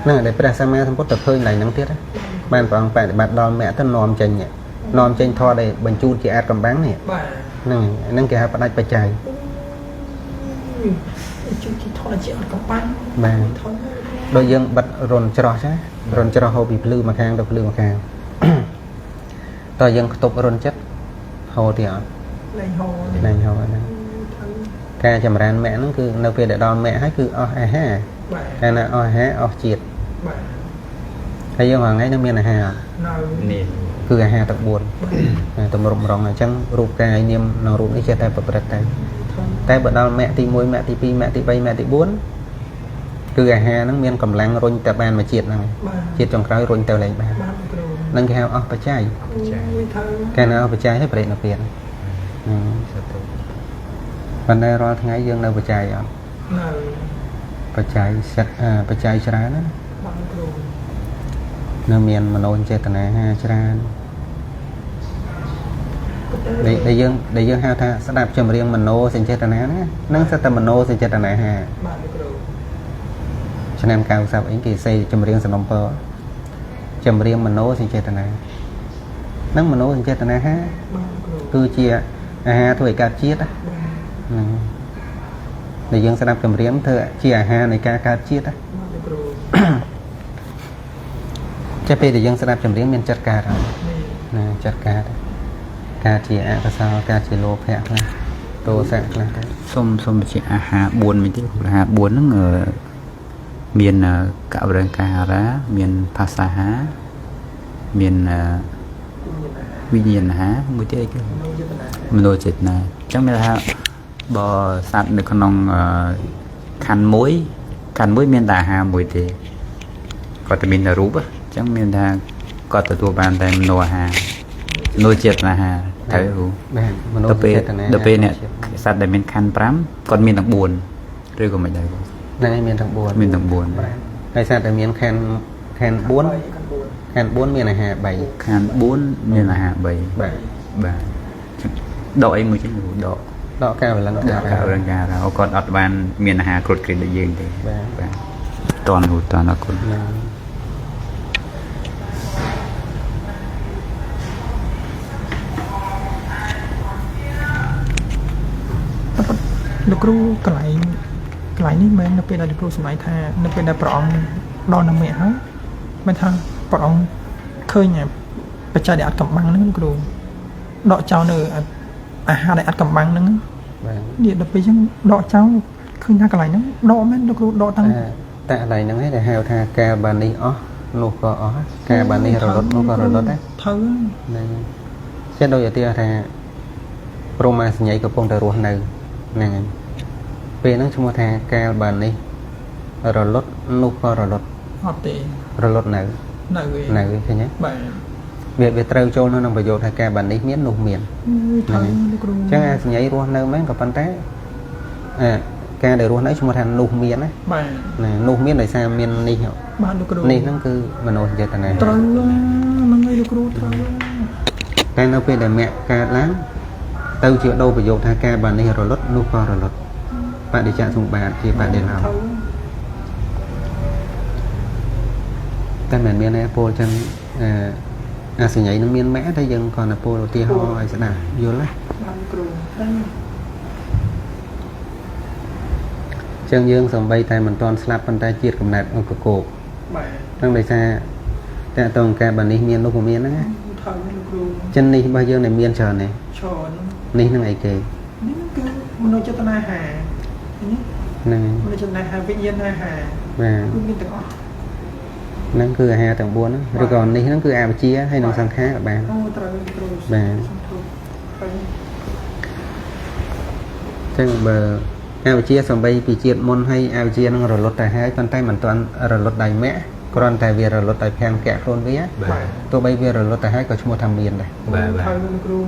ហ្នឹងដែលព្រះសម្មាសម្ពុទ្ធទៅឃើញឡើងហ្នឹងទៀតបានព្រះអង្គបដិបត្តិដល់មគ្គទៅនាំចេញធម៌ដែលបញ្ជូនជាអាចកំបាំងនេះហ្នឹងគេហៅផ្ដាច់បច្ច័យជួយថតជាអត់កំបាំង បាទដូចយើងបិទរុនច្រោះចារុនច្រោះហូបពីភ្លឺមកខាងទៅភ្លឺមកខាងតើយើងខ្ទប់រុនចិត្តហូរទៀតអត់លែងហូរហ្នឹងការចម្រើនមគ្គហ្នឹងគឺនៅពេលដែលដល់មគ្គហើយគឺអស់អាហារកាលណាអស់អាហារអស់ជាតិហើយយើងថ្ងៃនេះមានអាហារនេះគឺអាហារទាំង4តម្រុំរងអញ្ចឹងរូបកាយនាមនៅរូបនេះចេះតែប្រព្រឹត្តតែបើដល់មគ្គទី1មគ្គទី2មគ្គទី3មគ្គទី4គឺអាហារហ្នឹងមានកម្លាំងរុញទៅបានមួយជាតិហ្នឹងជាតិចុងក្រោយរុញទៅលេងបាននឹងគេហៅអស់បច្ច័យកាលណាអស់បច្ច័យហើយប្រេតនៅពេលប៉ុន្តែរាល់ថ្ងៃយើងនៅបច្ច័យអត់បច្ច័យសិតបច្ច័យច្រើនណានៅមានមโนចេតនាហាច្រើនដែលយើងហៅថាស្ដាប់ចម្រៀងមโนសញ្ចេតនាណានឹងសិតតែមโนសញ្ចេតនាហាឆ្នាំ90អីគេសេចម្រៀងសំណុំពរចម្រៀងមโนសញ្ចេតនានឹងមโนសញ្ចេតនាហាគឺជាអាហារធ្វើឲ្យកើតជាតិហ្នឹងដែលយើងស្ដាប់ចម្រៀងធ្វើជាអាហារនៃការកើតជាតិចាំពេលដែលយើងស្ដាប់ចម្រៀងមានចិត្តកើតហើយណាចិត្តកើតជាអកុសលកើតជាលោភៈខ្លះទោសៈខ្លះទៅសុំបញ្ជាក់អាហារ4មិនទេអាហារ4ហ្នឹង មានកវរង្ការាមានភាសាហាមានវិញ្ញាណហាមួយទៀតគឺមនោចេតនាអញ្ចឹងមានថាបើសត្វនៅក្នុងខណ្ឌមួយមានតែអាហារមួយទេគាត់តែមានតែរូបអញ្ចឹងមានថាគាត់ទទួលបានតែមនោអាហារមនោចេតនាហារត្រូវ បាទមនោ ដល់ពេល ចេតនា ដល់ពេលអ្នកសត្វដែលមានខណ្ឌ5គាត់មានទាំង4ឬក៏មិនដែរ ហ្នឹងឯងមានទាំង4 មានទាំង4 ហើយសត្វដែលមានខែន4ខែន4មានអាហារ3 ខណ្ឌ4មានអាហារ3 បាទ បាទដកអីមួយចឹងដក ដកកាវលង្ការ កវរង្ការរាគាត់អត់បានមានអាហារគ្រប់គ្រាន់ដូចយើងទេ បាទ បាទតនអរគុណ ហ្នឹង លោកគ្រូកន្លែងនេះមែននៅពេលដែលលោកគ្រូសម្ដែងថានៅពេលដែលព្រះអង្គដល់នៅមេហើយមិនថាព្រះអង្គឃើញបច្ច័យដែលអត់កំបាំងហ្នឹងលោកគ្រូដកចោលនៅអាហារដែលអត់កំបាំងហ្នឹង បាទ នេះដល់ពេលអញ្ចឹងដកចោលឃើញថាកន្លែងហ្នឹងដកមែនលោកគ្រូដកតាំង តែកន្លែងហ្នឹងឯងដែលហៅថាការបាននេះអស់នោះក៏អស់ការបាននេះរលត់នោះក៏រលត់ដែរ ត្រូវ ហ្នឹងចេះដូចឧទាហរណ៍ថាព្រមអាសញ្ញ័យកំពុងតែរស់នៅហ្នឹងហើយពេលហ្នឹងឈ្មោះថាកាលបាននេះរលត់នោះក៏រលត់ អត់ទេ រលត់នៅ នៅវា នៅឃើញទេ បាទ វាត្រូវចូលនៅក្នុងប្រយោគថាកាលបាននេះមាននោះមាន ត្រូវលោកគ្រូ អញ្ចឹងអាសញ្ញ័យរស់នៅមែនក៏ប៉ុន្តែការដែលរស់នៅឈ្មោះថានោះមានណា បាទ ណានោះមានដោយសារមាននេះ បាទលោកគ្រូ នេះហ្នឹងគឺមនោសញ្ចេតនា ត្រូវហ្នឹងហើយលោកគ្រូត្រូវ តែនៅពេលដែលមគ្គកើតឡើងទៅជាដូរប្រយោគថាការបាននេះរលត់នោះក៏រលត់បដិច្ចសម្បត្តិជាបដិឡោមតែមិនមានទេពលចឹងអាសញ្ញ័យនឹងមានម៉ែតែយើងគ្រាន់តែពលឧទាហរណ៍ឲ្យស្ដាប់យល់ទេ បានគ្រូ ចឹងយើងសំបីតែមិនទាន់ស្លាប់ប៉ុន្តែជាតិកំណត់អង្គកោក បាទ ហ្នឹងដោយសារតែតងការបាននេះមាននោះក៏មានហ្នឹងណា ត្រូវលោកគ្រូ ចិននេះរបស់យើងដែលមានច្រើនទេ ច្រើន នេះនឹងអីគេ នេះគឺមនោចេតនាហានេះ ហ្នឹង មនោចេតនាហាវិញ្ញាណហា បាទ គឺមានទាំងអស់ ហ្នឹងគឺអាហារទាំង4ហ្នឹងឬក៏នេះហ្នឹងគឺអវិជ្ជាហើយនឹងសង្ខារក៏បាន អូត្រូវគ្រូ បាទ ត្រូវ ចឹងបើអវិជ្ជាសំបីពីជាតិមុនហើយអវិជ្ជានឹងរលត់ទៅហើយប៉ុន្តែមិនទាន់រលត់ដោយមគ្គគ្រាន់តែវារលត់ដោយភាំងកៈខ្លួនវា បាទ ទោះបីវារលត់ទៅហើយក៏ឈ្មោះថាមានដែរ ត្រូវលោកគ្រូ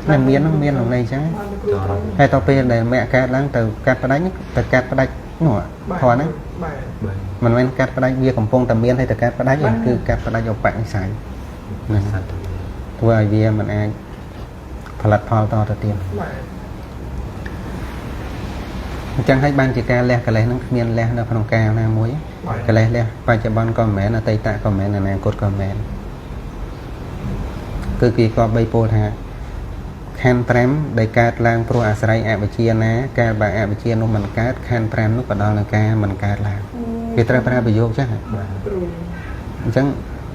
តែមានហ្នឹងមានក្នុងន័យចឹង បានលោកគ្រូត្រូវ ហើយតទៅពេលដែលមគ្គកើតឡើងទៅកាត់ផ្ដាច់ទៅកាត់ផ្ដាច់នោះធរហ្នឹង បាទ មិនមែនកាត់ផ្ដាច់វាកំពុងតែមានហើយទៅកាត់ផ្ដាច់ទេគឺកាត់ផ្ដាច់ឧបនិស្ស័យហ្នឹងធ្វើឲ្យវាមិនអាចផលិតផលតទៅទៀត បាទ អញ្ចឹងហើយបានជាការលះកិលេសហ្នឹងគ្មានលះនៅក្នុងកាលណាមួយកិលេសលះបច្ចុប្បន្នក៏មិនមែនអតីតក៏មិនមែនអនាគតក៏មិនមែនគឺគេក៏បីពោលថាខណ្ឌ5ដែលកើតឡើងព្រោះអាស្រ័យអវិជ្ជាណាកាលបើអវិជ្ជានោះមិនកើតខណ្ឌ5នោះក៏ដល់នឹងការមិនកើតឡើងគេត្រូវប្រើប្រយោគចឹង គ្រូ អញ្ចឹង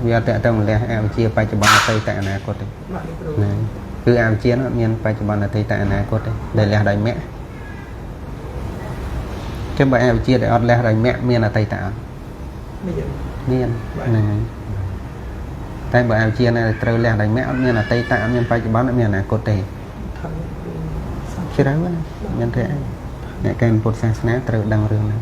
វាអត់តទៅលះអវិជ្ជាបច្ចុប្បន្នអតីតអនាគតទេ បាទលោកគ្រូ ណាគឺអវិជ្ជានោះអត់មានបច្ចុប្បន្នអតីតអនាគតទេដែលលះដោយមគ្គចឹងបើអវិជ្ជាដែលអត់លះដោយមគ្គមានអតីតអត់ មាន មានហ្នឹងហើយតែបើអវិជ្ជាណាដែលត្រូវលះដោយមគ្គអត់មានអតីតអត់មានបច្ចុប្បន្នអត់មានអនាគតទេ ត្រូវ ជ្រៅណាមានទេឯងអ្នកកាន់ពុទ្ធសាសនាត្រូវដឹងរឿងហ្នឹង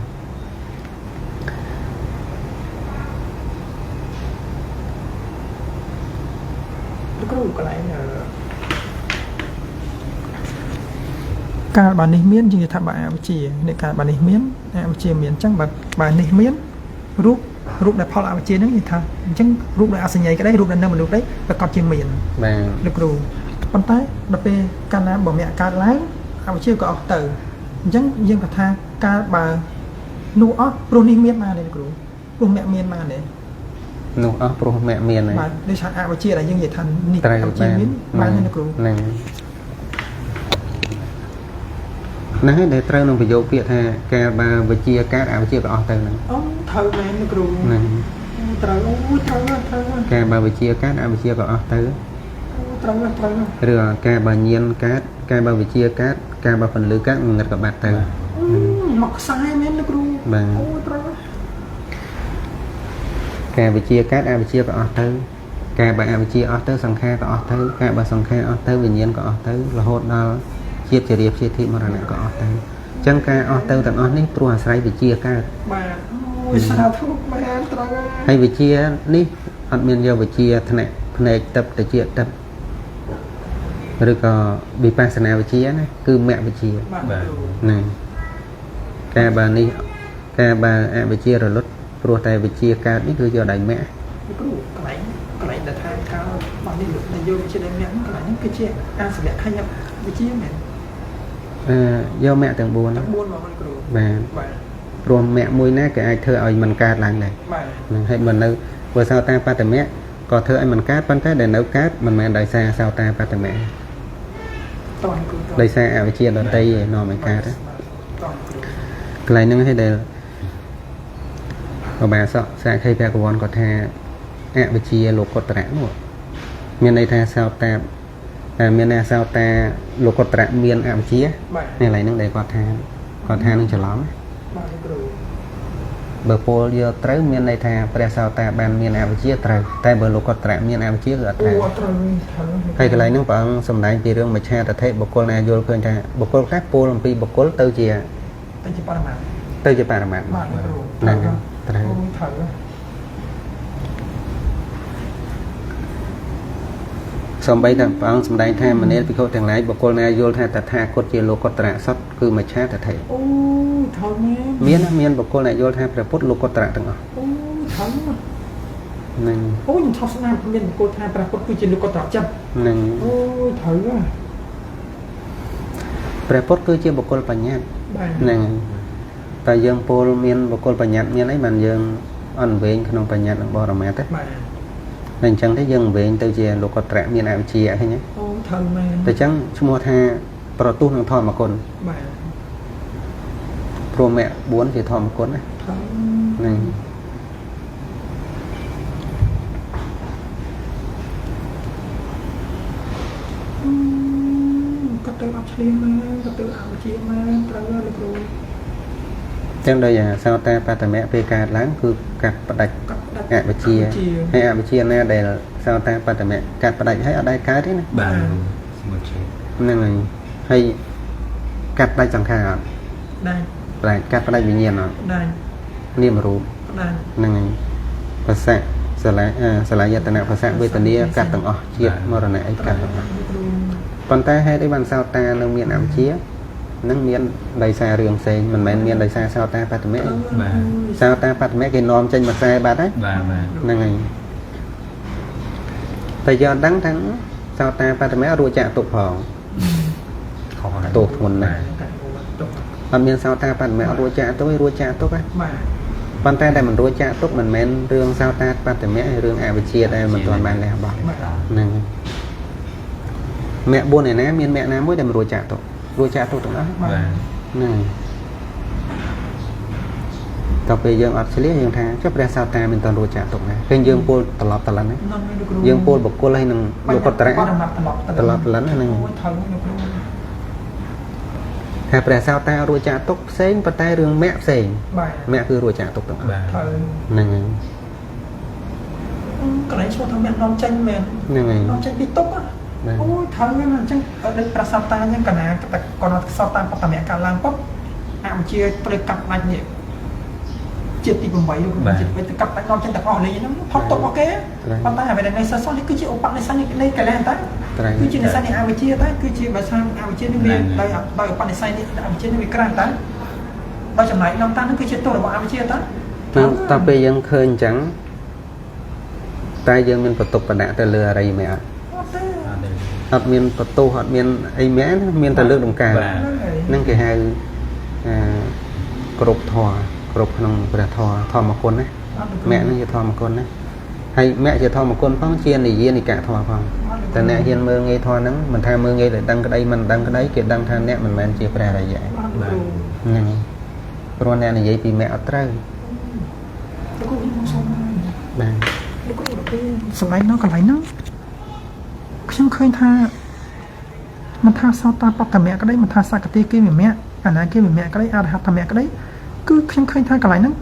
លោកគ្រូកន្លែងកាលបាននេះមានជាងថាបើអវិជ្ជានៃកាលបាននេះមានអវិជ្ជាមានអញ្ចឹងបើនេះមានរូបដែលផលអវិជ្ជាហ្នឹងនិយាយថាអញ្ចឹងរូបដែលអសញ្ញ័យក្តីរូបដែលនៅមនុស្សក្តីប្រកបជាមាន បាទ លោកគ្រូប៉ុន្តែដល់ពេលកាលណាបើមានកើតឡើងអវិជ្ជាក៏អស់ទៅអញ្ចឹងយើងក៏ថាកាលបើនោះអស់ព្រោះនេះមានបានទេលោកគ្រូព្រោះមគ្គមានបានទេ នោះអស់ព្រោះមគ្គមានហើយ បាទដូចថាអវិជ្ជាដែលយើងនិយាយថានេះ ត្រូវ អវិជ្ជាមានបានទេលោកគ្រូ ហ្នឹងហ្នឹងហើយដែលត្រូវនឹងប្រយោគពាក្យថាការបើវិជ្ជាកើតអវិជ្ជាក៏អស់ទៅហ្នឹង អូត្រូវមែនលោកគ្រូ ហ្នឹង ត្រូវអូត្រូវ ការបើវិជ្ជាកើតអវិជ្ជាក៏អស់ទៅ ត្រូវ ឬការបើញៀនកើតការបើវិជ្ជាកើតការបើពលឺកើតងឹតក៏បាត់ទៅ មកខ្សែមែនលោកគ្រូ បាទ អូត្រូវ ការវិជាកើតអវិជាក៏អស់ទៅការបើអវិជាអស់ទៅសង្ខារក៏អស់ទៅការបើសង្ខារអស់ទៅវិញ្ញាណក៏អស់ទៅរហូតដល់ជាតិជារាព្យាធិមរណៈក៏អស់ទៅអញ្ចឹងការអស់ទៅទាំងអស់នេះព្រោះអាស្រ័យវិជាកើតបាទអូយសាធុបានត្រង់ហើយវិជានេះអត់មានយកវិជាថ្នាក់ភ្នែកទឹកតិចទឹកឬក៏វិបស្សនាវិជាណាគឺមគ្គវិជាហ្នឹងការបើនេះការបើអវិជារលត់ព្រោះតែវិជាកើតនេះគឺយកដៃមគ្គគ្រូកន្លែងដែលថាកើតរបស់នេះដែលយកវិជាដៃមគ្គកន្លែងហ្នឹងគឺជាអាសវៈខញ្ញវិជាមែនយកមគ្គទាំង4ទាំង4មកគ្រូបាទព្រោះមគ្គមួយណាគេអាចធ្វើឲ្យมันកើតឡើងដែរបាទនឹងហើយមិននៅបើសោតាបត្តមគ្គក៏ធ្វើឲ្យมันកើតប៉ុន្តែដែលនៅកើតមិនមែនដោយសារសោតាបត្តមគ្គដោយសារអវិជ្ជាដតីឯនាំឲ្យកើតកន្លែងហ្នឹងឲ្យដែលបាសកសាខេភគវ័នក៏ថាអវិជ្ជាលោកុត្តរៈនោះមានន័យថាសោតាមានន័យសោតាលោកុត្តរៈមានអវិជ្ជានេះកន្លែងហ្នឹងដែលគាត់ថានឹងច្រឡំបាទគ្រូបើពលយកត្រូវមានន័យថាព្រះសោតាបានមានអវិជ្ជាត្រូវតែបើលោកុត្តរៈមានអវិជ្ជាគឺអត់ត្រូវហើយកន្លែងហ្នឹងព្រះអង្គសម្ដែងពីរឿងមច្ឆាតថេបុគ្គលណាយល់ឃើញថាបុគ្គលខ្លះពលអំពីបុគ្គលទៅជាបរមត្ថបាទហ្នឹងត្រូវសំបីតែព្រះអង្គសម្ដែងថាមនាលភិក្ខុទាំងឡាយបុគ្គលណាយល់ថាតថាគតជាលោកុត្តរៈសត្វគឺមច្ឆាតថេអូថោមានបុគ្គលណាយល់ថាព្រះពុទ្ធលោកុត្តរៈទាំងអស់អូថោហ្នឹងអូខ្ញុំថោស្នាមមានបុគ្គលថាព្រះពុទ្ធគឺជាលោកុត្តរៈចិត្តហ្នឹងអូថោព្រះពុទ្ធគឺជាបុគ្គលបញ្ញត្តិហ្នឹងតែយើងពលមានបុគ្គលបញ្ញត្តិមានអីបានយើងអន់វែងក្នុងបញ្ញត្តិរបស់បរមត្ថទេបាទតែអញ្ចឹងទេយើងវែងទៅជាលោកុត្តរៈមានអវិជ្ជាឃើញទេអូថើមែនតែអញ្ចឹងឈ្មោះថាប្រទុះនឹងធម្មគុណបាទព្រម4ជាធម្មគុណណាហ្នឹងក៏ទៅអត់ឆ្លៀងមែនក៏ទៅអវិជ្ជាមែនត្រូវលោកគ្រូចឹងដោយសោតាបត្តមៈពេលកើតឡើងគឺកាត់ផ្ដាច់អវិជ្ជាហើយអវិជ្ជាណាដែលសោតាបត្តមៈកាត់ផ្ដាច់ហើយអត់ដែលកើតទេណាបាទហ្នឹងហើយកាត់ផ្ដាច់សង្ខារអត់ដែរកាត់ផ្ដាច់វិញ្ញាណអត់ដែរនាមរូបដែរហ្នឹងហើយភាសាសាលាយតនៈភាសាវេទនាកាត់ទាំងអស់ជាតិមរណៈអីកាត់ទាំងអស់ប៉ុន្តែហេតុអីបានសោតានៅមានអវិជ្ជានឹងមានដោយសាររឿងផ្សេងមិនមែនមានដោយសារសោតាបត្តមៈបាទសោតាបត្តមៈគេនាំចេញមកខ្សែបាត់ហើយបាទហ្នឹងហើយតែយកដឹងថាសោតាបត្តមៈរួចចាក់ទុកផងទោសធ្ងន់ណាស់អត់មានសោតាបត្តមៈរួចចាក់ទុករួចចាក់ទុកហ្នឹងបាទប៉ុន្តែដែលមិនរួចចាក់ទុកមិនមែនរឿងសោតាបត្តមៈរឿងអវិជ្ជាដែលមិនទាន់បានលះបង់ហ្នឹងមគ្គ4ឯណាមានមគ្គណាមួយដែលមិនរួចចាក់ទុករួចចាក់ទុកទាំងអស់ហ្នឹងតទៅពេលយើងអត់ឆ្លៀសយើងថាចុះព្រះសោតាមិនតន់រួចចាក់ទុកណាពេលយើងពោលត្រឡប់ត្រឡិនណាយើងពោលបុគ្គលហើយនឹងលោកុត្តរៈត្រឡប់ត្រឡិនហ្នឹងថាព្រះសោតារួចចាក់ទុកផ្សេងប៉ុន្តែរឿងមគ្គផ្សេងមគ្គគឺរួចចាក់ទុកទាំងអស់ហ្នឹងហើយកន្លែងឈ្មោះថាមគ្គនាំចេញមែនហ្នឹងហើយនាំចេញពីទុកអូយថើហ្នឹងអញ្ចឹងដូចប្រសពតាអញ្ចឹងកណាគាត់សតតាមបតមៈកាលឡើងពុបអវិជ្ជាត្រូវកាត់ដាច់នេះជាតិទី8លោកជាតិទៅកាត់ដាច់នាំចេញទាំងអស់លេងហ្នឹងផុតទុករបស់គេប៉ុន្តែអ្វីដែលនៅសល់នេះគឺជាឧបនិស្ស័យនៃកលែងតាគឺជានិស្ស័យនៃអវិជ្ជាតាគឺជាបើថាអវិជ្ជានេះមានដោយឧបនិស្ស័យនេះអវិជ្ជានេះវាក្រាស់តាដោយចំណែកនាំតាហ្នឹងគឺជាទោសរបស់អវិជ្ជាតាតើពេលយើងឃើញអញ្ចឹងតែយើងមានបន្ទុកបណៈទៅលើអរិយមេអត់អត់មានបន្ទោសអត់មានអីមែនមានតែលើកដំកើងហ្នឹងគេហៅគ្រប់ធម៌គ្រប់ក្នុងព្រះធម៌ធម្មគុណណាមគ្គហ្នឹងជាធម្មគុណណាហើយមគ្គជាធម្មគុណផងជានិយានិកៈធម៌ផងតែអ្នកហ៊ានមើលងាយធម៌ហ្នឹងមិនថាមើលងាយតែដឹងក្តីមិនដឹងក្តីគេដឹងថាអ្នកមិនមែនជាព្រះរិយហ្នឹងព្រោះអ្នកនិយាយពីមគ្គអត់ត្រូវបាទសម្រាប់នោះកន្លែងហ្នឹងខ្ញុំឃើញថាមិនថាសោតាបត្តមៈក្តីមិនថាសកតិគេមៈអនាគេមៈក្តីអរហត្តមៈក្តីគឺខ្ញុំឃើញថាកន្លែងហ្នឹង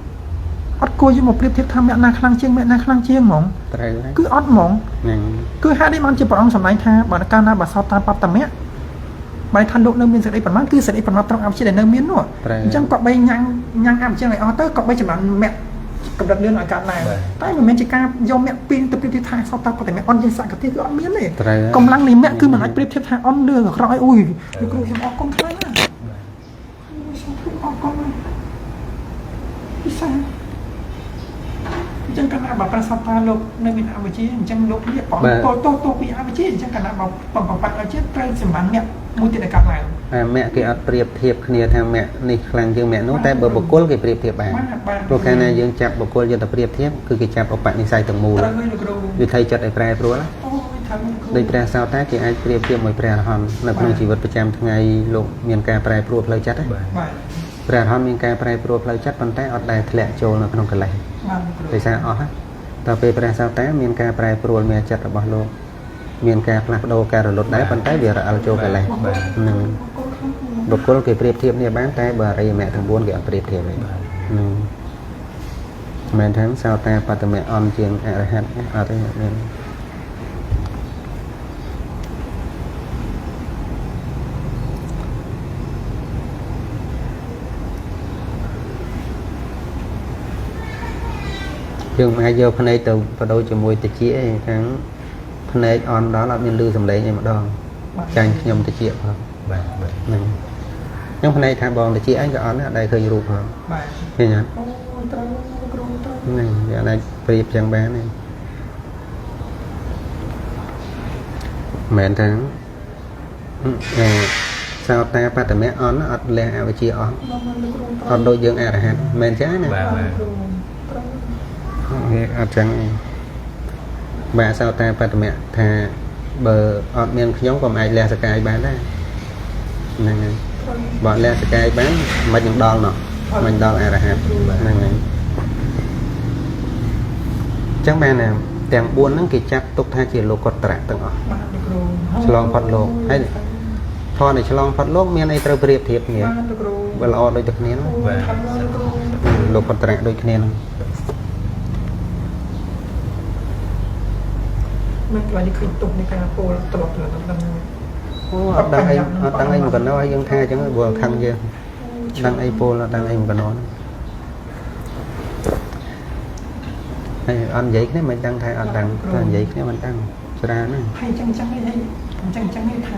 អត់គួរយកមកប្រៀបធៀបថាអ្នកណាខ្លាំងជាងអ្នកណាខ្លាំងជាងហ្មង ត្រូវហើយ គឺអត់ហ្មង ហ្នឹង គឺហេតុនេះបានជាព្រះអង្គសម្ដែងថាបើកាលណាបើសោតតាមបត្តមៈបើថាលោកនៅមានសេចក្តីប្រមាណគឺសេចក្តីប្រមាណត្រង់អវិជ្ជាដែលនៅមាននោះអញ្ចឹងក៏បីញ៉ាំងអវិជ្ជាឲ្យអស់ទៅក៏បីចំណងមគ្គកម្រិតលឿនឲ្យកើតឡើងតែមិនមែនជាការយកមគ្គពីរទៅប្រៀបធៀបថាសោតតាមបត្តមៈអន់ជាសក្តិគឺអត់មានទេកម្លាំងនៃមគ្គគឺមិនអាចប្រៀបធៀបថាអន់លឿនក្រោយអ៊ុយលោកគ្រូខ្ញុំអរគុណខ្លាំងណាស់ខ្ញុំអរគុណពិសាអញ្ចឹងកាលណាបើប្រសាទតាលោកនៅមានអវិជ្ជាអញ្ចឹងលោកនេះបងតូពីអវិជ្ជាអញ្ចឹងកាលណាបើបំផាត់អវិជ្ជាត្រូវសម្បានមគ្គមួយទៀតឲ្យកើតឡើង មគ្គគេអត់ប្រៀបធៀបគ្នាថាមគ្គនេះខ្លាំងជាងមគ្គនោះតែបើបុគ្គលគេប្រៀបធៀបបានព្រោះកាលណាយើងចាប់បុគ្គលយកទៅប្រៀបធៀបគឺគេចាប់ឧបនិស្ស័យទាំងមូលវិធីចិត្តឲ្យប្រែប្រួលដូចព្រះសោតាគេអាចប្រៀបធៀបមួយព្រះអរហន្តនៅក្នុងជីវិតប្រចាំថ្ងៃលោកមានការប្រែប្រួលផ្លូវចិត្តទេព្រះអរហន្តមានការប្រែប្រួលផ្លូវចិត្តប៉ុន្តែអត់ដែលធ្លាក់ចូលនៅក្នុងកិលេសដោយសារអស់តទៅពេលព្រះសោតាមានការប្រែប្រួលមានចិត្តរបស់លោកមានការផ្លាស់ប្ដូរការរលត់ដែរប៉ុន្តែវារអិលចូលកិលេសនឹងបុគ្គលគេប្រៀបធៀបនេះបានតែបើអរិយមគ្គទាំង4គេអត់ប្រៀបធៀបទេនឹងមែនថាសោតាបត្តមៈអន់ជាងអរហន្តអត់ទេមានយើងអាចយកភ្នែកទៅបដូរជាមួយតិចឯងខាងភ្នែកអន់ដល់អត់មានលឺសំឡេងឯម្ដងចាញ់ខ្ញុំតិចផងបាទហ្នឹងខ្ញុំភ្នែកថាបងតិចឯងក៏អត់ដែរអត់ដែលឃើញរូបផងបាទឃើញអត់អូត្រូវគ្រូត្រូវហ្នឹងវាអាចប្រៀបចឹងបានទេមែនថាសោតាបត្តមៈអន់អត់លះអវិជ្ជាអស់អត់ដូចយើងអរហន្តមែនចឹងណាបាទអត់ចឹងបាក់សោតាបត្តមៈថាបើអត់មានខ្ញុំក៏មិនអាចលះសកាយបានដែរហ្នឹងហើយបើលះសកាយបានមិននឹងដល់នោះមិនដល់អរហន្តហ្នឹងហើយចឹងបានណាទាំង4ហ្នឹងគេចាត់ទុកថាជាលោកុត្តរៈទាំងអស់ឆ្លងផុតលោកហើយធម៌នៃឆ្លងផុតលោកមានអីត្រូវប្រៀបធៀបគ្នាបើល្អដូចតែគ្នាលោកុត្តរៈដូចគ្នាហ្នឹងមិនខ្លាចឃើញទុកនៃការពោលត្រឡប់ទៅដល់អូអត់ដឹងអីអត់ដឹងអីមកកណ្ដោយើងថាអញ្ចឹងព្រោះខឹងយើងដឹងអីពោលអត់ដឹងអីមកកណ្ដោហើយអត់និយាយគ្នាមិនដឹងថាអត់ដឹងតែនិយាយគ្នាមិនដឹងច្រើនហ្នឹងហើយអញ្ចឹងនេះថា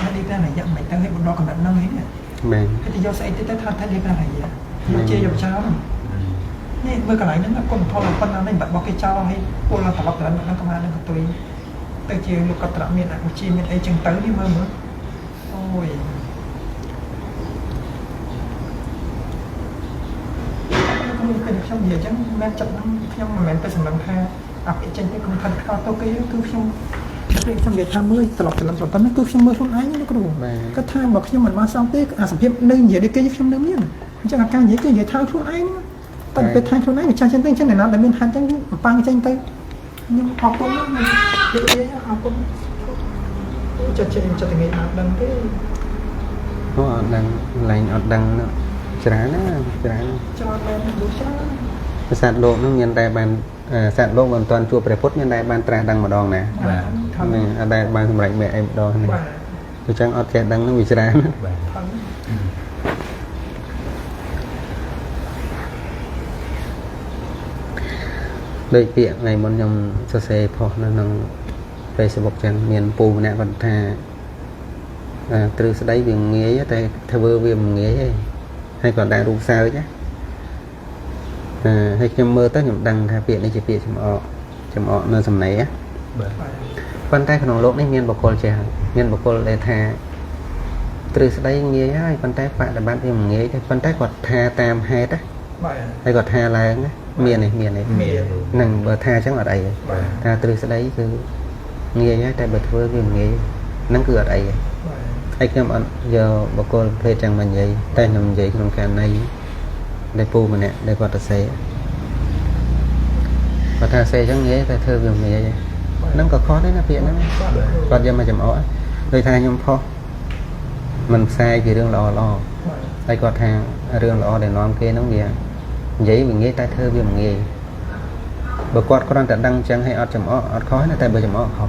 ថានេះតែរយៈមិនទៅឲ្យបណ្ដោះកំណត់ហ្នឹងហ្នឹងមែនហើយទៅយកស្អីទៅថានេះតែរយៈមកជាយកចោលនេះមើលកន្លែងហ្នឹងគុណផលប៉ុណ្ណានេះបាត់បោះគេចោលឲ្យពលត្រឡប់ទៅហ្នឹងក៏បាននឹងកតុយទៅជាលោកកត្រមានអវិជ្ជាមានអីចឹងទៅនេះមើលអូយខ្ញុំនិយាយចឹងមិនចិត្តហ្នឹងខ្ញុំមិនមែនទៅសម្លឹងថាអភិចេញទៅខ្ញុំថាខោទៅគេគឺខ្ញុំនិយាយថាមើលត្រឡប់ទៅប៉ុណ្ណាគឺខ្ញុំមើលខ្លួនឯងលោកគ្រូគាត់ថាបើខ្ញុំមិនបានសងទេអាសភាពនៅនិយាយដូចគេខ្ញុំនៅមានអញ្ចឹងអាការនិយាយគឺនិយាយថាខ្លួនឯងតែពេលថាខ្លួនឯងវាចាស់ចឹងទៅអញ្ចឹងអ្នកណាដែលមានហាត់ចឹងប៉ាំងចេញទៅខ្ញុំអរគុណណាស់និយាយអរគុណចិត្តថ្ងៃអត់ដឹងទេអូអត់ដឹងឡើងអត់ដឹងច្រើនណាច្រើនមែនដូចច្រើនសត្វលោកនោះមានតែបានសត្វលោកមិនទាន់ជួបព្រះពុទ្ធមានតែបានត្រាស់ដឹងម្ដងណាបាទអត់ដែលបានសម្រេចមេអីម្ដងនេះអញ្ចឹងអត់ចេះដឹងនឹងវាច្រើនបាទដូចពាក្យថ្ងៃមុនខ្ញុំសរសេរផុសនៅក្នុង Facebook ចឹងមានពូម្នាក់គាត់ថាទ្រឹស្ដីវាងាយតែធ្វើវាមិនងាយទេហើយគាត់ដែររូបសើចណាហើយខ្ញុំមើលទៅខ្ញុំដឹងថាពាក្យនេះជាពាក្យចំអកនៅសំណេរបាទប៉ុន្តែក្នុងโลกនេះមានបុគ្គលចេះមានបុគ្គលដែលថាទ្រឹស្ដីងាយហើយប៉ុន្តែបដិបត្តិវាមិនងាយទេប៉ុន្តែគាត់ថាតាមហេតុណាហើយគាត់ថាឡើងណាមានហ្នឹងបើថាអញ្ចឹងអត់អីទេថាទ្រឹស្ដីគឺងាយហើយតែបើធ្វើវាមិនងាយហ្នឹងគឺអត់អីទេហើយខ្ញុំអត់យកបុគ្គលភេទចឹងមកនិយាយតែខ្ញុំនិយាយក្នុងករណីដែលពូម្នាក់ដែលគាត់ទៅសេគាត់ថាសេអញ្ចឹងងាយតែធ្វើវាមិនងាយទេហ្នឹងក៏ខុសដែរណាពាក្យហ្នឹងគាត់យកមកចំអកដូចថាខ្ញុំផុសមិនផ្សាយពីរឿងល្អហើយគាត់ថារឿងល្អដែលនាំគេហ្នឹងវា vậy mình nghe tai thơ vì mình nghe bà quạt con đang đăng chẳng hay ọt chấm ọt khói nó tại bà chấm không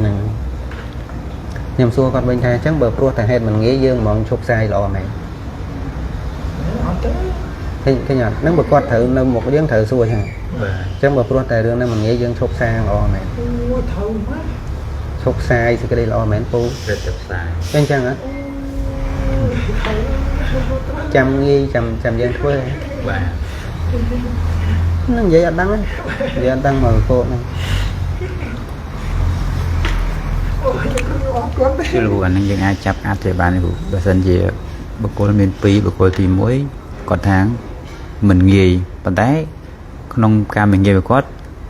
nè nhầm xua con bên thay chẳng bờ pro tại hết mình nghe dương mong chụp sai lò mày cái nhà nếu bà quạt thử nâng một cái tiếng thử xua hả chẳng bờ pro tại đường này mình nghe dương chụp sai lò mày chụp sai thì cái đây lò mày pu cái chẳng á chăm nghi chăm dân thuê nó vậy anh đăng vậy anh đăng mở cô này គឺលោកអានឹងយើងអាចចាប់អត្ថបទបានគ្រូបើសិនជាបុគ្គលមាន2បុគ្គលទី1គាត់ថាមិនងាយប៉ុន្តែក្នុងការមិនងាយរបស់គាត់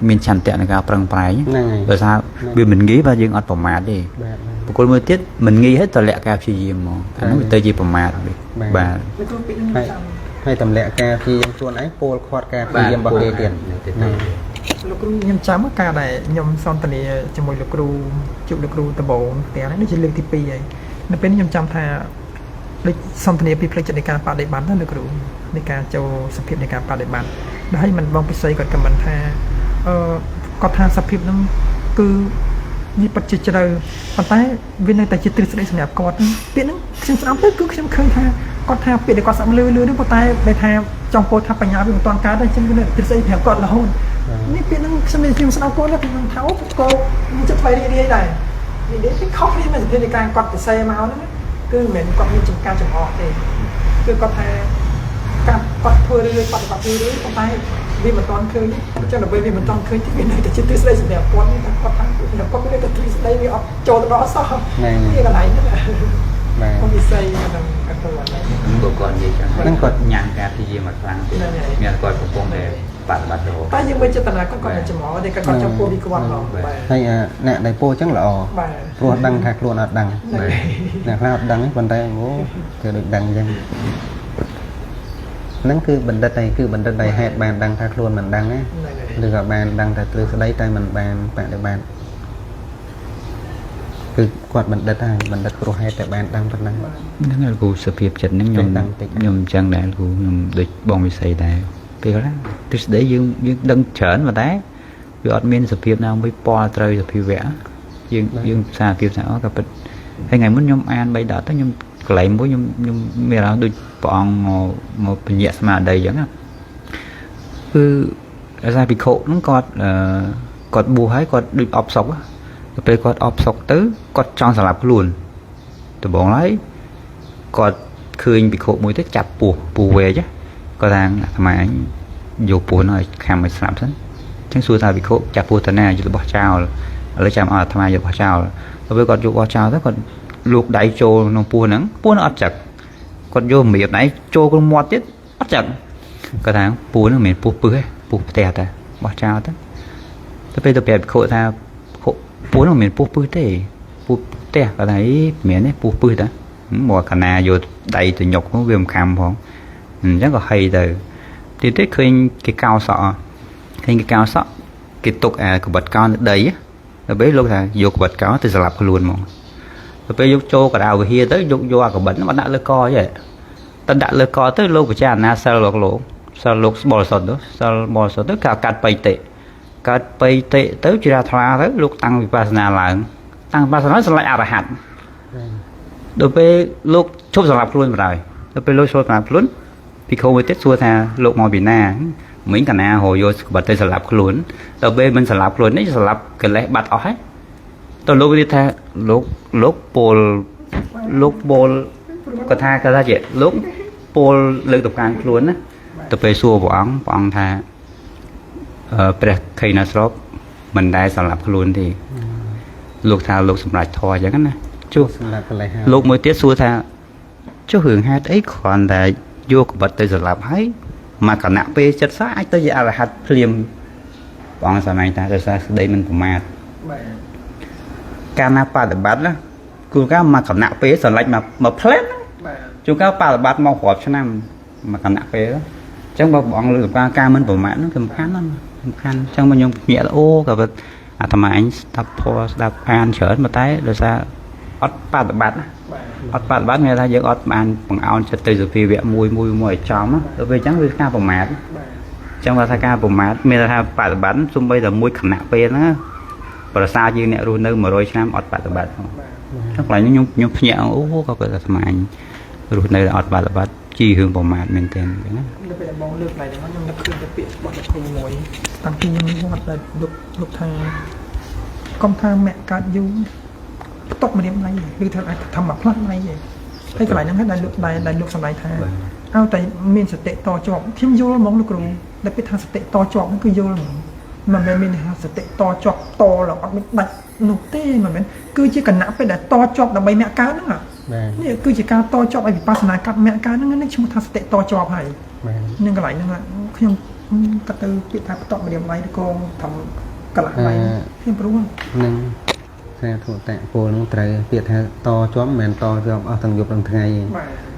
មានឆន្ទៈនៃការប្រឹងប្រែងដោយសារវាមិនងាយបើយើងអត់ប្រមាទទេបុគ្គលមួយទៀតមិនងាយhếtតលាក់ការព្យាយាមហ្មងអានោះវាទៅជាប្រមាទបាទ hay tầm lẹ ca khi em chuồn ấy pol khoát ca khi em bật đề tiền លោកគ្រូខ្ញុំចាំការដែលខ្ញុំសន្ទនាជាមួយលោកគ្រូជួបលោកគ្រូដំបូងផ្ទះនេះជាលើកទី2ហើយនៅពេលខ្ញុំចាំថាដូចសន្ទនាពីផ្លូវចិត្តនៃការបដិបត្តិណាលោកគ្រូនៃការចូលសភាពនៃការបដិបត្តិដែលឲ្យមិនបងពិសីគាត់ខមមិនថាគាត់ថាសភាពហ្នឹងគឺនេះពិតជាជ្រៅប៉ុន្តែវានៅតែជាទ្រឹស្ដីសម្រាប់គាត់ពាក្យហ្នឹងខ្ញុំស្ដាប់ទៅគឺខ្ញុំឃើញថាគាត់ថាពាក្យដែលគាត់ស្ដាប់លឺហ្នឹងប៉ុន្តែបែរថាចង់ពោលថាបញ្ញាវាមិនទាន់កើតទេចឹងវានៅទ្រឹស្ដីប្រាប់គាត់រហូតនេះពាក្យហ្នឹងខ្ញុំស្ដាប់គាត់แล้วខ្ញុំថាអូក៏មានចិត្តថ្លៃរាយដែរនិយាយពីខុសនេះមិនសភាពនៃការគាត់ពិសេសមកហ្នឹងគឺមិនមែនគាត់មានចំការចំអកទេគឺគាត់ថាការគាត់ធ្វើរឿយៗបដិបត្តិរឿយៗប៉ុន្តែវាមិនទាន់ឃើញចឹងដល់ពេលវាមិនទាន់ឃើញទីវានៅតែជាទ្រឹស្ដីសម្រាប់គាត់នេះតែគាត់ថាគាត់មានតែទ្រឹស្ដីវាអត់ចូលទៅដល់សោះនេះកន្លែងហ្នឹងគាត់ពិសេសហ្នឹងគាត់ទៅហ្នឹងបុគ្គលនិយាយចឹងហ្នឹងគាត់ញ៉ាំការព្យាយាមមកខ្លាំងទៀតមានគាត់កំពុងតែបដិបត្តិរហូតតែយើងមើលចេតនាគាត់មិនចំហតែគាត់ចង់ពោលពីគាត់ឡោហើយអ្នកដែលពោលចឹងល្អព្រោះដឹងថាខ្លួនអត់ដឹងអ្នកខ្លះអត់ដឹងប៉ុន្តែអូគឺដូចដឹងចឹងហ្នឹងគឺបណ្ឌិតហើយគឺបណ្ឌិតដែលហេតុបានដឹងថាខ្លួនមិនដឹងណាឬក៏បានដឹងតែទ្រឹស្ដីតែមិនបានបដិបត្តិគឺគាត់បណ្ឌិតហើយបណ្ឌិតព្រោះហេតុតែបានដឹងប៉ុណ្ណឹងហ្នឹងហើយគ្រូសភាពចិត្តហ្នឹងខ្ញុំអញ្ចឹងដែរគ្រូខ្ញុំដូចបងវិស័យដែរពេលខ្លះទ្រឹស្ដីយើងដឹងច្រើនប៉ុន្តែវាអត់មានសភាពណាមួយពលត្រូវសភាវៈយើងសារភាពថាអូក៏ពិតហើយថ្ងៃមុនខ្ញុំអាន3ដតទៅខ្ញុំកន្លែងមួយខ្ញុំមានអារម្មណ៍ដូចព្រះអង្គមកពញាក់ស្មារតីអញ្ចឹងណាគឺអាសាភិក្ខុហ្នឹងគាត់បួសហើយគាត់ដូចអបសុកទៅពេលគាត់អបសុកទៅគាត់ចង់សម្លាប់ខ្លួនដំបងហើយគាត់ឃើញភិក្ខុមួយទៅចាប់ពោះវែកគាត់ថាអាត្មាអញយកពោះនោះឲ្យខាំឲ្យស្លាប់សិនអញ្ចឹងសួរថាភិក្ខុចាប់ពោះទៅណាយករបស់ចោលឥឡូវចាំឲ្យអាត្មាយករបស់ចោលទៅពេលគាត់យករបស់ចោលទៅគាត់លោកដៃចូលក្នុងពោះហ្នឹងអត់ចឹកគាត់យកមៀតដៃចូលក្នុងមាត់ទៀតអត់ចឹកគាត់ថាពោះហ្នឹងមិនមែនពោះពឹសទេពោះផ្ទះតែបោះចោលទៅពេលទៅប្រាប់ភិក្ខុថាពោះហ្នឹងមិនមែនពោះពឹសទេពោះផ្ទះគាត់ថាមិនមែនទេពោះពឹសតាមកកណាយកដៃទៅញុកវាមិនខំផងអញ្ចឹងក៏ហីទៅទៀតឃើញគេកោសក់គេទុកអាកបិតកោនៅដីដល់ពេលលោកថាយកកបិតកោទៅស្លាប់ខ្លួនហ្មងទៅពេលយកចូលកដៅវិហារទៅយកអាកបិតហ្នឹងមកដាក់លើកយតែដាក់លើកទៅលោកពិចារណាសិលលោកបរិសុទ្ធទៅកាត់បៃតិទៅជ្រះថ្លាទៅលោកតាំងវិបស្សនាឡើងសម្លាច់អរហន្តដល់ពេលលោកឈប់សម្លាប់ខ្លួនបណ្ដោយដល់ពេលលោកឈប់សម្លាប់ខ្លួនភិក្ខុមួយទៀតសួរថាលោកមកពីណាមិញកណារហយកក្បិតទៅសម្លាប់ខ្លួនដល់ពេលមិនសម្លាប់ខ្លួននេះសម្លាប់កិលេសបាត់អស់ហើយទៅលោកនិយាយថាលោកពោលគាត់ថាជាលោកពោលលើកតម្កើងខ្លួនណាទៅពេលសួរព្រះអង្គថាព្រះខេណាស្របមិនដែលសម្លាប់ខ្លួនទេលោកថាលោកសម្រេចធម៌អញ្ចឹងណាចុះសម្រាប់កិលេសលោកមួយទៀតសួរថាចុះរឿងហេតុអីគ្រាន់តែយកក្បិតទៅសម្លាប់ហើយមកគណៈពេលចិត្តសាអាចទៅជាអរហន្តភ្លាមព្រះអង្គសម្ដែងថាដោយសារស្ដីមិនប្រមាទការណាបដិបត្តិណាគឺការមកគណៈពេលសម្លេចមកផ្លែតជួនកាលបដិបត្តិមករាប់ឆ្នាំមកគណៈពេលអញ្ចឹងបើព្រះអង្គលើកការមិនប្រមាទហ្នឹងសំខាន់ណាស់សំខាន់អញ្ចឹងមកខ្ញុំញាក់អូក៏អាត្មាអញស្ដាប់ធម៌ស្ដាប់អានច្រើនប៉ុន្តែដោយសារអត់បដិបត្តិ อดปาดบ้านไงถ้าเยอะอดบานบังเอาจะตื่นสุพีเวียมวยจอมá về trắng với ca bồng mát trong là ca bồng mát mình là pạt bắn xung bây giờ mui khẩn nặng pe nó và sao như nè rồi nơi mà rồi xem ọt pạt bắn chắc là nhung nhẹ ố có phải là mà anh rồi nơi là ọt pạt bắn chi hưởng bồng mát mình tên cái nó ពេលបងលើកឡើងហ្នឹងខ្ញុំនឹកឃើញតែពាក្យរបស់លោកគ្រូមួយតាំងពីខ្ញុំវត្តដែលលោកថាកុំថាមគ្គកើតយូរផ្ទុកម្រាមណៃឬថាអាចធ្វើមកផ្លាស់ណៃឯងហើយកន្លែងហ្នឹងហើយដែលលោកសម្ដែងថាឲ្យតែមានសតិតជាប់ខ្ញុំយល់ហ្មងលោកគ្រូដែលពេលថាសតិតជាប់ហ្នឹងគឺយល់ហ្មងមិនមែនមានថាសតិតជាប់តរអត់មានដាច់នោះទេមិនមែនគឺជាគណៈពេលដែលតជាប់ដើម្បីមគ្គកើតហ្នឹងនេះគឺជាការតជាប់ឲ្យវិបស្សនាកាត់មគ្គកើតហ្នឹងនេះឈ្មោះថាសតិតជាប់ហើយ នឹងកន្លែងហ្នឹងខ្ញុំក៏ទៅពាក្យថាបន្តម្រាមដៃទៅក៏ធ្វើកន្លះដៃខ្ញុំព្រោះនឹងសាធុតៈពលនឹងត្រូវពាក្យថាតជាប់មិនមែនតជាប់អស់ទាំងយប់ទាំងថ្ងៃ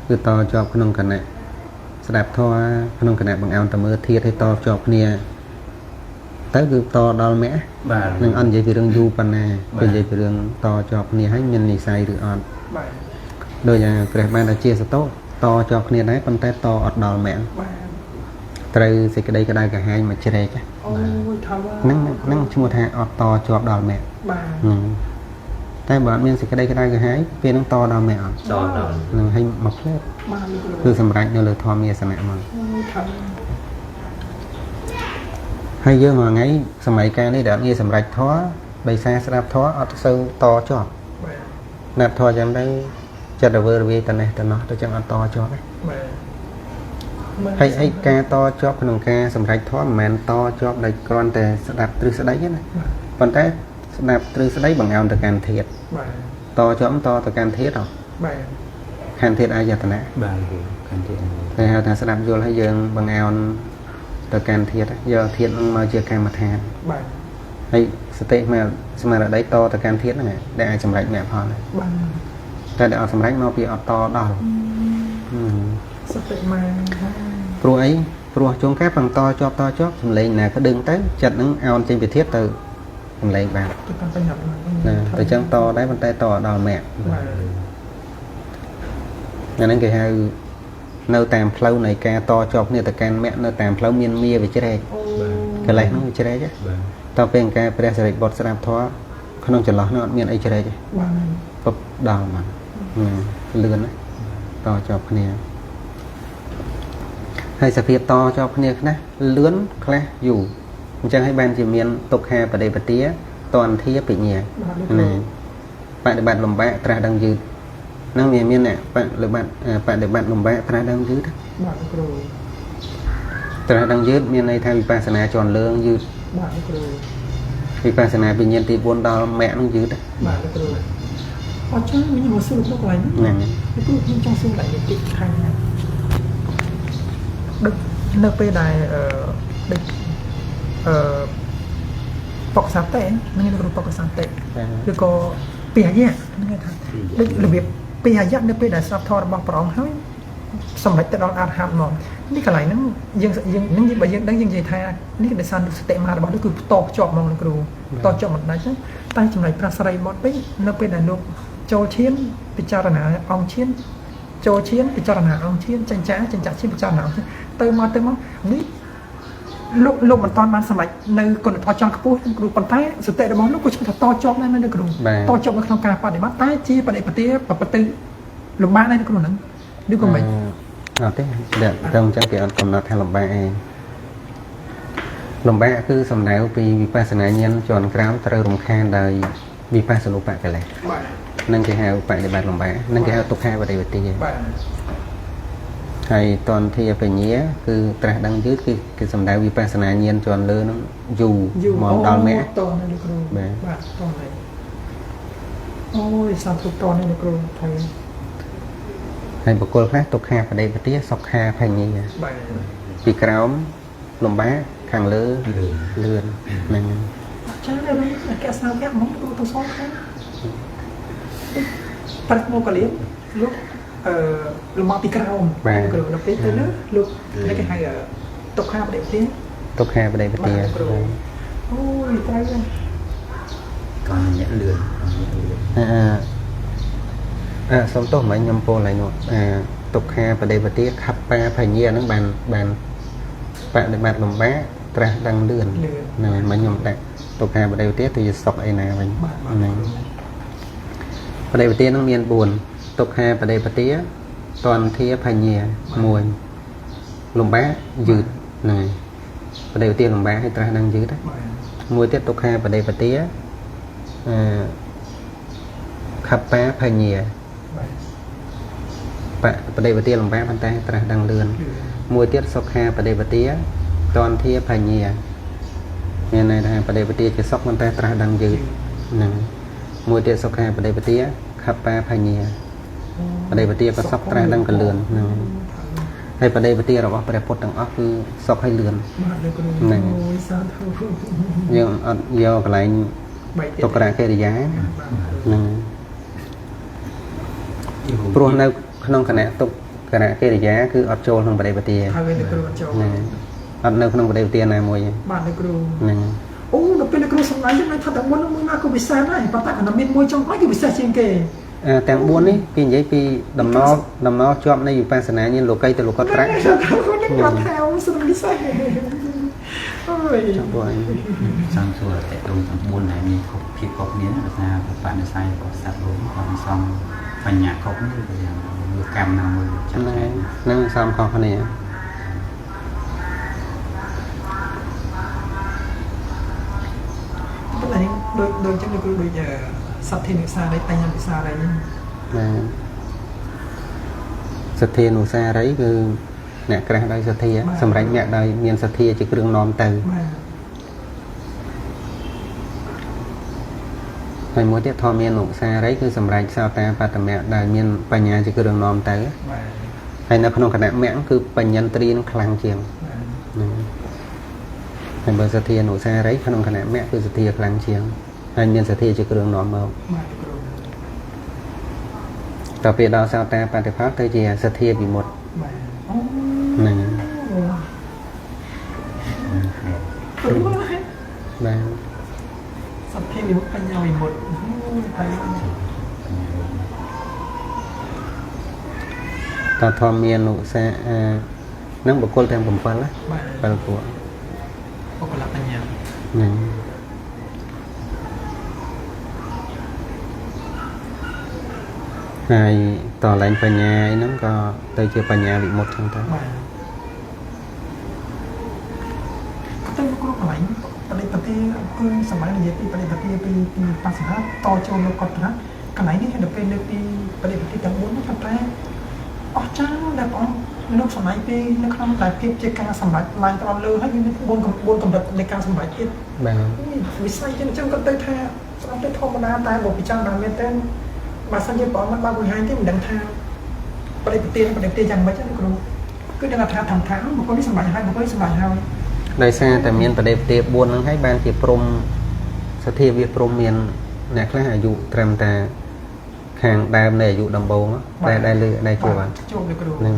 ទេគឺតជាប់ក្នុងគណៈស្ដាប់ធម៌ក្នុងគណៈបង្អោនតមើធាតឲ្យតជាប់គ្នាទៅគឺតដល់មគ្គបាទនឹងអត់និយាយពីរឿងយូរប៉ុណ្ណាគឺនិយាយពីរឿងតជាប់គ្នាហើយមាននិស័យឬអត់បាទដូចយ៉ាងព្រះបានតែជាសតោតជាប់គ្នាដែរប៉ុន្តែតអត់ដល់មែនត្រូវសេចក្តីក្តៅក្រហាយមកជ្រែកអូយថាហ្នឹងឈ្មោះថាអត់តជាប់ដល់មែនបាទតែបើអត់មានសេចក្តីក្តៅក្រហាយពេលហ្នឹងតដល់មែនអត់តដល់នឹងឲ្យមកផ្លែតគឺសម្រាប់នៅលើធម្មអាសនៈមកហើយយើងមួយថ្ងៃសម័យកាលនេះដែលអត់ងាយសម្រេចធម៌ដោយសារស្ដាប់ធម៌អត់សូវតជាប់ណាត់ធម៌យ៉ាងទៅចិត្តរវើរវាយតនេះតនោះទៅចឹងអត់តជាប់ទេហើយការតជាប់ក្នុងការសម្រេចធម៌មិនមែនតជាប់ដោយគ្រាន់តែស្ដាប់ទ្រឹស្ដីទេណាប៉ុន្តែស្ដាប់ទ្រឹស្ដីបង្អោនទៅកាន់ធាតុតជាប់តទៅកាន់ធាតុហ៎បាទខណ្ឌធាតុអាយតនៈបាទខណ្ឌធាតុតែហៅថាស្ដាប់យល់ហើយយើងបង្អោនទៅកាន់ធាតុយកធាតុនឹងមកជាកម្មដ្ឋានបាទហើយសតិមកស្មារតីតទៅកាន់ធាតុហ្នឹងដែលអាចសម្រេចមគ្គផលបាទតែដែលអត់សម្រេចមកពីអត់តដល់សតិមកព្រោះអីព្រោះជួនកាលបន្តជាប់សំឡេងណាក៏ដឹងទៅចិត្តនឹងអោនចេញពីធាតុទៅសំឡេងបានទៅតាមបញ្ញត្តិណាតែចឹងតដែរប៉ុន្តែតដល់មគ្គហ្នឹងគេហៅនៅតាមផ្លូវនៃការតជាប់គ្នាទៅកាន់មគ្គនៅតាមផ្លូវមានមាវិជ្រែកកន្លែងហ្នឹងវិជ្រែកតពេលការព្រះសិរីបុត្រស្ដាប់ធម៌ក្នុងចន្លោះនោះអត់មានអីជ្រែកទេពុបដល់មកលឿនណាតជាប់គ្នាហើយសភាពតជាប់គ្នាខ្លះលឿនខ្លះយូរអញ្ចឹងហើយបានជាមានទុក្ខាបដិបទាតនធាបញ្ញាណាបដិបត្តិលំបាកត្រាស់ដឹងយឺតនឹងមានអ្នកបដិបត្តិលំបាកត្រាស់ដឹងយឺតបាទគ្រូត្រាស់ដឹងយឺតមានន័យថាវិបស្សនាជន់លឿងយឺតបាទគ្រូវិបស្សនាវិញ្ញាណទី4ដល់មគ្គនឹងយឺតបាទគ្រូអត់ចាំខ្ញុំមកសួរលោកកន្លែងហ្នឹងគ្រូខ្ញុំចង់សួរកន្លែងទីខាងណាដឹកនៅពេលដែលដឹកបកសាតេហ្នឹងគេបកសាតេឬក៏ពីអាយៈហ្នឹងគេថាដឹករបៀបពីអាយៈនៅពេលដែលស្ដាប់ធម៌របស់ព្រះអង្គហើយសម្រេចទៅដល់អរហន្តមកនេះកន្លែងហ្នឹងយើងនឹងបើយើងដឹងយើងនិយាយថានេះដោយសារសតិមារបស់លោកគឺតបជាប់ហ្មងលោកគ្រូតជាប់មិនដាច់ទេតែចំណុចប្រាស្រ័យមកវិញនៅពេលដែលលោកចូលឈានពិចារណាអង្គឈានចូលឈានពិចារណាអង្គឈានចិញ្ចាឈានពិចារណាអង្គឈានទៅមកនេះលោកមិនតាន់បានសម្រេចនៅគុណធម៌ចង់ខ្ពស់គ្រូប៉ុន្តែសតិរបស់លោកក៏ឈ្មោះថាតជាប់ដែរនៅគ្រូតជាប់នៅក្នុងការបដិបត្តិតែជាបដិបទាប្រតិលំបាកដែរគ្រូហ្នឹងឬក៏មិនអត់ទេតែអញ្ចឹងគេអត់កំណត់ថាលំបាកឯងលំបាកគឺសំដៅពីវិបស្សនាញាណជាន់ក្រោមត្រូវរំខានដោយវិបស្សនូបកិលេសនឹងគេហៅបដិបត្តិលំបាកនឹងគេហៅទុក្ខាបដិបទាហើយតនធាបញ្ញាគឺត្រាស់ដឹងយឺតគឺគេសំដៅវិបស្សនាញាណជាន់លើនឹងយូរមកដល់មគ្គតននេះគ្រូបាទតននេះអូយសំទុកតននេះគ្រូថៃហើយបុគ្គលខ្លះទុក្ខាបដិបទាសុខាបញ្ញាបាទពីក្រោមលំបាកខាងលើលឿនហ្នឹងចា៎ដល់គេស្នាវៈមកទៅសងខាងប្រាក់មកកលៀនលោកលំមកពីក្រោមគ្រូដល់ពេលទៅនោះលោកគេហៅទុក្ខាបដិបទាអូយត្រូវកោះញាក់លឿន សុំទោសមិញខ្ញុំពោលឲ្យនោះទុកខាបដិបទាខាប់ប៉ាភញ្ញាហ្នឹងបានបដិបត្តិលំបាកត្រាស់ដឹងលឿនហ្នឹងមិញខ្ញុំដាក់ទុកខាបដិបទាទៅជាសុខអីណាវិញហ្នឹងបដិបទាហ្នឹងមាន4ទុកខាបដិបទាតន្ធាភញ្ញា1លំបាកយឺតហ្នឹងបដិបទាលំបាកឲ្យត្រាស់ដឹងយឺតមួយទៀតទុកខាបដិបទាខាប់ប៉ាភញ្ញាបដិបទាលំបាកប៉ុន្តែត្រាស់ដឹងលឿនមួយទៀតសុខាបដិបទាតន្ធាភញ្ញាមានន័យថាបដិបទាជាសុខប៉ុន្តែត្រាស់ដឹងយឺតហ្នឹងមួយទៀតសុខាបដិបទាខាប់ប៉ាភញ្ញាបដិបទាក៏សុខត្រាស់ដឹងក៏លឿនហ្នឹងហើយបដិបទារបស់ព្រះពុទ្ធទាំងអស់គឺសុខហើយលឿនហ្នឹងយើងអត់យកកន្លែងទុក្ករកិរិយាហ្នឹងព្រោះនៅក្នុងគណៈទុក្ករកិរិយាគឺអត់ចូលក្នុងបដិបទាហើយលោកគ្រូអត់ចូលអត់នៅក្នុងបដិបទាណាមួយបាទលោកគ្រូហ្នឹងអូដល់ពេលលោកគ្រូសម្ដែងខ្ញុំថាតែមុនមួយណាក៏ពិសេសដែរប៉ុន្តែគាត់មានមួយចុងក្រោយគឺពិសេសជាងគេទាំង4នេះគេនិយាយពីដំណរជាប់នៃវិបស្សនាញាណលោកីទៅលោកគាត់ត្រាក់ខ្ញុំថាស្រុំពិសេសអូយចាំបងសំសួរតែត្រង់ទាំង4ដែលមានភាពខុសគ្នាដោយសារបដិស័យរបស់សត្វលោកគាត់សំបញ្ញាខុសនេះគឺយ៉ាងកម្មណាមួយចាត់ហ្នឹងសំខុសគ្នាតែដូចចឹងគឺដូចសទ្ធានុសារីបញ្ញានុសារីបាទសទ្ធានុសារីគឺអ្នកក្រាស់ដោយសទ្ធាសម្រាប់អ្នកដោយមានសទ្ធាជាគ្រឿងនាំទៅហើយមួយទៀតធម្មានុសារីគឺសម្រាប់សោតាបត្តមៈដែលមានបញ្ញាជាគ្រឿងនាំទៅហើយនៅក្នុងគណៈមគ្គគឺបញ្ញន្ត្រីនឹងខ្លាំងជាងហើយបើសទ្ធានុសារីក្នុងគណៈមគ្គគឺសទ្ធាខ្លាំងជាងហើយមានសទ្ធាជាគ្រឿងនាំមកតទៅពេលដល់សោតាបត្តផលទៅជាសទ្ធាវិមុតតិហ្នឹងបាទសទ្ធាវិមុតបញ្ញាវិមុតតធម្មានុសានឹងបុគ្គលទាំង7ណា7ពួកបុគ្គលបញ្ញាហ្នឹងហើយតឡើងបញ្ញាហ្នឹងក៏ទៅជាបញ្ញាវិមុតចឹងទៅបាទទៅគ្រប់កន្លែងបដិបទាគឺសម័យនិយាយពីបដិបទាពីបស្សនាតចូលលោកគាត់ថាកន្លែងនេះដល់ពេលលើកពីបដិបទាទាំង4នោះប៉ុន្តែអស់ចាស់ដែលបងលោកសម័យពីនៅក្នុងតែភាពជាការសម្រេចឡើងត្រង់លើហើយមាន4កម្រិតនៃការសម្រេចទៀតបាទវិស័យជាចឹងគាត់ទៅថាស្រាប់តែធម្មតាតែបើពិចារណាមែនទេបើសិនជាបងមិនបើកបង្ហាញទេមិនដឹងថាបដិបទាយ៉ាងម៉េចទេគ្រូគឺដឹងថាធម្មតាបុគ្គលនេះសម្រេចហើយបុគ្គលនេះសម្រេចហើយដោយសារតែមានបដិបទា4ហ្នឹងហើយបានជាព្រំសទ្ធាវាព្រំមានអ្នកខ្លះអាយុត្រឹមតែខាងដើមនៃអាយុដំបូងដែលលើដែលជួបបានជួបលោកគ្រូហ្នឹង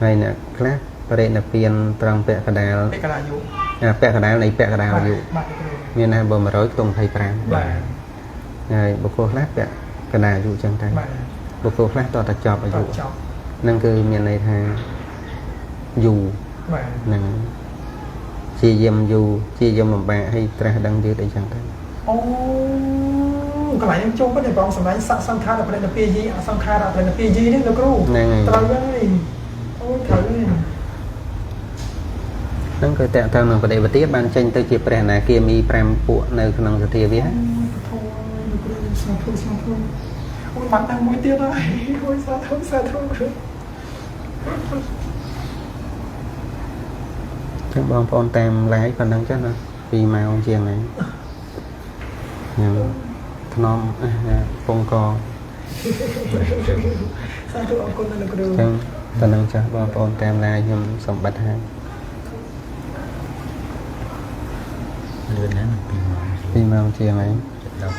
ហើយអ្នកខ្លះបរិនិព្វានត្រង់ពាក់កណ្ដាលពាក់កណ្ដាលអាយុពាក់កណ្ដាលនៃពាក់កណ្ដាលអាយុមានណាបើ100ខ្ទង់25បាទហើយបុគ្គលខ្លះពាក់កណ្ដាលអាយុចឹងតែបុគ្គលខ្លះតតែចប់អាយុហ្នឹងគឺមានន័យថាយូរបាទហ្នឹងជាយាមយូរជាយាមលំបាកឲ្យត្រាស់ដឹងយឺតអីចឹងទៅអូកន្លែងខ្ញុំជុំទៅបងសម្ដែងសង្ខារប្រតិពាយីអសង្ខារប្រតិពាយីនេះលោកគ្រូត្រូវហើយអូត្រូវហើយហ្នឹងគឺតើតើនឹងបដិបទាបានចេញទៅជាព្រះអនាគាមី5ពួកនៅក្នុងសទ្ធាវាសាធុអូយបាត់តែមួយទៀតហើយអូយសាធុចឹងបងប្អូនតាម live ប៉ុណ្ណឹងចឹងណា2ម៉ោងជាងហ្នឹងខ្ញុំថ្នមពងកសាធុអរគុណលោកគ្រូចឹងប៉ុណ្ណឹងចាស់បងប្អូនតាម live ខ្ញុំសូមបិទហើយលឿនណាស់2ម៉ោងជាងហ្នឹងដល់